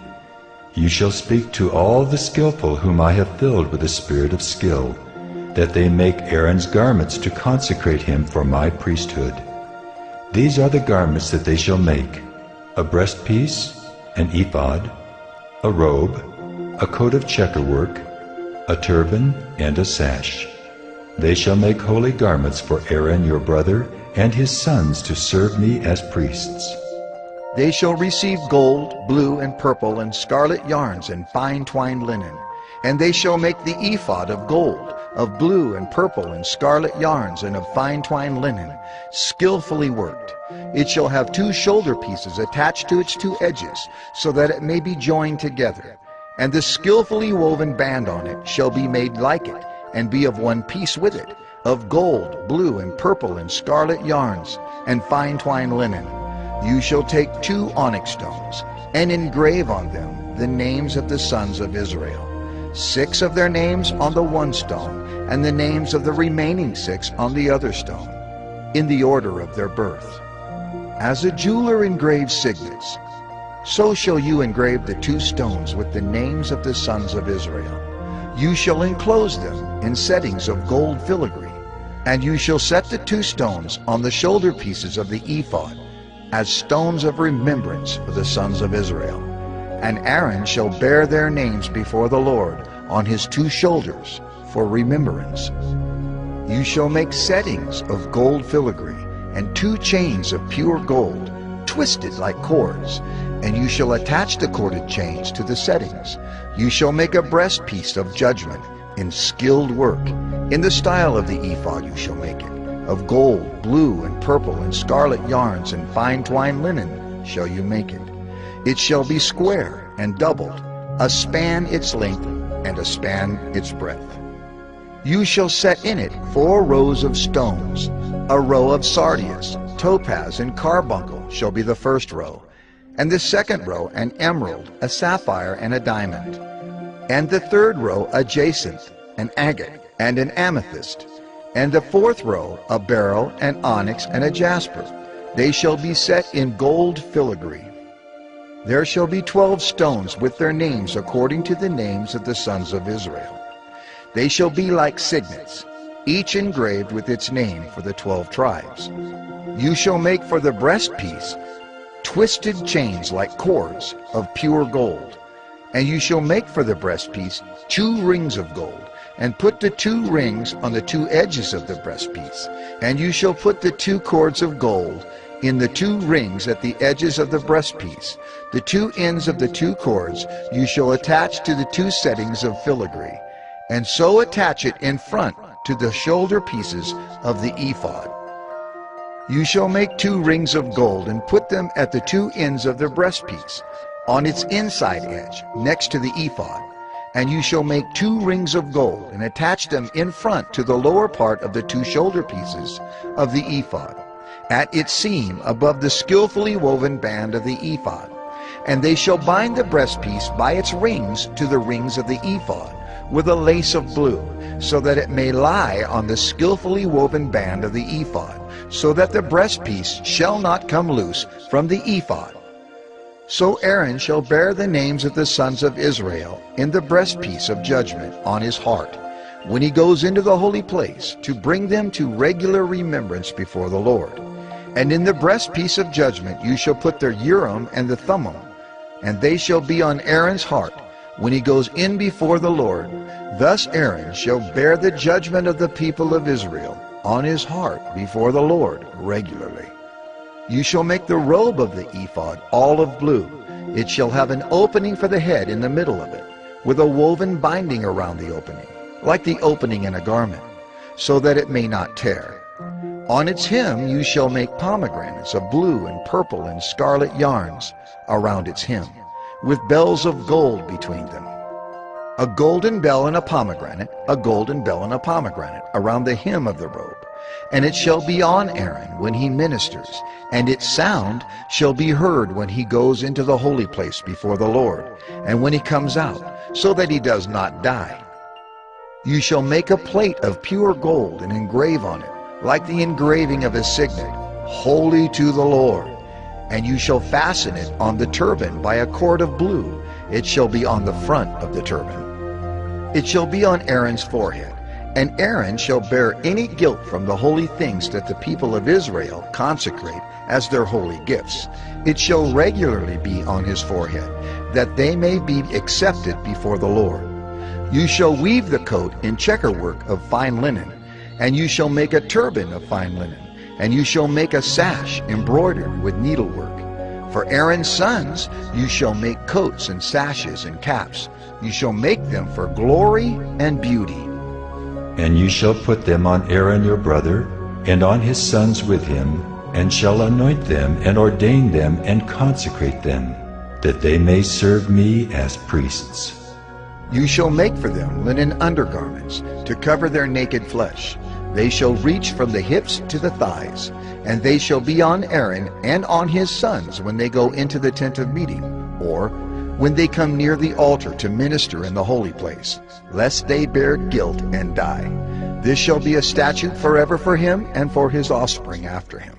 You shall speak to all the skillful whom I have filled with the spirit of skill, that they make Aaron's garments to consecrate him for my priesthood. These are the garments that they shall make: a breastpiece, an ephod, a robe, a coat of checkerwork, a turban, and a sash. They shall make holy garments for Aaron your brother and his sons to serve me as priests. They shall receive gold, blue, and purple, and scarlet yarns, and fine twined linen. And they shall make the ephod of gold, of blue and purple and scarlet yarns, and of fine twined linen, skillfully worked. It shall have 2 shoulder pieces attached to its 2 edges, so that it may be joined together. And the skillfully woven band on it shall be made like it, and be of one piece with it, of gold, blue, and purple, and scarlet yarns, and fine twined linen. You shall take 2 onyx stones, and engrave on them the names of the sons of Israel, 6 of their names on the one stone, and the names of the remaining 6 on the other stone, in the order of their birth. As a jeweler engraves signets, so shall you engrave the 2 stones with the names of the sons of Israel. You shall enclose them in settings of gold filigree, and you shall set the 2 stones on the shoulder pieces of the ephod, as stones of remembrance for the sons of Israel. And Aaron shall bear their names before the Lord on his 2 shoulders for remembrance. You shall make settings of gold filigree, and 2 chains of pure gold, twisted like cords, and you shall attach the corded chains to the settings. You shall make a breastpiece of judgment in skilled work. In the style of the ephod you shall make it. Of gold, blue, and purple, and scarlet yarns, and fine twined linen shall you make it. It shall be square and doubled, a span its length, and a span its breadth. You shall set in it 4 rows of stones. A row of sardius, topaz, and carbuncle shall be the first row, and the second row an emerald, a sapphire, and a diamond, and the third row a jacinth, an agate, and an amethyst, and the 4th row a beryl, an onyx, and a jasper. They shall be set in gold filigree. There shall be 12 stones with their names according to the names of the sons of Israel. They shall be like signets, each engraved with its name for the 12 tribes. You shall make for the breastpiece twisted chains like cords of pure gold. And you shall make for the breastpiece 2 rings of gold, and put the 2 rings on the 2 edges of the breastpiece. And you shall put the 2 cords of gold in the 2 rings at the edges of the breastpiece. The 2 ends of the 2 cords you shall attach to the 2 settings of filigree, and so attach it in front to the shoulder pieces of the ephod. You shall make 2 rings of gold, and put them at the 2 ends of the breastpiece, on its inside edge, next to the ephod. And you shall make 2 rings of gold, and attach them in front to the lower part of the 2 shoulder pieces of the ephod, at its seam above the skillfully woven band of the ephod. And they shall bind the breastpiece by its rings to the rings of the ephod, with a lace of blue, so that it may lie on the skillfully woven band of the ephod, so that the breastpiece shall not come loose from the ephod. So Aaron shall bear the names of the sons of Israel in the breastpiece of judgment on his heart, when he goes into the holy place, to bring them to regular remembrance before the Lord. And in the breastpiece of judgment you shall put the Urim and the Thummim, and they shall be on Aaron's heart when he goes in before the Lord. Thus Aaron shall bear the judgment of the people of Israel on his heart before the Lord regularly. You shall make the robe of the ephod all of blue. It shall have an opening for the head in the middle of it, with a woven binding around the opening, like the opening in a garment, so that it may not tear. On its hem you shall make pomegranates of blue and purple and scarlet yarns around its hem, with bells of gold between them. a golden bell and a pomegranate, a golden bell and a pomegranate around the hem of the robe. And it shall be on Aaron when he ministers, and its sound shall be heard when he goes into the holy place before the Lord, and when he comes out, so that he does not die. You shall make a plate of pure gold and engrave on it, like the engraving of a signet, holy to the Lord. And you shall fasten it on the turban by a cord of blue. It shall be on the front of the turban. It shall be on Aaron's forehead, and Aaron shall bear any guilt from the holy things that the people of Israel consecrate as their holy gifts. It shall regularly be on his forehead, that they may be accepted before the Lord. You shall weave the coat in checkerwork of fine linen, and you shall make a turban of fine linen, and you shall make a sash embroidered with needlework. For Aaron's sons you shall make coats and sashes and caps. You shall make them for glory and beauty. And you shall put them on Aaron your brother, and on his sons with him, and shall anoint them, and ordain them, and consecrate them, that they may serve me as priests. You shall make for them linen undergarments, to cover their naked flesh. They shall reach from the hips to the thighs, and they shall be on Aaron and on his sons when they go into the tent of meeting, or when they come near the altar to minister in the holy place, lest they bear guilt and die. This shall be a statute forever for him and for his offspring after him.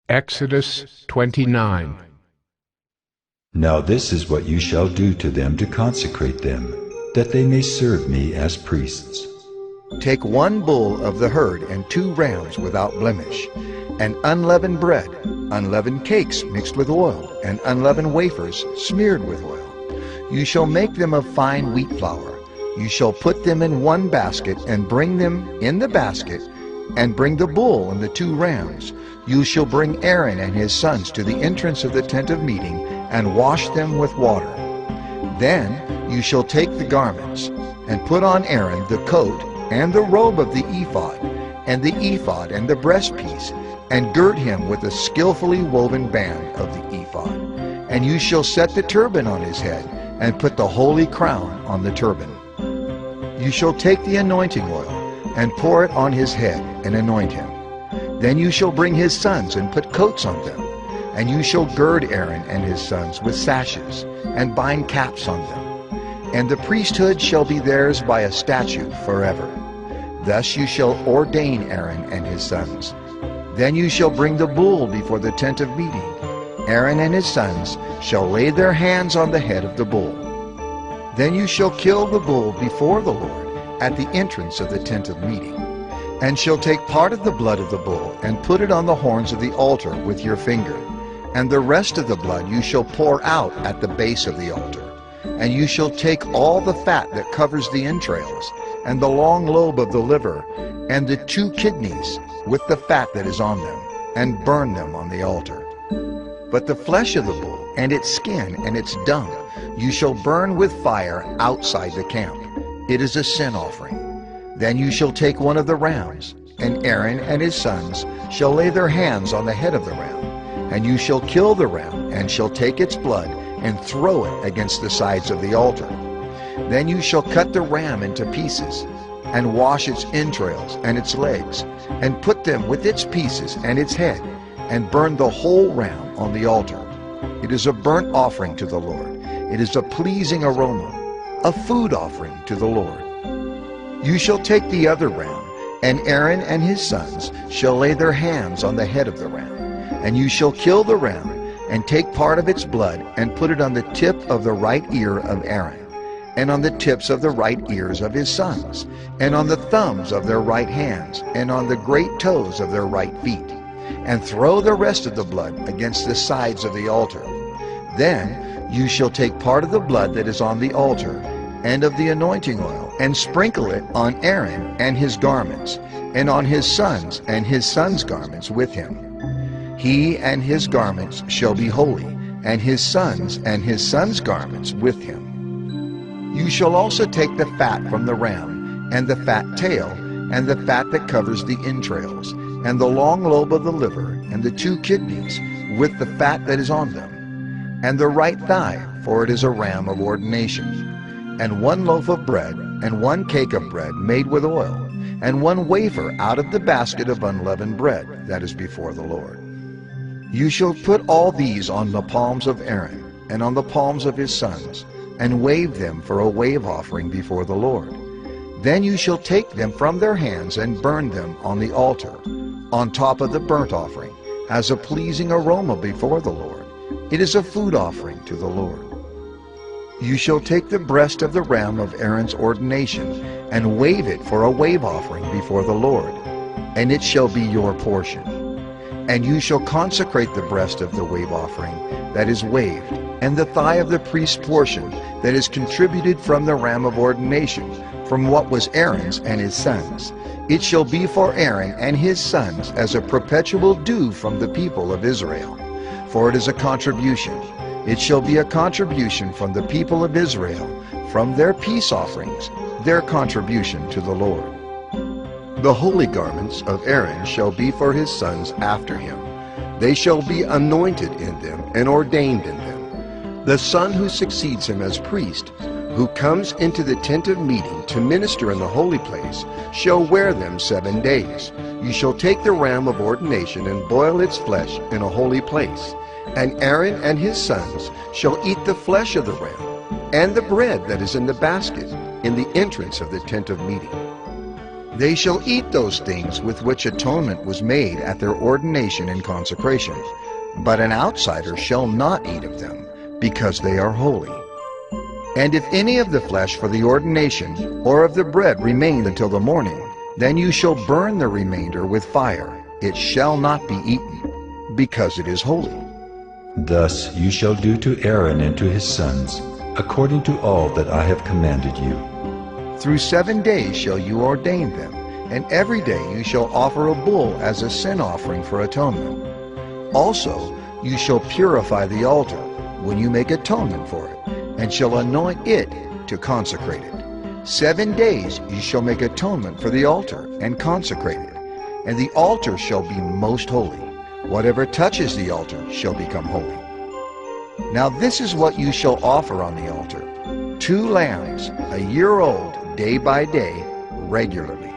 Exodus 29. Now this is what you shall do to them to consecrate them, that they may serve me as priests. Take 1 bull of the herd and 2 rams without blemish, and unleavened bread, unleavened cakes mixed with oil, and unleavened wafers smeared with oil. You shall make them of fine wheat flour. You shall put them in 1 basket, and bring them in the basket, and bring the bull and the 2 rams. You shall bring Aaron and his sons to the entrance of the tent of meeting, and wash them with water. Then you shall take the garments, and put on Aaron the coat, and the robe of the ephod, and the ephod and the breastpiece, and gird him with a skillfully woven band of the ephod. And you shall set the turban on his head, and put the holy crown on the turban. You shall take the anointing oil, and pour it on his head, and anoint him. Then you shall bring his sons and put coats on them, and you shall gird Aaron and his sons with sashes, and bind caps on them. And the priesthood shall be theirs by a statute forever. Thus you shall ordain Aaron and his sons. Then you shall bring the bull before the tent of meeting. Aaron and his sons shall lay their hands on the head of the bull. Then you shall kill the bull before the Lord at the entrance of the tent of meeting, and shall take part of the blood of the bull, and put it on the horns of the altar with your finger. And the rest of the blood you shall pour out at the base of the altar. And you shall take all the fat that covers the entrails, and the long lobe of the liver, and the 2 kidneys with the fat that is on them, and burn them on the altar. But the flesh of the bull, and its skin, and its dung, you shall burn with fire outside the camp. It is a sin offering. Then you shall take 1 of the rams, and Aaron and his sons shall lay their hands on the head of the ram. And you shall kill the ram, and shall take its blood, and throw it against the sides of the altar. Then you shall cut the ram into pieces, and wash its entrails and its legs, and put them with its pieces and its head, and burn the whole ram on the altar. It is a burnt offering to the Lord. It is a pleasing aroma, a food offering to the Lord. You shall take the other ram, and Aaron and his sons shall lay their hands on the head of the ram. And you shall kill the ram, and take part of its blood, and put it on the tip of the right ear of Aaron, and on the tips of the right ears of his sons, and on the thumbs of their right hands, and on the great toes of their right feet. And throw the rest of the blood against the sides of the altar. Then you shall take part of the blood that is on the altar, and of the anointing oil, and sprinkle it on Aaron and his garments, and on his sons and his sons' garments with him. He and his garments shall be holy, and his sons' garments with him. You shall also take the fat from the ram, and the fat tail, and the fat that covers the entrails, and the long lobe of the liver, and the 2 kidneys, with the fat that is on them, and the right thigh, for it is a ram of ordination, and 1 loaf of bread, and 1 cake of bread made with oil, and 1 wafer out of the basket of unleavened bread that is before the Lord. You shall put all these on the palms of Aaron, and on the palms of his sons, and wave them for a wave offering before the Lord. Then you shall take them from their hands and burn them on the altar, on top of the burnt offering, as a pleasing aroma before the Lord. It is a food offering to the Lord. You shall take the breast of the ram of Aaron's ordination, and wave it for a wave offering before the Lord, and it shall be your portion. And you shall consecrate the breast of the wave offering that is waved, and the thigh of the priest's portion that is contributed from the ram of ordination, from what was Aaron's and his sons. It shall be for Aaron and his sons as a perpetual due from the people of Israel, for it is a contribution. It shall be a contribution from the people of Israel, from their peace offerings, their contribution to the Lord. The holy garments of Aaron shall be for his sons after him. They shall be anointed in them and ordained in them. The son who succeeds him as priest, who comes into the tent of meeting to minister in the holy place, shall wear them 7 days. You shall take the ram of ordination and boil its flesh in a holy place. And Aaron and his sons shall eat the flesh of the ram, and the bread that is in the basket, in the entrance of the tent of meeting. They shall eat those things with which atonement was made at their ordination and consecration, but an outsider shall not eat of them, because they are holy. And if any of the flesh for the ordination or of the bread remain until the morning, then you shall burn the remainder with fire. It shall not be eaten, because it is holy. Thus you shall do to Aaron and to his sons, according to all that I have commanded you. Through 7 days shall you ordain them, and every day you shall offer a bull as a sin offering for atonement. Also you shall purify the altar when you make atonement for it, and shall anoint it to consecrate it. 7 days you shall make atonement for the altar and consecrate it, and the altar shall be most holy. Whatever touches the altar shall become holy. Now this is what you shall offer on the altar: 2 lambs, a year old, day by day, regularly.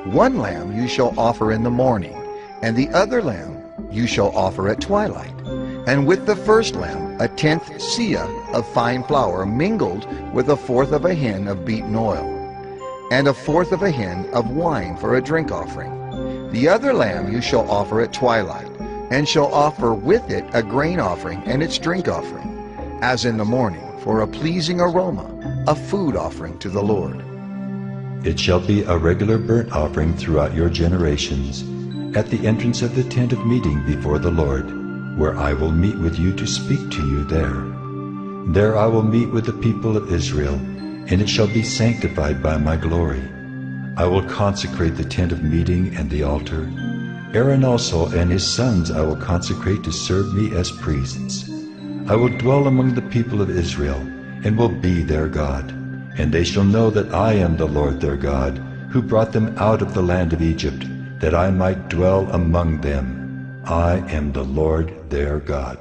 1 lamb you shall offer in the morning, and the other lamb you shall offer at twilight. And with the first lamb, a 10th seah of fine flour mingled with 1/4 of a hin of beaten oil, and 1/4 of a hin of wine for a drink offering. The other lamb you shall offer at twilight, and shall offer with it a grain offering and its drink offering, as in the morning, for a pleasing aroma, a food offering to the Lord. It shall be a regular burnt offering throughout your generations, at the entrance of the tent of meeting before the Lord, where I will meet with you to speak to you there. There I will meet with the people of Israel, and it shall be sanctified by my glory. I will consecrate the tent of meeting and the altar. Aaron also and his sons I will consecrate to serve me as priests. I will dwell among the people of Israel, and will be their God. And they shall know that I am the Lord their God, who brought them out of the land of Egypt, that I might dwell among them. I am the Lord their God.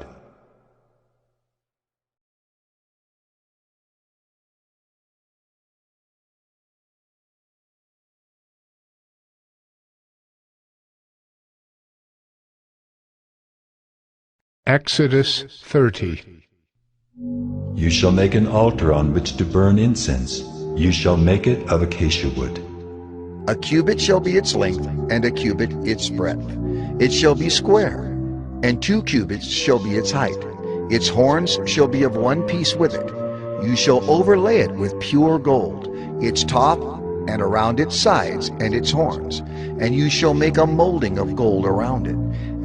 Exodus 30. You shall make an altar on which to burn incense. You shall make it of acacia wood. A cubit shall be its length, and a cubit its breadth. It shall be square, and 2 cubits shall be its height. Its horns shall be of 1 piece with it. You shall overlay it with pure gold, its top, and around its sides, and its horns. And you shall make a molding of gold around it.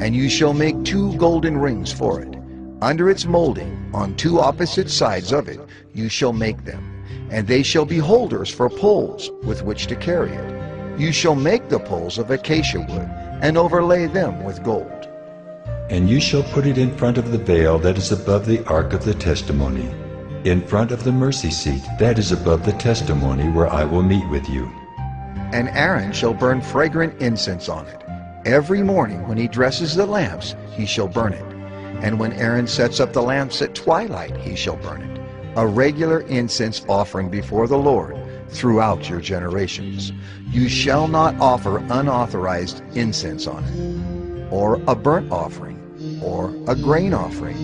And you shall make 2 golden rings for it. Under its molding, on 2 opposite sides of it, you shall make them. And they shall be holders for poles with which to carry it. You shall make the poles of acacia wood, and overlay them with gold. And you shall put it in front of the veil that is above the ark of the testimony. in front of the mercy seat that is above the testimony, where I will meet with you. And Aaron shall burn fragrant incense on it. Every morning when he dresses the lamps, he shall burn it. And when Aaron sets up the lamps at twilight, he shall burn it. A regular incense offering before the Lord throughout your generations. You shall not offer unauthorized incense on it, or a burnt offering, or a grain offering,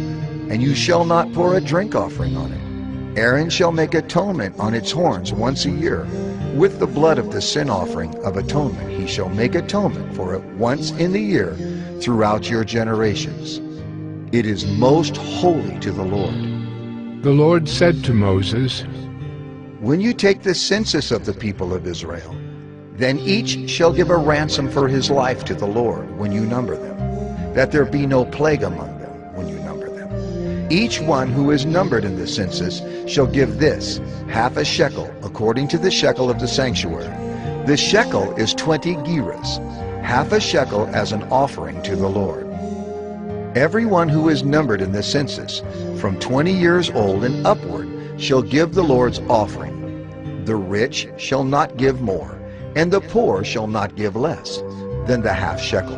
and you shall not pour a drink offering on it. Aaron shall make atonement on its horns once a year. With the blood of the sin offering of atonement he shall make atonement for it once in the year throughout your generations. It is most holy to the Lord. The Lord said to Moses, When you take the census of the people of Israel, then each shall give a ransom for his life to the Lord when you number them, that there be no plague among them when you number them. Each one who is numbered in the census shall give this, half a shekel, according to the shekel of the sanctuary. The shekel is 20 gerahs, half a shekel as an offering to the Lord. Everyone who is numbered in the census, from 20 years old and upward, shall give the Lord's offering. The rich shall not give more, and the poor shall not give less than the half shekel.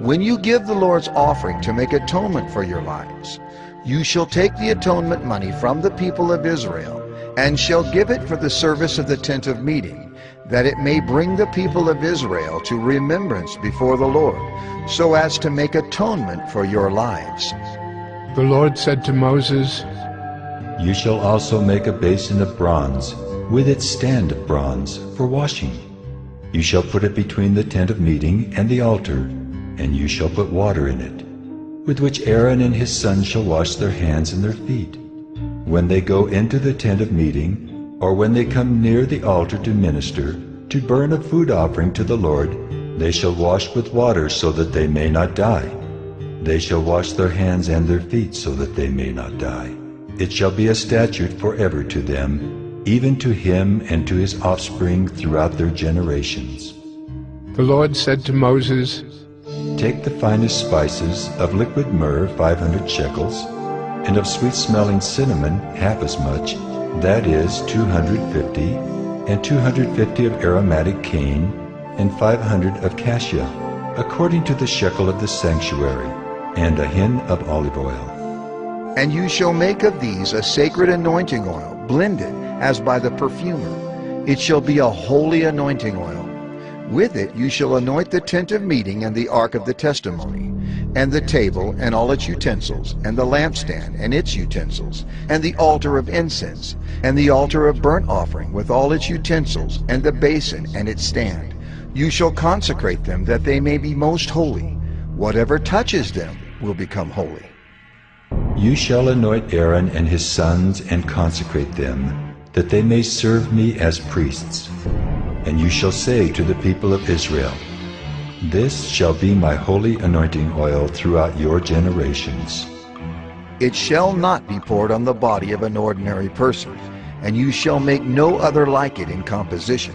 When you give the Lord's offering to make atonement for your lives, you shall take the atonement money from the people of Israel, and shall give it for the service of the tent of meeting, that it may bring the people of Israel to remembrance before the Lord, so as to make atonement for your lives. The Lord said to Moses, You shall also make a basin of bronze, with its stand of bronze, for washing. You shall put it between the tent of meeting and the altar, and you shall put water in it, with which Aaron and his sons shall wash their hands and their feet. When they go into the tent of meeting, or when they come near the altar to minister, to burn a food offering to the Lord, they shall wash with water so that they may not die. They shall wash their hands and their feet so that they may not die. It shall be a statute forever to them, even to him and to his offspring throughout their generations. The Lord said to Moses, Take the finest spices of liquid myrrh 500 shekels, and of sweet-smelling cinnamon half as much, that is 250, and 250 of aromatic cane, and 500 of cassia, according to the shekel of the sanctuary, and a hin of olive oil. And you shall make of these a sacred anointing oil, blended as by the perfumer. It shall be a holy anointing oil. With it you shall anoint the tent of meeting and the ark of the testimony, and the table and all its utensils, and the lampstand and its utensils, and the altar of incense, and the altar of burnt offering with all its utensils, and the basin and its stand. You shall consecrate them that they may be most holy. Whatever touches them will become holy. You shall anoint Aaron and his sons and consecrate them, that they may serve me as priests. And you shall say to the people of Israel, This shall be my holy anointing oil throughout your generations. It shall not be poured on the body of an ordinary person, and you shall make no other like it in composition.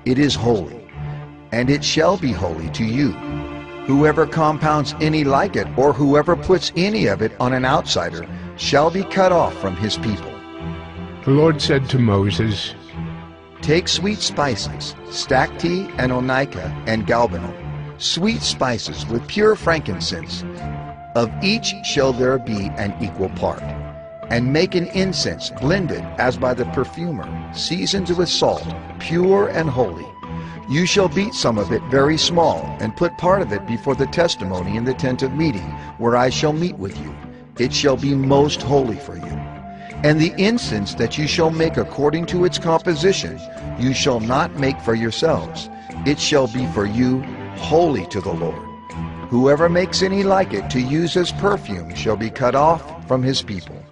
It is holy, and it shall be holy to you. Whoever compounds any like it, or whoever puts any of it on an outsider, shall be cut off from his people. The Lord said to Moses, Take sweet spices, stacte and onycha and galbanum, sweet spices with pure frankincense. Of each shall there be an equal part. And make an incense blended as by the perfumer, seasoned with salt, pure and holy. You shall beat some of it very small, and put part of it before the testimony in the tent of meeting, where I shall meet with you. It shall be most holy for you. And the incense that you shall make according to its composition, you shall not make for yourselves. It shall be for you holy to the Lord. Whoever makes any like it to use as perfume shall be cut off from his people.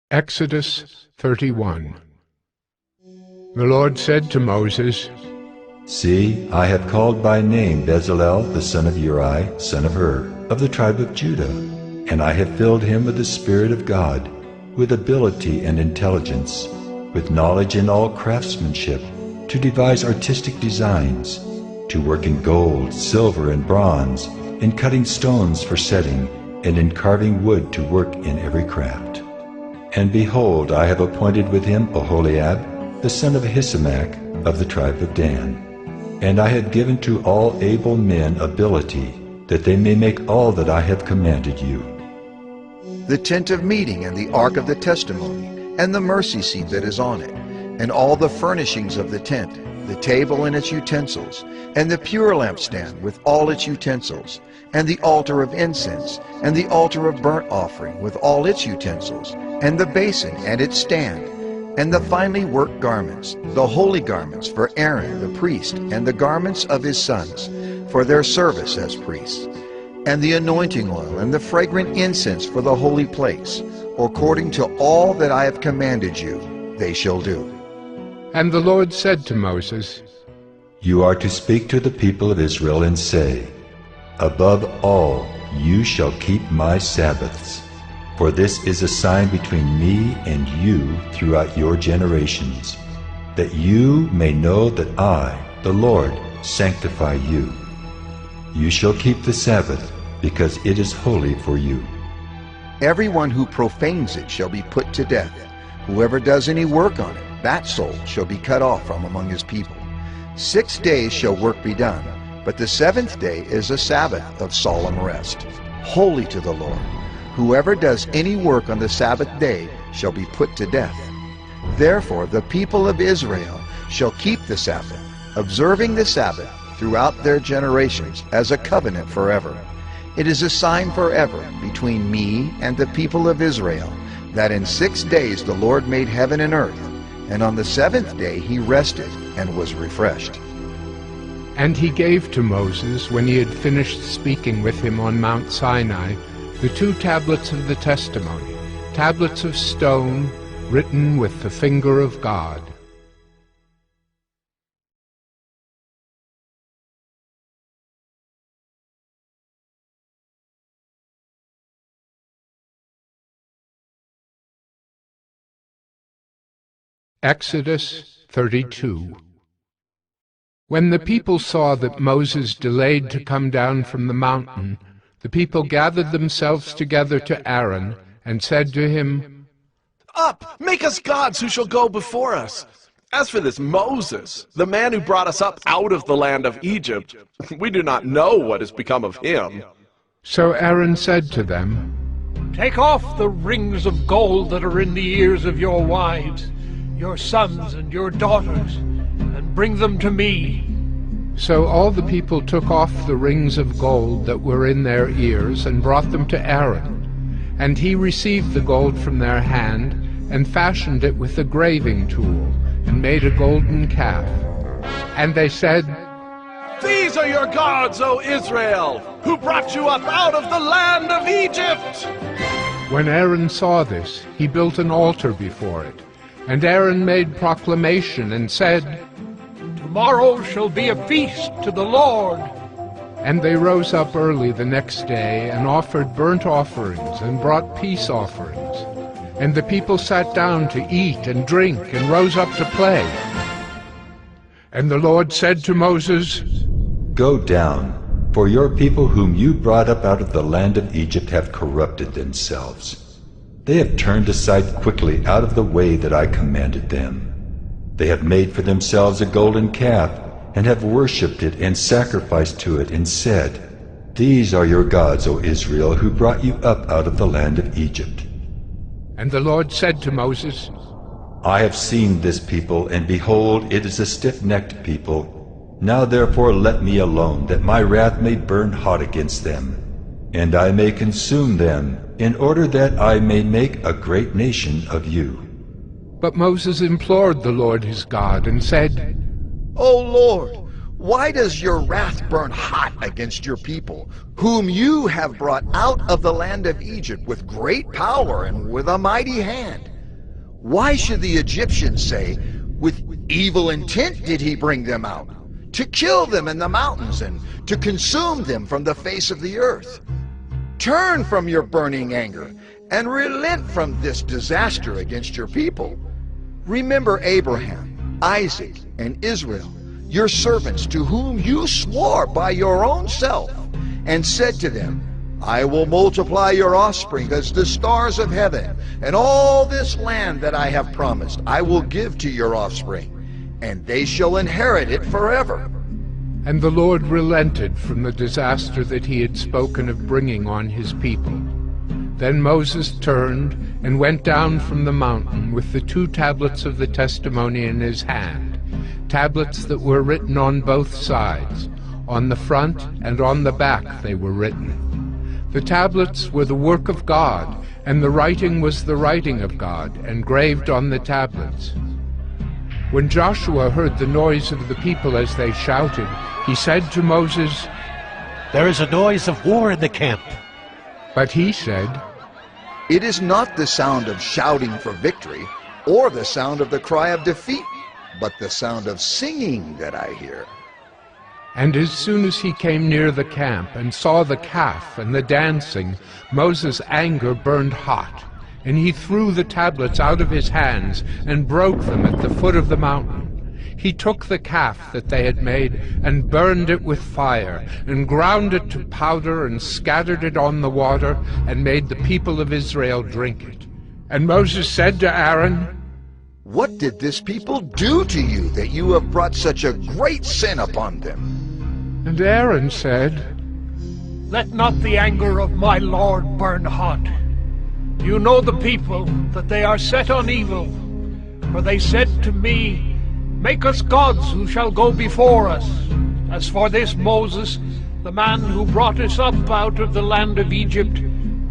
Exodus 31. The Lord said to Moses, See, I have called by name Bezalel the son of Uri, son of Hur, of the tribe of Judah, and I have filled him with the Spirit of God, with ability and intelligence, with knowledge in all craftsmanship, to devise artistic designs, to work in gold, silver, and bronze, in cutting stones for setting, and in carving wood to work in every craft. And behold, I have appointed with him Oholiab, the son of Ahisamach, of the tribe of Dan. And I have given to all able men ability, that they may make all that I have commanded you. The tent of meeting and the ark of the testimony, and the mercy seat that is on it, and all the furnishings of the tent, the table and its utensils, and the pure lampstand with all its utensils, and the altar of incense, and the altar of burnt offering with all its utensils, and the basin and its stand, and the finely worked garments, the holy garments for Aaron the priest, and the garments of his sons, for their service as priests, and the anointing oil, and the fragrant incense for the holy place, according to all that I have commanded you, they shall do. And the Lord said to Moses, You are to speak to the people of Israel and say, Above all, you shall keep my Sabbaths, for this is a sign between me and you throughout your generations, that you may know that I, the Lord, sanctify you. You shall keep the Sabbath, because it is holy for you. Everyone who profanes it shall be put to death. Whoever does any work on it, that soul shall be cut off from among his people. 6 days shall work be done, but the seventh day is a Sabbath of solemn rest, holy to the Lord. Whoever does any work on the Sabbath day shall be put to death. Therefore the people of Israel shall keep the Sabbath, observing the Sabbath throughout their generations as a covenant forever. It is a sign forever between me and the people of Israel, that in 6 days the Lord made heaven and earth, and on the seventh day he rested and was refreshed. And he gave to Moses, when he had finished speaking with him on Mount Sinai, the 2 tablets of the testimony, tablets of stone, written with the finger of God. Exodus 32. When the people saw that Moses delayed to come down from the mountain, the people gathered themselves together to Aaron and said to him, Up, make us gods who shall go before us. As for this Moses, the man who brought us up out of the land of Egypt, we do not know what has become of him. So Aaron said to them, Take off the rings of gold that are in the ears of your wives, your sons and your daughters, and bring them to me. So all the people took off the rings of gold that were in their ears and brought them to Aaron. And he received the gold from their hand and fashioned it with a graving tool and made a golden calf. And they said, These are your gods, O Israel, who brought you up out of the land of Egypt. When Aaron saw this, he built an altar before it. And Aaron made proclamation and said, Tomorrow shall be a feast to the Lord. And they rose up early the next day and offered burnt offerings and brought peace offerings. And the people sat down to eat and drink and rose up to play. And the Lord said to Moses, Go down, for your people whom you brought up out of the land of Egypt have corrupted themselves. They have turned aside quickly out of the way that I commanded them. They have made for themselves a golden calf, and have worshipped it and sacrificed to it, and said, These are your gods, O Israel, who brought you up out of the land of Egypt. And the Lord said to Moses, I have seen this people, and behold, it is a stiff-necked people. Now therefore let me alone, that my wrath may burn hot against them, and I may consume them, in order that I may make a great nation of you. But Moses implored the Lord his God and said, O Lord, why does your wrath burn hot against your people, whom you have brought out of the land of Egypt with great power and with a mighty hand? Why should the Egyptians say, With evil intent did he bring them out, to kill them in the mountains and to consume them from the face of the earth? Turn from your burning anger and relent from this disaster against your people. Remember Abraham, Isaac, and Israel, your servants, to whom you swore by your own self, and said to them, I will multiply your offspring as the stars of heaven, and all this land that I have promised I will give to your offspring, and they shall inherit it forever. And the Lord relented from the disaster that he had spoken of bringing on his people. Then Moses turned and went down from the mountain with the 2 tablets of the testimony in his hand, tablets that were written on both sides. On the front and on the back they were written. The tablets were the work of God, and the writing was the writing of God, engraved on the tablets. When Joshua heard the noise of the people as they shouted, he said to Moses, There is a noise of war in the camp. But he said, It is not the sound of shouting for victory, or the sound of the cry of defeat, but the sound of singing that I hear. And as soon as he came near the camp and saw the calf and the dancing, Moses' anger burned hot, and he threw the tablets out of his hands and broke them at the foot of the mountain. He took the calf that they had made and burned it with fire, and ground it to powder and scattered it on the water, and made the people of Israel drink it. And Moses said to Aaron, What did this people do to you that you have brought such a great sin upon them? And Aaron said, Let not the anger of my Lord burn hot. You know the people, that they are set on evil. For they said to me, Make us gods who shall go before us. As for this Moses, the man who brought us up out of the land of Egypt,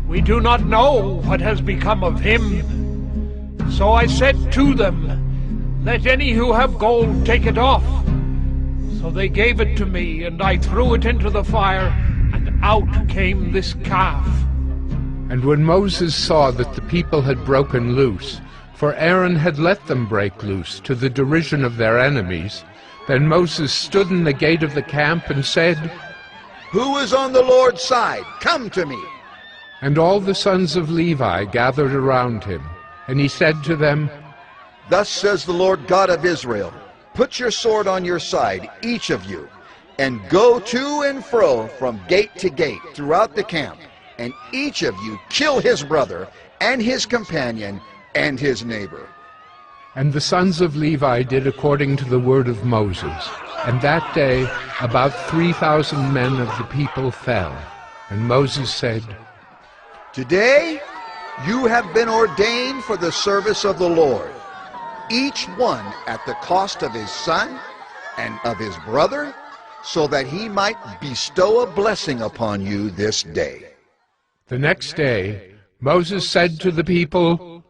we do not know what has become of him. So I said to them, Let any who have gold take it off. So they gave it to me, and I threw it into the fire, and out came this calf. And when Moses saw that the people had broken loose, for Aaron had let them break loose to the derision of their enemies, then Moses stood in the gate of the camp and said, Who is on the Lord's side? Come to me. And all the sons of Levi gathered around him, and he said to them, Thus says the Lord God of Israel, Put your sword on your side, each of you, and go to and fro from gate to gate throughout the camp, and each of you kill his brother and his companion and his neighbor. And the sons of Levi did according to the word of Moses. And that day about 3,000 men of the people fell. And Moses said, Today you have been ordained for the service of the Lord, each one at the cost of his son and of his brother, so that he might bestow a blessing upon you this day. The next day Moses said to the people,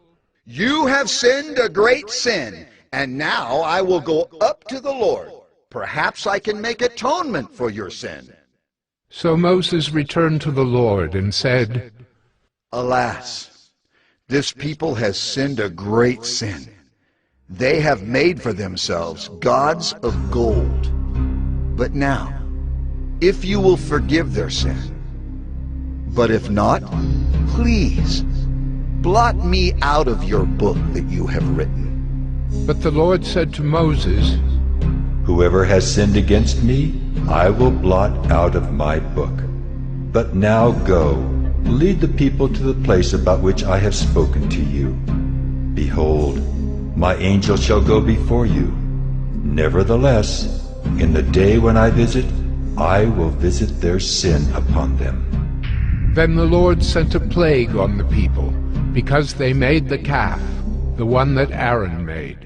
You have sinned a great sin, and now I will go up to the Lord. Perhaps I can make atonement for your sin. So Moses returned to the Lord and said, Alas, this people has sinned a great sin. They have made for themselves gods of gold. But now, if you will forgive their sin, but if not, please, blot me out of your book that you have written. But the Lord said to Moses, Whoever has sinned against me, I will blot out of my book. But now go, lead the people to the place about which I have spoken to you. Behold, my angel shall go before you. Nevertheless, in the day when I visit, I will visit their sin upon them. Then the Lord sent a plague on the people, because they made the calf, the one that Aaron made.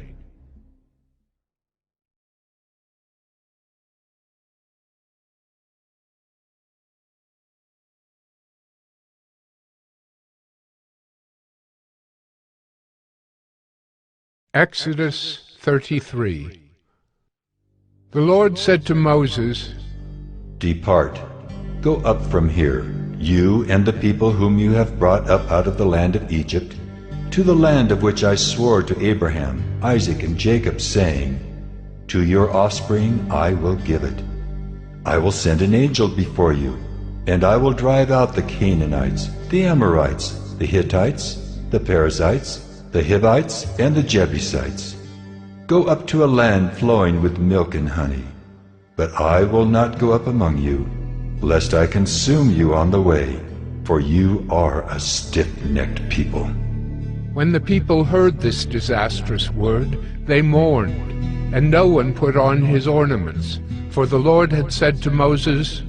Exodus 33. The Lord said to Moses, Depart, go up from here, you and the people whom you have brought up out of the land of Egypt, to the land of which I swore to Abraham, Isaac, and Jacob, saying, To your offspring I will give it. I will send an angel before you, and I will drive out the Canaanites, the Amorites, the Hittites, the Perizzites, the Hivites, and the Jebusites. Go up to a land flowing with milk and honey. But I will not go up among you, lest I consume you on the way, for you are a stiff-necked people. When the people heard this disastrous word, they mourned, and no one put on his ornaments, for the Lord had said to Moses,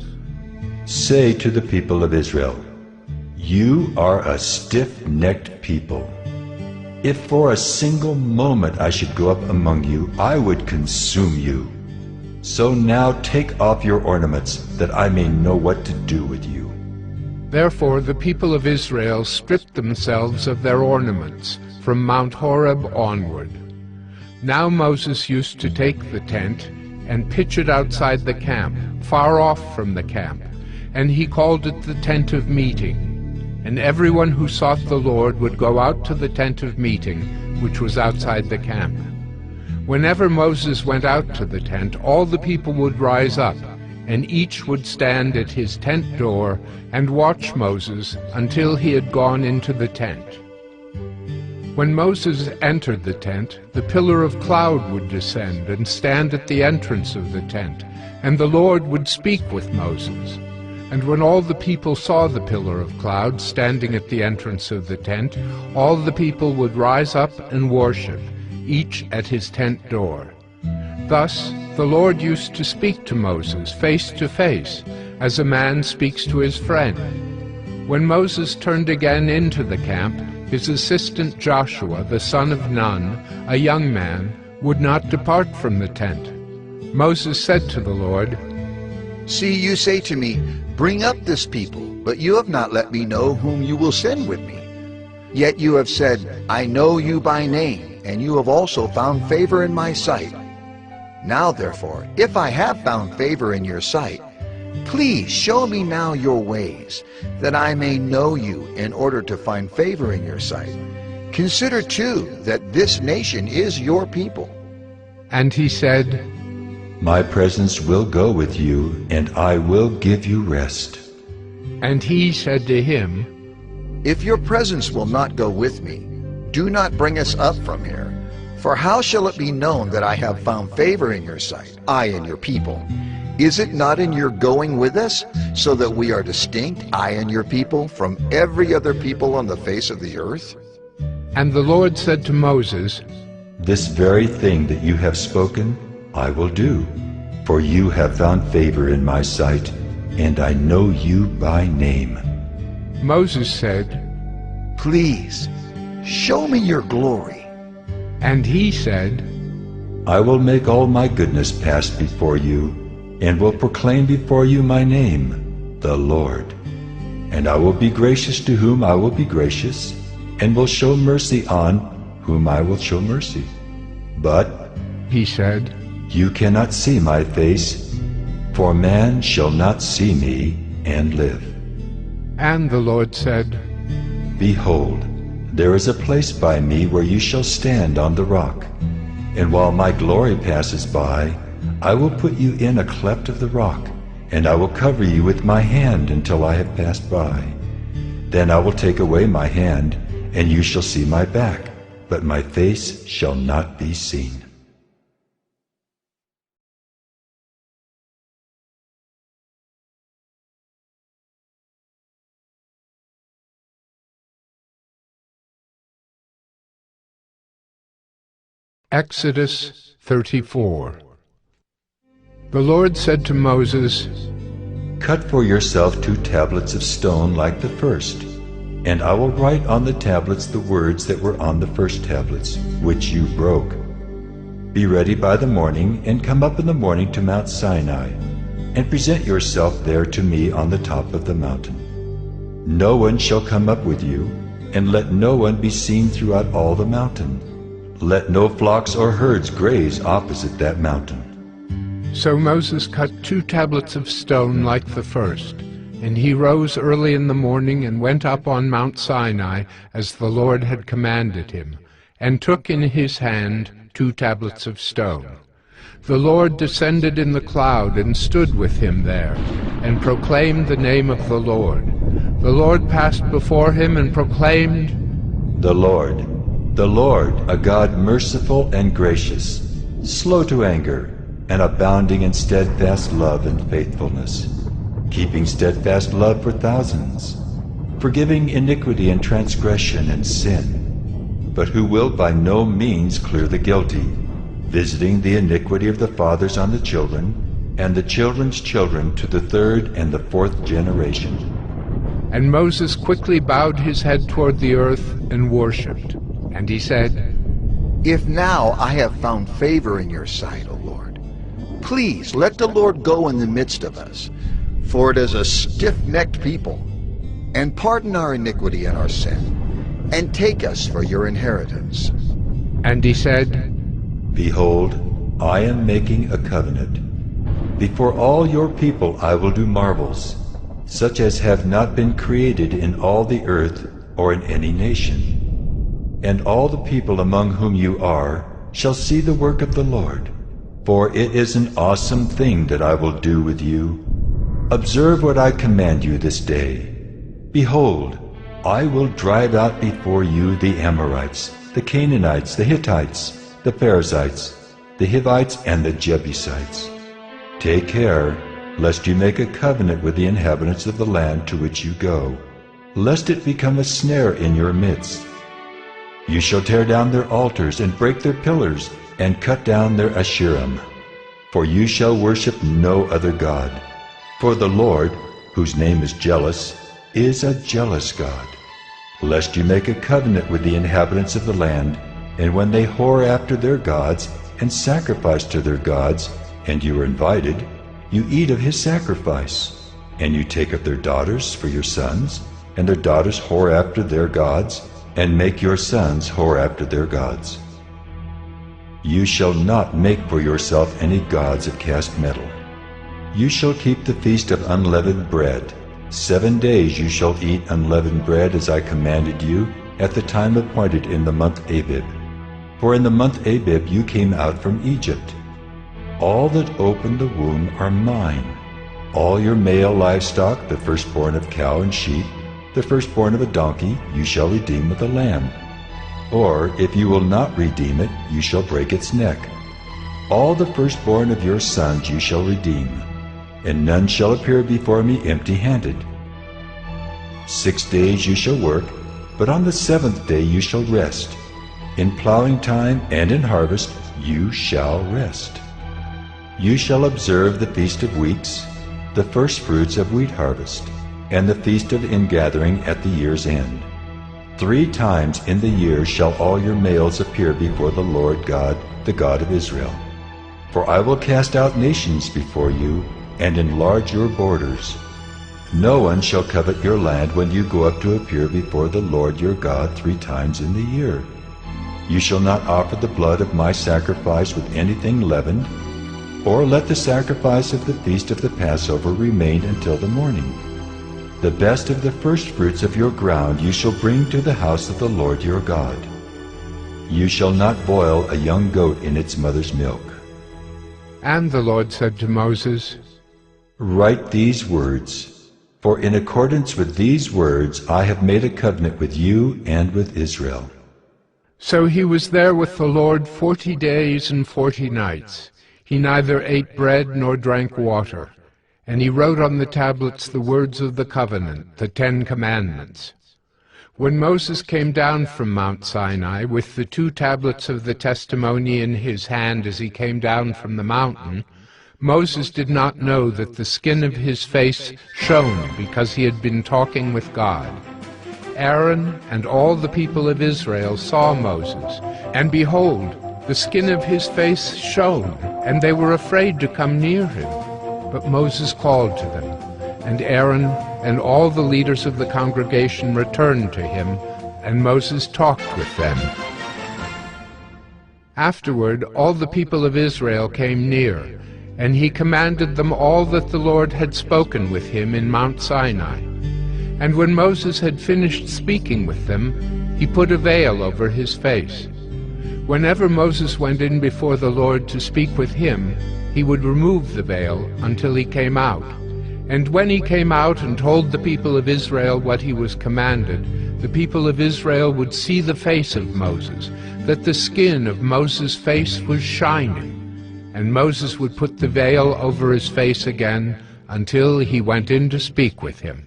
Say to the people of Israel, You are a stiff-necked people. If for a single moment I should go up among you, I would consume you. So now take off your ornaments, that I may know what to do with you. Therefore the people of Israel stripped themselves of their ornaments from Mount Horeb onward. Now Moses used to take the tent and pitch it outside the camp, far off from the camp, and he called it the tent of meeting. And everyone who sought the Lord would go out to the tent of meeting, which was outside the camp. Whenever Moses went out to the tent, all the people would rise up, and each would stand at his tent door and watch Moses until he had gone into the tent. When Moses entered the tent, the pillar of cloud would descend and stand at the entrance of the tent, and the Lord would speak with Moses. And when all the people saw the pillar of cloud standing at the entrance of the tent, all the people would rise up and worship, each at his tent door. Thus the Lord used to speak to Moses face to face, as a man speaks to his friend. When Moses turned again into the camp, his assistant Joshua, the son of Nun, a young man, would not depart from the tent. Moses said to the Lord, See, you say to me, Bring up this people, but you have not let me know whom you will send with me. Yet you have said, I know you by name, and you have also found favor in my sight. Now therefore, if I have found favor in your sight, please show me now your ways, that I may know you in order to find favor in your sight. Consider too that this nation is your people. And he said, My presence will go with you, and I will give you rest. And he said to him, If your presence will not go with me, do not bring us up from here. For how shall it be known that I have found favor in your sight, I and your people? Is it not in your going with us, so that we are distinct, I and your people, from every other people on the face of the earth? And the Lord said to Moses, This very thing that you have spoken, I will do, for you have found favor in my sight, and I know you by name. Moses said, Please, show me your glory. And he said, I will make all my goodness pass before you, and will proclaim before you my name, the Lord. And I will be gracious to whom I will be gracious, and will show mercy on whom I will show mercy. But, he said, you cannot see my face, for man shall not see me and live. And the Lord said, Behold, there is a place by me where you shall stand on the rock. And while my glory passes by, I will put you in a cleft of the rock, and I will cover you with my hand until I have passed by. Then I will take away my hand, and you shall see my back, but my face shall not be seen. Exodus 34. The Lord said to Moses, Cut for yourself 2 tablets of stone like the first, and I will write on the tablets the words that were on the first tablets, which you broke. Be ready by the morning, and come up in the morning to Mount Sinai, and present yourself there to me on the top of the mountain. No one shall come up with you, and let no one be seen throughout all the mountain. Let no flocks or herds graze opposite that mountain. So Moses cut 2 tablets of stone like the first, and he rose early in the morning and went up on Mount Sinai as the Lord had commanded him, and took in his hand 2 tablets of stone. The Lord descended in the cloud and stood with him there, and proclaimed the name of the Lord. The Lord passed before him and proclaimed, The Lord, The Lord, a God merciful and gracious, slow to anger, and abounding in steadfast love and faithfulness, keeping steadfast love for thousands, forgiving iniquity and transgression and sin, but who will by no means clear the guilty, visiting the iniquity of the fathers on the children, and the children's children to the third and the fourth generation. And Moses quickly bowed his head toward the earth and worshipped. And he said, If now I have found favor in your sight, O Lord, please let the Lord go in the midst of us, for it is a stiff-necked people, and pardon our iniquity and our sin, and take us for your inheritance. And he said, Behold, I am making a covenant. Before all your people I will do marvels, such as have not been created in all the earth or in any nation. And all the people among whom you are shall see the work of the Lord, for it is an awesome thing that I will do with you. Observe what I command you this day. Behold, I will drive out before you the Amorites, the Canaanites, the Hittites, the Perizzites, the Hivites, and the Jebusites. Take care, lest you make a covenant with the inhabitants of the land to which you go, lest it become a snare in your midst. You shall tear down their altars and break their pillars and cut down their Asherim. For you shall worship no other God. For the Lord, whose name is jealous, is a jealous God. Lest you make a covenant with the inhabitants of the land, and when they whore after their gods and sacrifice to their gods, and you are invited, you eat of his sacrifice, and you take of their daughters for your sons, and their daughters whore after their gods, and make your sons whore after their gods. You shall not make for yourself any gods of cast metal. You shall keep the feast of unleavened bread. 7 days you shall eat unleavened bread as I commanded you at the time appointed in the month Abib. For in the month Abib you came out from Egypt. All that open the womb are mine. All your male livestock, the firstborn of cow and sheep, the firstborn of a donkey, you shall redeem with a lamb. Or, if you will not redeem it, you shall break its neck. All the firstborn of your sons you shall redeem, and none shall appear before me empty-handed. 6 days you shall work, but on the 7th day you shall rest. In plowing time and in harvest you shall rest. You shall observe the Feast of Weeks, the firstfruits of wheat harvest, and the feast of ingathering at the year's end. 3 times in the year shall all your males appear before the Lord God, the God of Israel. For I will cast out nations before you, and enlarge your borders. No one shall covet your land when you go up to appear before the Lord your God 3 times in the year. You shall not offer the blood of my sacrifice with anything leavened, or let the sacrifice of the feast of the Passover remain until the morning. The best of the firstfruits of your ground you shall bring to the house of the Lord your God. You shall not boil a young goat in its mother's milk. And the Lord said to Moses, Write these words, for in accordance with these words I have made a covenant with you and with Israel. So he was there with the Lord 40 days and 40 nights. He neither ate bread nor drank water. And he wrote on the tablets the words of the covenant, the 10 Commandments. When Moses came down from Mount Sinai with the 2 tablets of the testimony in his hand as he came down from the mountain, Moses did not know that the skin of his face shone because he had been talking with God. Aaron and all the people of Israel saw Moses, and behold, the skin of his face shone, and they were afraid to come near him. But Moses called to them, and Aaron and all the leaders of the congregation returned to him, and Moses talked with them. Afterward, all the people of Israel came near, and he commanded them all that the Lord had spoken with him in Mount Sinai. And when Moses had finished speaking with them, he put a veil over his face. Whenever Moses went in before the Lord to speak with him, he would remove the veil until he came out. And when he came out and told the people of Israel what he was commanded, the people of Israel would see the face of Moses, that the skin of Moses' face was shining. And Moses would put the veil over his face again until he went in to speak with him.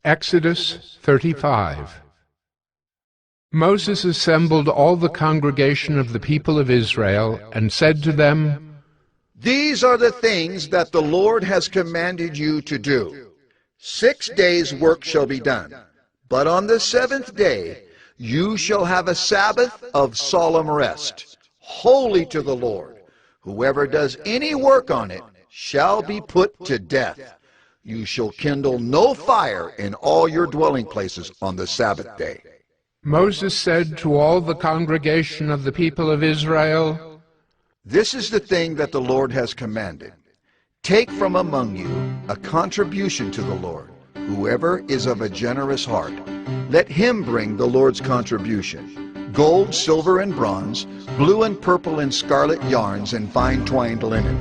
Exodus 35. Moses assembled all the congregation of the people of Israel and said to them, "These are the things that the Lord has commanded you to do. 6 days' work shall be done, but on the 7th day you shall have a Sabbath of solemn rest, holy to the Lord. Whoever does any work on it shall be put to death. You shall kindle no fire in all your dwelling places on the Sabbath day." Moses said to all the congregation of the people of Israel, "This is the thing that the Lord has commanded. Take from among you a contribution to the Lord. Whoever is of a generous heart, let him bring the Lord's contribution: gold, silver, and bronze, blue and purple and scarlet yarns, and fine twined linen,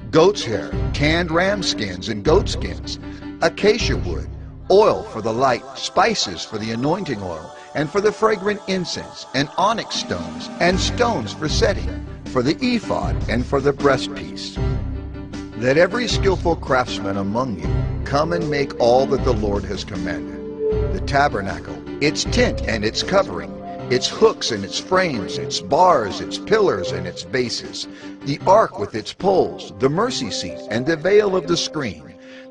goat's hair, tanned ram skins and goat skins, acacia wood, oil for the light, spices for the anointing oil, and for the fragrant incense, and onyx stones, and stones for setting, for the ephod, and for the breastpiece. Let every skillful craftsman among you come and make all that the Lord has commanded: the tabernacle, its tent and its covering, its hooks and its frames, its bars, its pillars and its bases, the ark with its poles, the mercy seat and the veil of the screen,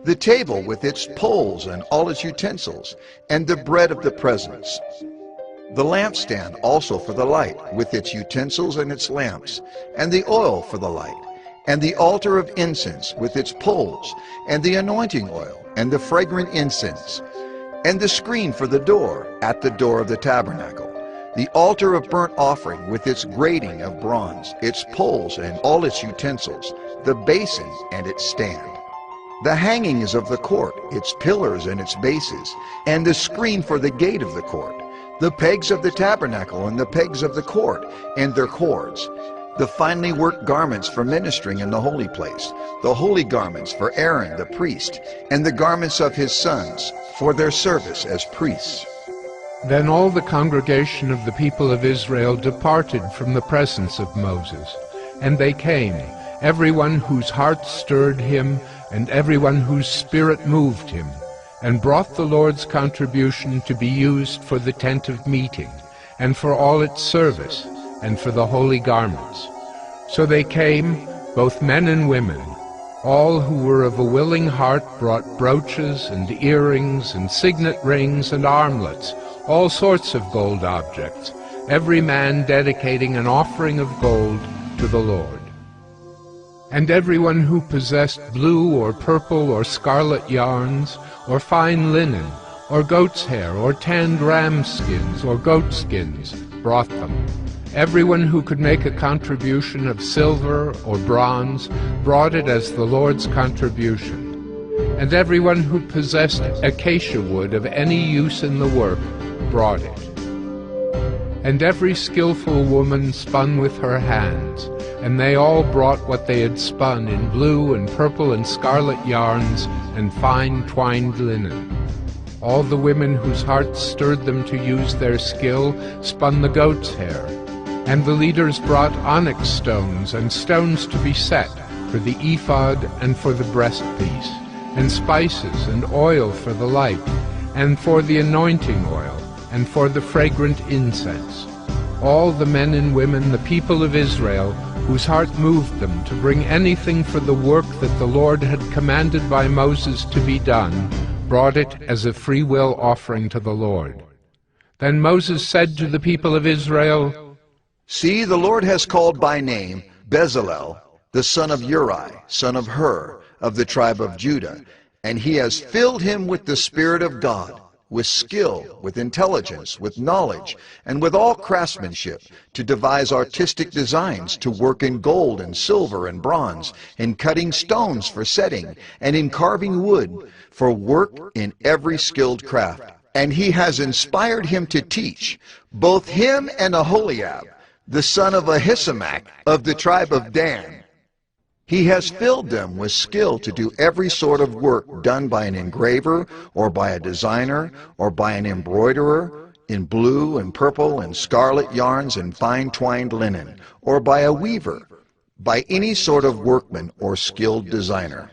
the table with its poles and all its utensils, and the bread of the presence, the lampstand also for the light, with its utensils and its lamps, and the oil for the light, and the altar of incense with its poles, and the anointing oil, and the fragrant incense, and the screen for the door, at the door of the tabernacle, the altar of burnt offering with its grating of bronze, its poles and all its utensils, the basin and its stand, the hangings of the court, its pillars and its bases, and the screen for the gate of the court, the pegs of the tabernacle and the pegs of the court and their cords, the finely worked garments for ministering in the holy place, the holy garments for Aaron the priest, and the garments of his sons for their service as priests." Then all the congregation of the people of Israel departed from the presence of Moses. And they came, everyone whose heart stirred him, and everyone whose spirit moved him, and brought the Lord's contribution to be used for the tent of meeting, and for all its service, and for the holy garments. So they came, both men and women. All who were of a willing heart brought brooches and earrings and signet rings and armlets, all sorts of gold objects, every man dedicating an offering of gold to the Lord. And everyone who possessed blue or purple or scarlet yarns, or fine linen, or goat's hair, or tanned ram skins, or goat skins, brought them. Everyone who could make a contribution of silver or bronze brought it as the Lord's contribution. And everyone who possessed acacia wood of any use in the work brought it. And every skillful woman spun with her hands, and they all brought what they had spun in blue and purple and scarlet yarns and fine twined linen. All the women whose hearts stirred them to use their skill spun the goat's hair. And the leaders brought onyx stones and stones to be set for the ephod and for the breastpiece, and spices and oil for the light, and for the anointing oil, and for the fragrant incense. All the men and women, the people of Israel, whose heart moved them to bring anything for the work that the Lord had commanded by Moses to be done, brought it as a freewill offering to the Lord. Then Moses said to the people of Israel, "See, the Lord has called by name Bezalel, the son of Uri, son of Hur, of the tribe of Judah, and he has filled him with the Spirit of God, with skill, with intelligence, with knowledge, and with all craftsmanship, to devise artistic designs, to work in gold and silver and bronze, in cutting stones for setting, and in carving wood, for work in every skilled craft. and he has inspired him to teach, both him and Aholiab, the son of Ahisamach, of the tribe of Dan. He has filled them with skill to do every sort of work done by an engraver, or by a designer, or by an embroiderer, in blue and purple and scarlet yarns and fine twined linen, or by a weaver, by any sort of workman or skilled designer.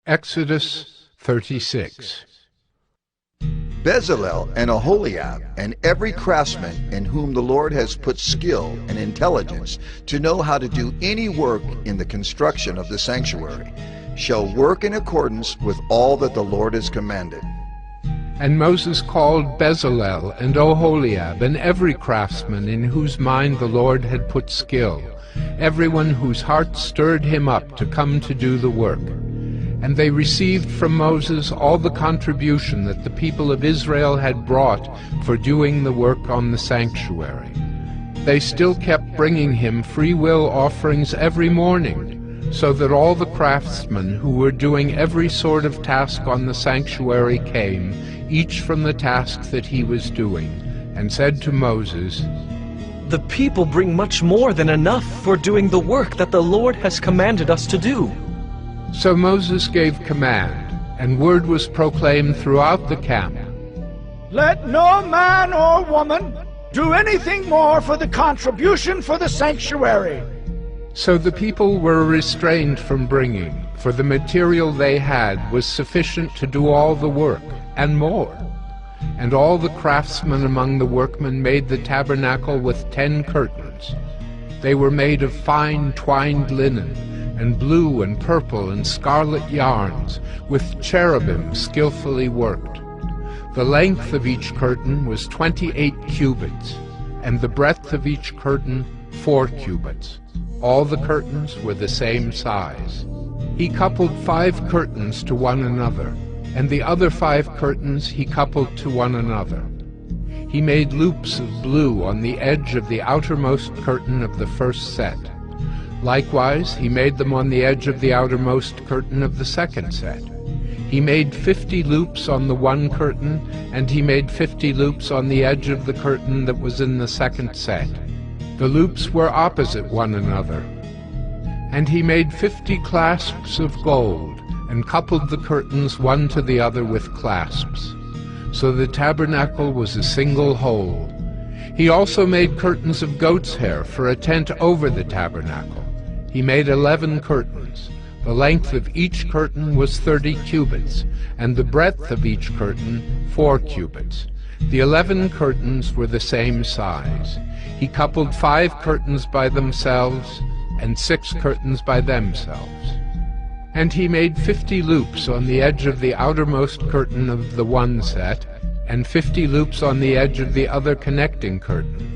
Exodus 36. Bezalel and Aholiab and every craftsman in whom the Lord has put skill and intelligence to know how to do any work in the construction of the sanctuary shall work in accordance with all that the Lord has commanded. And Moses called Bezalel and Aholiab and every craftsman in whose mind the Lord had put skill, everyone whose heart stirred him up to come to do the work. And they received from Moses all the contribution that the people of Israel had brought for doing the work on the sanctuary. They still kept bringing him free will offerings every morning, so that all the craftsmen who were doing every sort of task on the sanctuary came, each from the task that he was doing, and said to Moses, "The people bring much more than enough for doing the work that the Lord has commanded us to do." So Moses gave command, and word was proclaimed throughout the camp. Let no man or woman do anything more for the contribution for the sanctuary. So the people were restrained from bringing, for the material they had was sufficient to do all the work, and more. And all the craftsmen among the workmen made the tabernacle with 10 curtains. They were made of fine twined linen, and blue and purple and scarlet yarns, with cherubim skillfully worked. The length of each curtain was 28 cubits, and the breadth of each curtain 4 cubits. All the curtains were the same size. He coupled 5 curtains to one another, and the other 5 curtains he coupled to one another. He made loops of blue on the edge of the outermost curtain of the first set. Likewise, he made them on the edge of the outermost curtain of the second set. He made 50 loops on the one curtain, and he made 50 loops on the edge of the curtain that was in the second set. The loops were opposite one another. And he made 50 clasps of gold, and coupled the curtains one to the other with clasps. So the tabernacle was a single whole. He also made curtains of goat's hair for a tent over the tabernacle. He made 11 curtains. The length of each curtain was 30 cubits, and the breadth of each curtain 4 cubits. The 11 curtains were the same size. He coupled 5 curtains by themselves, and 6 curtains by themselves. And he made 50 loops on the edge of the outermost curtain of the one set, and 50 loops on the edge of the other connecting curtain.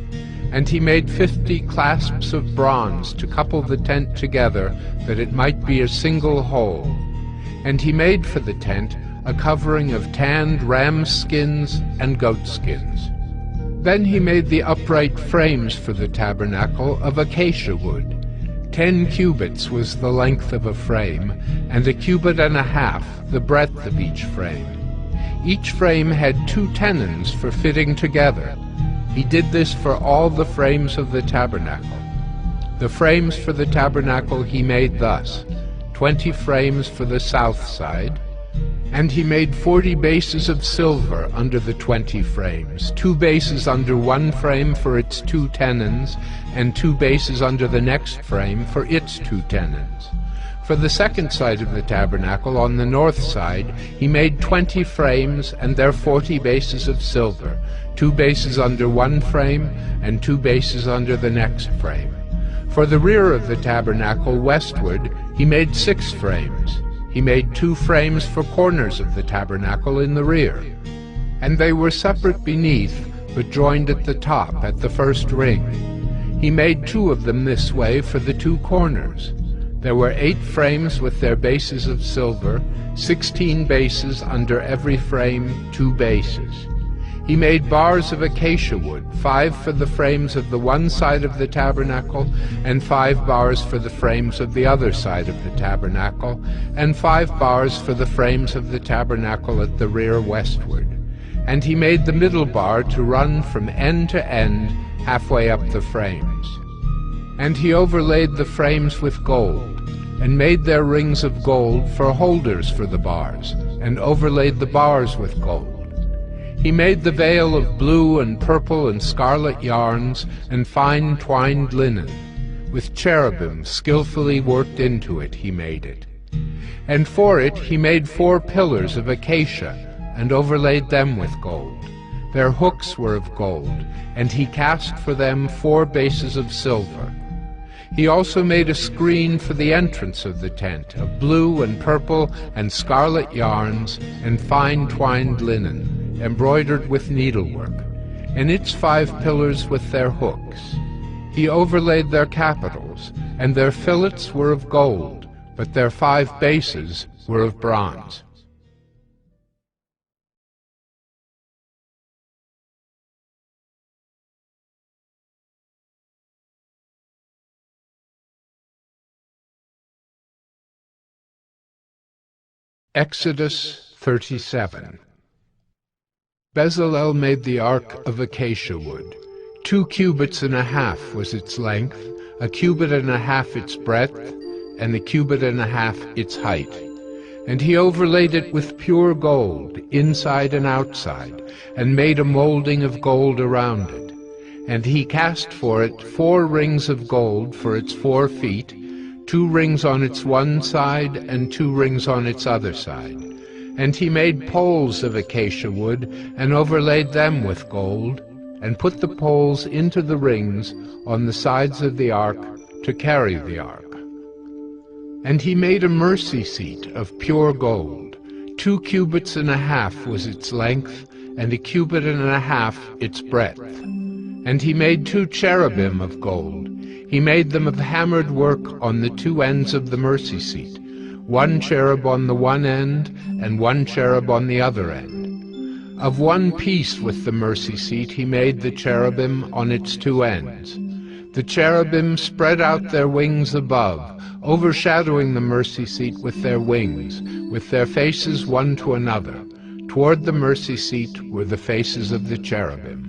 And he made 50 clasps of bronze to couple the tent together, that it might be a single whole. And he made for the tent a covering of tanned ram skins and goat skins. Then he made the upright frames for the tabernacle of acacia wood. 10 cubits was the length of a frame, and 1.5 cubits the breadth of each frame. Each frame had 2 tenons for fitting together. He did this for all the frames of the tabernacle. The frames for the tabernacle he made thus: 20 frames for the south side, and he made 40 bases of silver under the 20 frames, 2 bases under one frame for its 2 tenons, and 2 bases under the next frame for its 2 tenons. For the second side of the tabernacle, on the north side, he made 20 frames and their 40 bases of silver, 2 bases under one frame and 2 bases under the next frame. For the rear of the tabernacle westward, he made 6 frames. He made 2 frames for corners of the tabernacle in the rear. And they were separate beneath, but joined at the top, at the first ring. He made 2 of them this way for the 2 corners. There were 8 frames with their bases of silver, 16 bases under every frame, 2 bases. He made bars of acacia wood, 5 for the frames of the one side of the tabernacle, and 5 bars for the frames of the other side of the tabernacle, and 5 bars for the frames of the tabernacle at the rear westward. And he made the middle bar to run from end to end, halfway up the frames. And he overlaid the frames with gold, and made their rings of gold for holders for the bars, and overlaid the bars with gold. He made the veil of blue and purple and scarlet yarns and fine twined linen. With cherubim skillfully worked into it he made it. And for it he made 4 pillars of acacia, and overlaid them with gold. Their hooks were of gold, and he cast for them 4 bases of silver. He also made a screen for the entrance of the tent, of blue and purple and scarlet yarns and fine twined linen, embroidered with needlework, and its 5 pillars with their hooks. He overlaid their capitals, and their fillets were of gold, but their 5 bases were of bronze. Exodus 37. Bezalel made the ark of acacia wood. 2 cubits and a half was its length, 1 cubit and a half its breadth, and 1 cubit and a half its height. And he overlaid it with pure gold, inside and outside, and made a molding of gold around it. And he cast for it 4 rings of gold for its 4 feet, 2 rings on its one side and 2 rings on its other side. And he made poles of acacia wood, and overlaid them with gold, and put the poles into the rings on the sides of the ark to carry the ark. And he made a mercy seat of pure gold. 2 cubits and a half was its length, and 1 cubit and a half its breadth. And he made 2 cherubim of gold. He made them of hammered work on the 2 ends of the mercy seat, 1 cherub on the one end, and 1 cherub on the other end. Of one piece with the mercy seat he made the cherubim on its 2 ends. The cherubim spread out their wings above, overshadowing the mercy seat with their wings, with their faces one to another. Toward the mercy seat were the faces of the cherubim.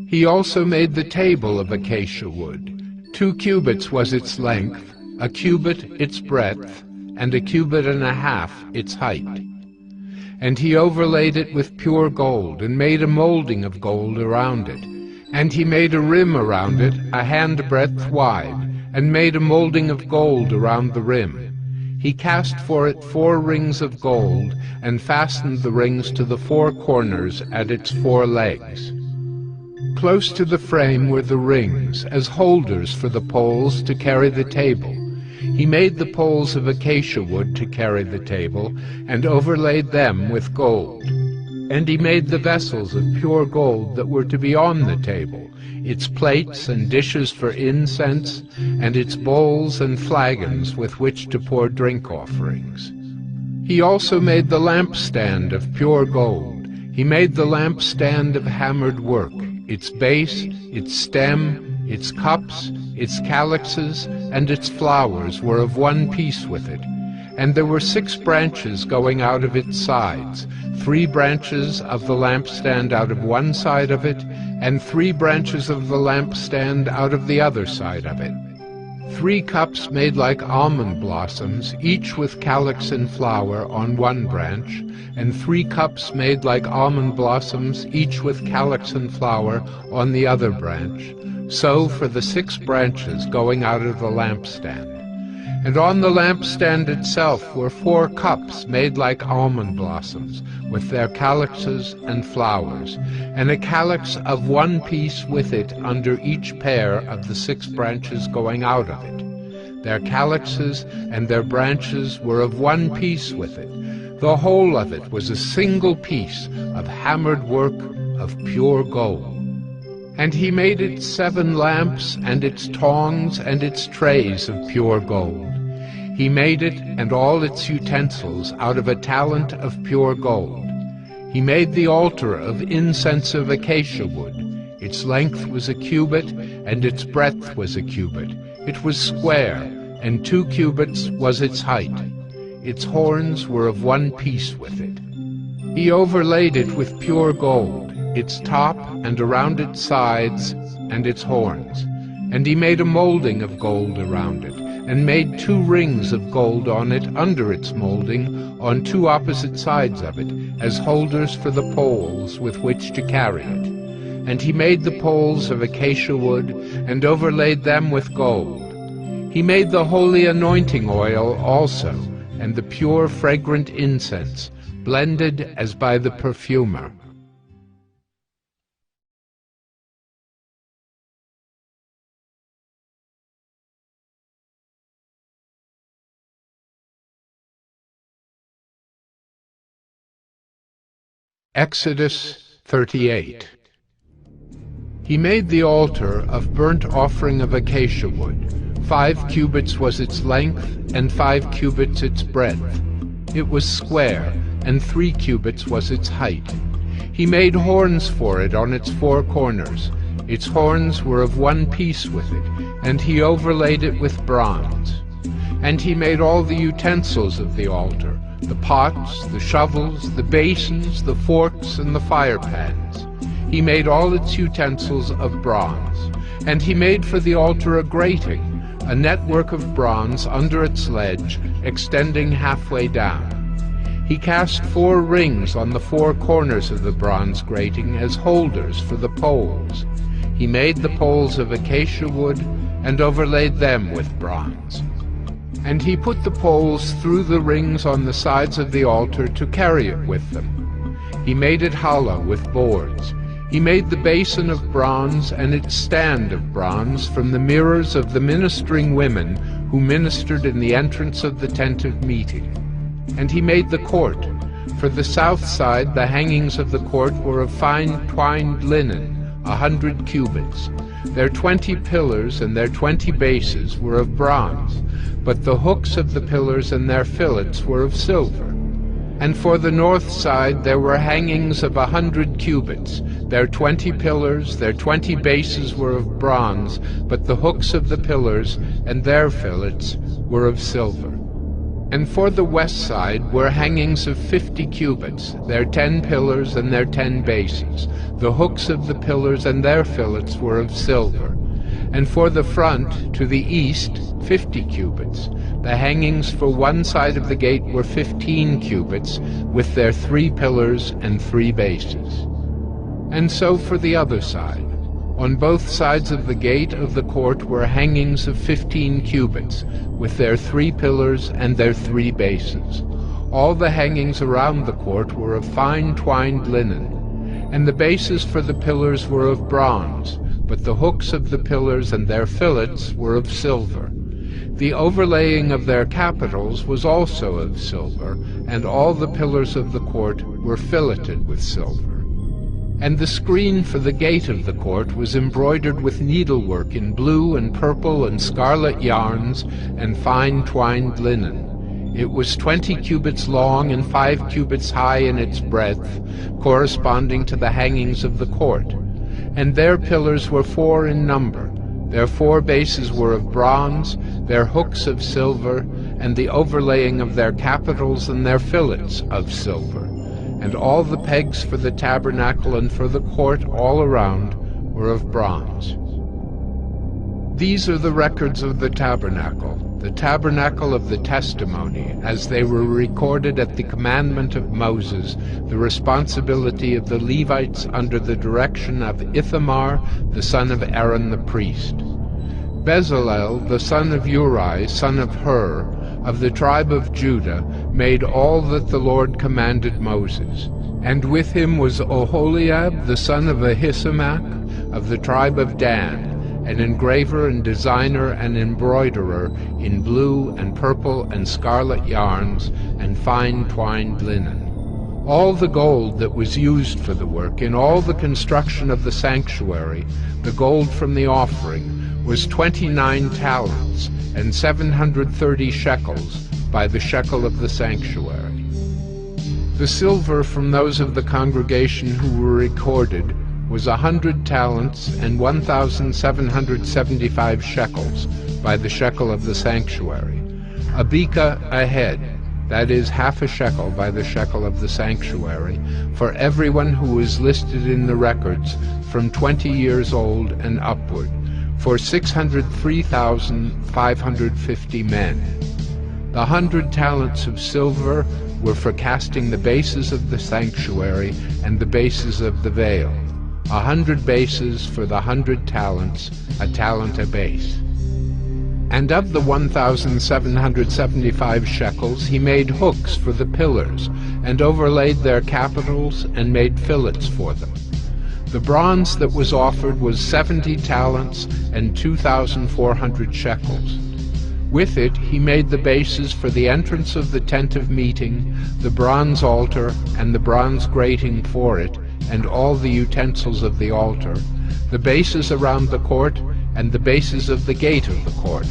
He also made the table of acacia wood. 2 cubits was its length, 1 cubit its breadth, and 1 cubit and a half its height. And he overlaid it with pure gold, and made a molding of gold around it. And he made a rim around it, a handbreadth wide, and made a molding of gold around the rim. He cast for it 4 rings of gold, and fastened the rings to the 4 corners at its 4 legs. Close to the frame were the rings, as holders for the poles to carry the table. He made the poles of acacia wood to carry the table, and overlaid them with gold. And he made the vessels of pure gold that were to be on the table, its plates and dishes for incense, and its bowls and flagons with which to pour drink offerings. He also made the lampstand of pure gold. He made the lampstand of hammered work. Its base, its stem, its cups, its calyxes, and its flowers were of one piece with it. And there were 6 branches going out of its sides, 3 branches of the lampstand out of one side of it, and 3 branches of the lampstand out of the other side of it. 3 cups made like almond blossoms, each with calyx and flower on one branch, and 3 cups made like almond blossoms, each with calyx and flower on the other branch. So for the 6 branches going out of the lampstand. And on the lampstand itself were 4 cups made like almond blossoms, with their calyxes and flowers, and a calyx of one piece with it under each pair of the 6 branches going out of it. Their calyxes and their branches were of one piece with it. The whole of it was a single piece of hammered work of pure gold. And he made it 7 lamps, and its tongs, and its trays of pure gold. He made it and all its utensils out of a talent of pure gold. He made the altar of incense of acacia wood. Its length was a cubit, and its breadth was a cubit. It was square, and 2 cubits was its height. Its horns were of one piece with it. He overlaid it with pure gold, its top and around its sides and its horns. And he made a molding of gold around it, and made 2 rings of gold on it under its molding, on 2 opposite sides of it, as holders for the poles with which to carry it. And he made the poles of acacia wood, and overlaid them with gold. He made the holy anointing oil also, and the pure fragrant incense, blended as by the perfumer. Exodus 38. He made the altar of burnt offering of acacia wood. 5 cubits was its length, and 5 cubits its breadth. It was square, and 3 cubits was its height. He made horns for it on its 4 corners. Its horns were of one piece with it, and he overlaid it with bronze. And he made all the utensils of the altar, the pots, the shovels, the basins, the forks, and the fire pans. He made all its utensils of bronze. And he made for the altar a grating, a network of bronze under its ledge, extending halfway down. He cast 4 rings on the 4 corners of the bronze grating as holders for the poles. He made the poles of acacia wood, and overlaid them with bronze. And he put the poles through the rings on the sides of the altar to carry it with them. He made it hollow with boards. He made the basin of bronze and its stand of bronze from the mirrors of the ministering women who ministered in the entrance of the tent of meeting. And he made the court. For the south side the hangings of the court were of fine twined linen, 100 cubits. Their 20 pillars and their 20 bases were of bronze, but the hooks of the pillars and their fillets were of silver. And for the north side there were hangings of 100 cubits. Their 20 pillars, their 20 bases were of bronze, but the hooks of the pillars and their fillets were of silver. And for the west side were hangings of 50 cubits, their 10 pillars and their 10 bases. The hooks of the pillars and their fillets were of silver. And for the front, to the east, 50 cubits. The hangings for one side of the gate were 15 cubits, with their 3 pillars and 3 bases. And so for the other side. On both sides of the gate of the court were hangings of 15 cubits, with their 3 pillars and their 3 bases. All the hangings around the court were of fine twined linen, and the bases for the pillars were of bronze, but the hooks of the pillars and their fillets were of silver. The overlaying of their capitals was also of silver, and all the pillars of the court were filleted with silver. And the screen for the gate of the court was embroidered with needlework in blue and purple and scarlet yarns and fine twined linen. It was 20 cubits long and 5 cubits high in its breadth, corresponding to the hangings of the court. And their pillars were 4 in number. Their 4 bases were of bronze, their hooks of silver, and the overlaying of their capitals and their fillets of silver. And all the pegs for the tabernacle and for the court all around were of bronze. These are the records of the tabernacle of the testimony, as they were recorded at the commandment of Moses, the responsibility of the Levites under the direction of Ithamar, the son of Aaron the priest. Bezalel, the son of Uri, son of Hur, of the tribe of Judah, made all that the Lord commanded Moses. And with him was Oholiab, the son of Ahisamach, of the tribe of Dan, an engraver and designer and embroiderer in blue and purple and scarlet yarns and fine twined linen. All the gold that was used for the work in all the construction of the sanctuary, the gold from the offering, was 29 talents and 730 shekels by the shekel of the sanctuary. The silver from those of the congregation who were recorded was 100 talents and 1,775 shekels by the shekel of the sanctuary. A beka a head, that is half a shekel by the shekel of the sanctuary, for everyone who is listed in the records from 20 years old and upward, for 603,550 men. The 100 talents of silver were for casting the bases of the sanctuary and the bases of the veil. 100 bases for the 100 talents, a talent a base. And of the 1,775 shekels he made hooks for the pillars, and overlaid their capitals, and made fillets for them. The bronze that was offered was 70 talents and 2,400 shekels. With it he made the bases for the entrance of the tent of meeting, the bronze altar, and the bronze grating for it, and all the utensils of the altar, the bases around the court, and the bases of the gate of the court,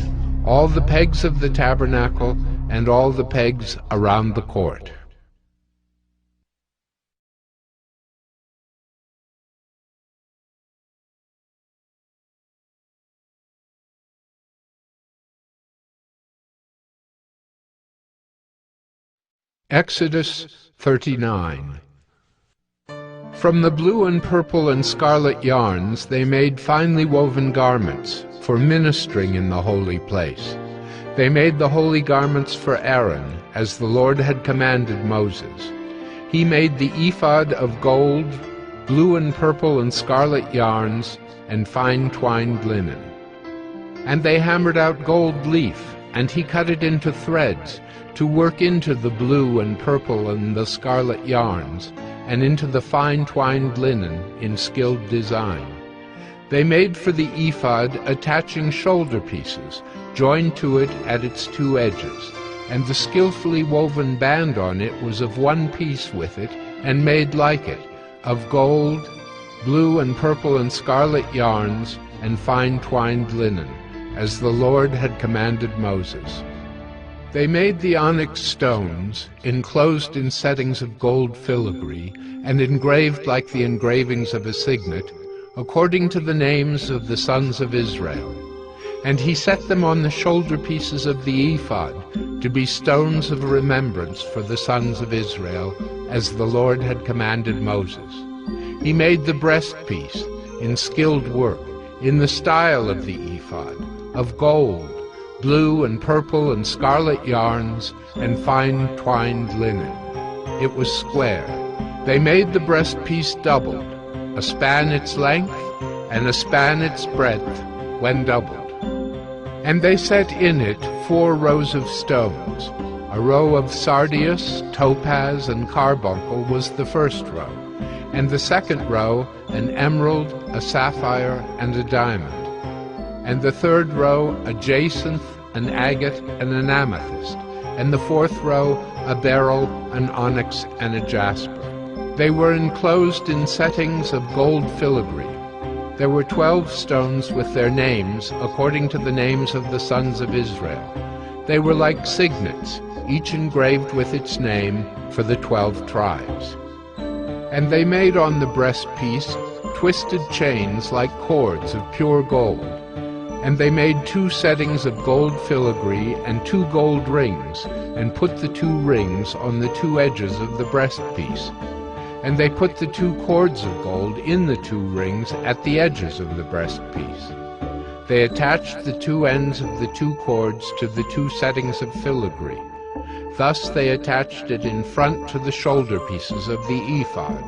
all the pegs of the tabernacle, and all the pegs around the court. Exodus 39. From the blue and purple and scarlet yarns they made finely woven garments for ministering in the holy place. They made the holy garments for Aaron, as the Lord had commanded Moses. He made the ephod of gold, blue and purple and scarlet yarns, and fine twined linen. And they hammered out gold leaf, and he cut it into threads, to work into the blue and purple and the scarlet yarns, and into the fine twined linen in skilled design. They made for the ephod attaching shoulder pieces, joined to it at its two edges, and the skillfully woven band on it was of one piece with it, and made like it, of gold, blue and purple and scarlet yarns, and fine twined linen, as the Lord had commanded Moses. They made the onyx stones, enclosed in settings of gold filigree, and engraved like the engravings of a signet, according to the names of the sons of Israel. And he set them on the shoulder pieces of the ephod, to be stones of remembrance for the sons of Israel, as the Lord had commanded Moses. He made the breastpiece, in skilled work, in the style of the ephod, of gold, blue and purple and scarlet yarns, and fine twined linen. It was square. They made the breastpiece doubled, a span its length, and a span its breadth, when doubled. And they set in it 4 rows of stones. A row of sardius, topaz, and carbuncle was the first row, and the second row an emerald, a sapphire, and a diamond. And the third row a jacinth, an agate, and an amethyst, and the fourth row a beryl, an onyx, and a jasper. They were enclosed in settings of gold filigree. There were 12 stones with their names, according to the names of the sons of Israel. They were like signets, each engraved with its name for the 12 tribes. And they made on the breastpiece twisted chains like cords of pure gold. And they made 2 settings of gold filigree and 2 gold rings, and put the 2 rings on the 2 edges of the breastpiece. And they put the 2 cords of gold in the 2 rings at the edges of the breastpiece. They attached the 2 ends of the 2 cords to the 2 settings of filigree. Thus they attached it in front to the shoulder pieces of the ephod.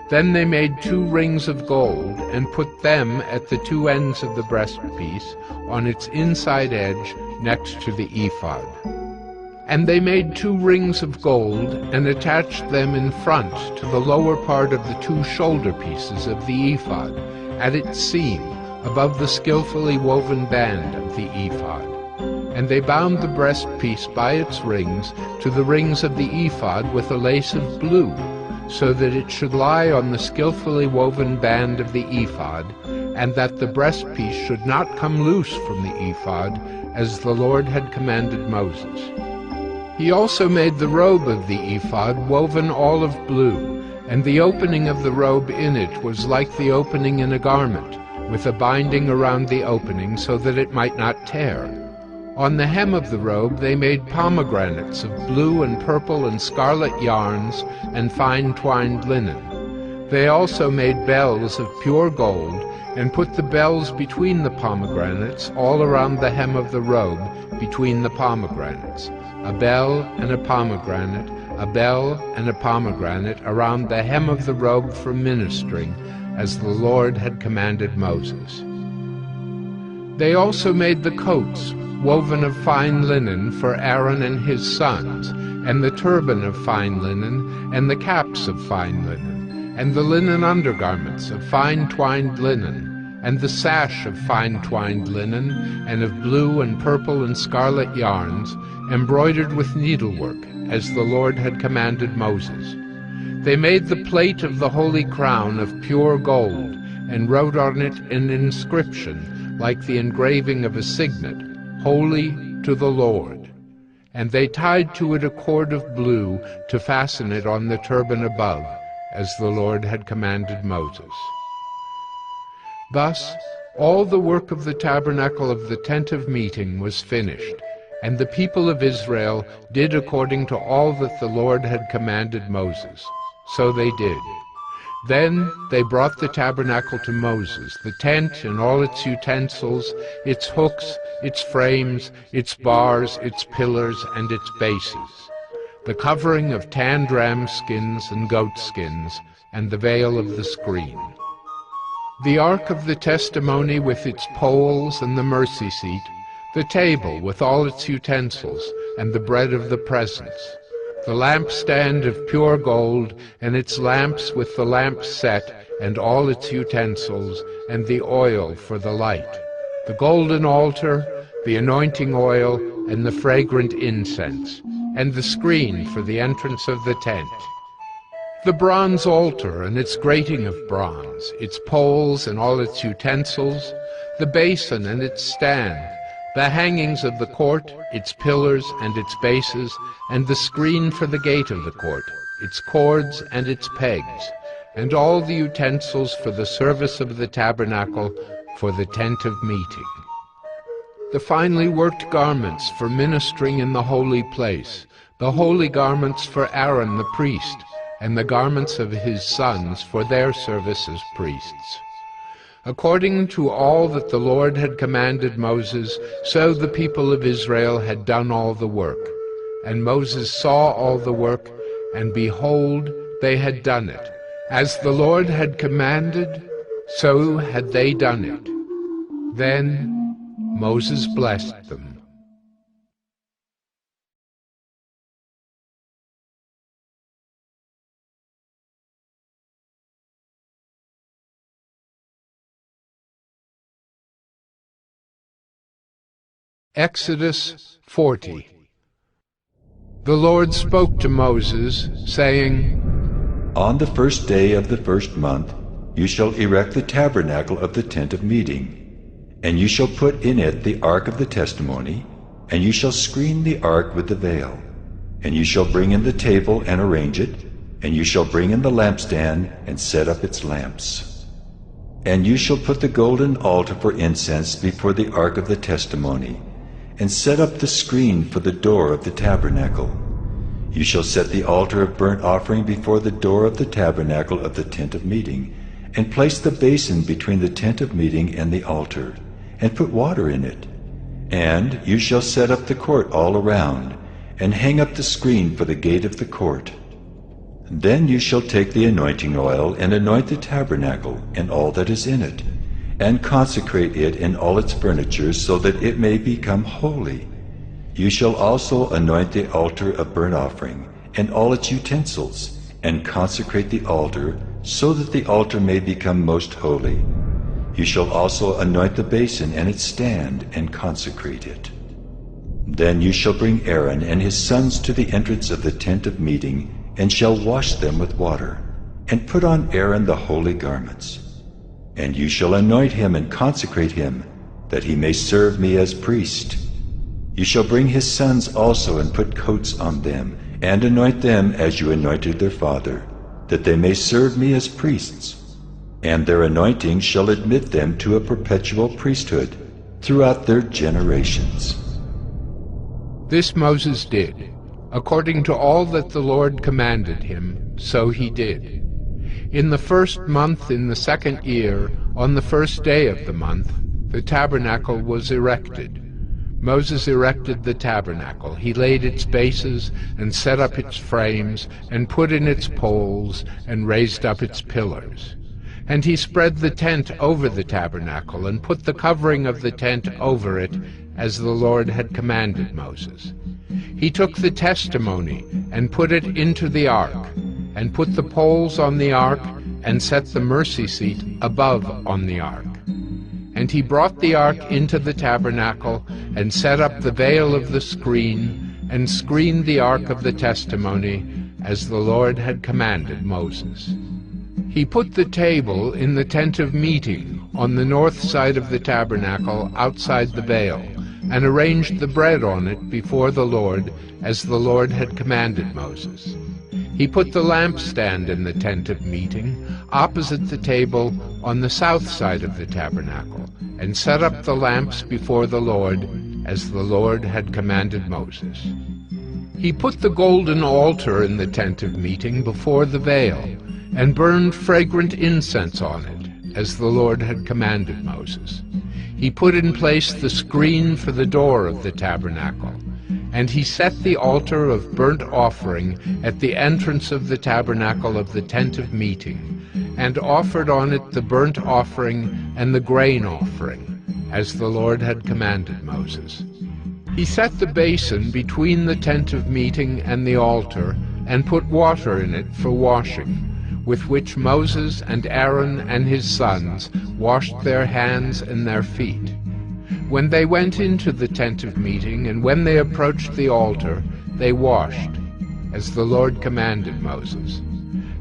Then they made 2 rings of gold, and put them at the 2 ends of the breastpiece, on its inside edge, next to the ephod. And they made 2 rings of gold, and attached them in front to the lower part of the 2 shoulder pieces of the ephod, at its seam, above the skillfully woven band of the ephod. And they bound the breastpiece by its rings to the rings of the ephod with a lace of blue, so that it should lie on the skillfully woven band of the ephod, and that the breastpiece should not come loose from the ephod, as the Lord had commanded Moses. He also made the robe of the ephod woven all of blue, and the opening of the robe in it was like the opening in a garment, with a binding around the opening so that it might not tear. On the hem of the robe they made pomegranates of blue and purple and scarlet yarns and fine twined linen. They also made bells of pure gold, and put the bells between the pomegranates all around the hem of the robe between the pomegranates, a bell and a pomegranate, a bell and a pomegranate around the hem of the robe for ministering, as the Lord had commanded Moses. They also made the coats, woven of fine linen, for Aaron and his sons, and the turban of fine linen, and the caps of fine linen, and the linen undergarments of fine twined linen, and the sash of fine twined linen, and of blue and purple and scarlet yarns, embroidered with needlework, as the Lord had commanded Moses. They made the plate of the holy crown of pure gold, and wrote on it an inscription, like the engraving of a signet, Holy to the Lord. And they tied to it a cord of blue to fasten it on the turban above, as the Lord had commanded Moses. Thus all the work of the tabernacle of the tent of meeting was finished, and the people of Israel did according to all that the Lord had commanded Moses. So they did. Then they brought the tabernacle to Moses, the tent and all its utensils, its hooks, its frames, its bars, its pillars, and its bases, the covering of tanned ram skins and goat skins, and the veil of the screen. The ark of the testimony with its poles and the mercy seat, the table with all its utensils, and the bread of the presence, the lampstand of pure gold, and its lamps with the lamp set, and all its utensils, and the oil for the light, the golden altar, the anointing oil, and the fragrant incense, and the screen for the entrance of the tent, the bronze altar and its grating of bronze, its poles and all its utensils, the basin and its stand, the hangings of the court, its pillars and its bases, and the screen for the gate of the court, its cords and its pegs, and all the utensils for the service of the tabernacle, for the tent of meeting. The finely worked garments for ministering in the holy place, the holy garments for Aaron the priest, and the garments of his sons for their service as priests. According to all that the Lord had commanded Moses, so the people of Israel had done all the work. And Moses saw all the work, and behold, they had done it. As the Lord had commanded, so had they done it. Then Moses blessed them. Exodus 40. The Lord spoke to Moses, saying, On the first day of the first month you shall erect the tabernacle of the tent of meeting, and you shall put in it the ark of the testimony, and you shall screen the ark with the veil, and you shall bring in the table and arrange it, and you shall bring in the lampstand and set up its lamps. And you shall put the golden altar for incense before the ark of the testimony, and set up the screen for the door of the tabernacle. You shall set the altar of burnt offering before the door of the tabernacle of the tent of meeting, and place the basin between the tent of meeting and the altar, and put water in it. And you shall set up the court all around, and hang up the screen for the gate of the court. Then you shall take the anointing oil and anoint the tabernacle and all that is in it, and consecrate it in all its furniture, so that it may become holy. You shall also anoint the altar of burnt offering and all its utensils, and consecrate the altar, so that the altar may become most holy. You shall also anoint the basin and its stand, and consecrate it. Then you shall bring Aaron and his sons to the entrance of the tent of meeting, and shall wash them with water, and put on Aaron the holy garments. And you shall anoint him and consecrate him, that he may serve me as priest. You shall bring his sons also and put coats on them, and anoint them as you anointed their father, that they may serve me as priests. And their anointing shall admit them to a perpetual priesthood throughout their generations. This Moses did, according to all that the Lord commanded him, so he did. In the 1st month in the 2nd year, on the 1st day of the month, the tabernacle was erected. Moses erected the tabernacle. He laid its bases, and set up its frames, and put in its poles, and raised up its pillars. And he spread the tent over the tabernacle, and put the covering of the tent over it, as the Lord had commanded Moses. He took the testimony, and put it into the ark, and put the poles on the ark, and set the mercy seat above on the ark. And he brought the ark into the tabernacle, and set up the veil of the screen, and screened the ark of the testimony, as the Lord had commanded Moses. He put the table in the tent of meeting, on the north side of the tabernacle, outside the veil, and arranged the bread on it before the Lord, as the Lord had commanded Moses. He put the lampstand in the tent of meeting, opposite the table, on the south side of the tabernacle, and set up the lamps before the Lord, as the Lord had commanded Moses. He put the golden altar in the tent of meeting before the veil, and burned fragrant incense on it, as the Lord had commanded Moses. He put in place the screen for the door of the tabernacle, and he set the altar of burnt offering at the entrance of the tabernacle of the tent of meeting, and offered on it the burnt offering and the grain offering, as the Lord had commanded Moses. He set the basin between the tent of meeting and the altar, and put water in it for washing, with which Moses and Aaron and his sons washed their hands and their feet. When they went into the tent of meeting, and when they approached the altar, they washed, as the Lord commanded Moses.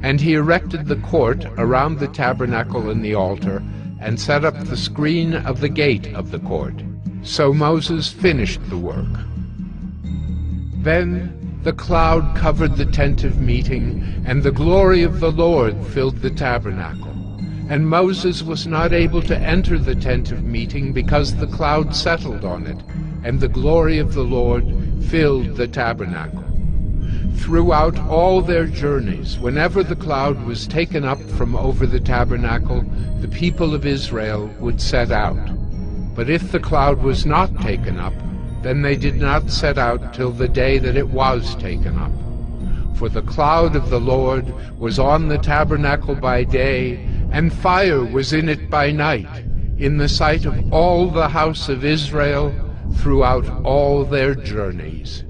And he erected the court around the tabernacle and the altar, and set up the screen of the gate of the court. So Moses finished the work. Then the cloud covered the tent of meeting, and the glory of the Lord filled the tabernacle. And Moses was not able to enter the tent of meeting, because the cloud settled on it, and the glory of the Lord filled the tabernacle. Throughout all their journeys, whenever the cloud was taken up from over the tabernacle, the people of Israel would set out. But if the cloud was not taken up, then they did not set out till the day that it was taken up. For the cloud of the Lord was on the tabernacle by day, and fire was in it by night, in the sight of all the house of Israel throughout all their journeys.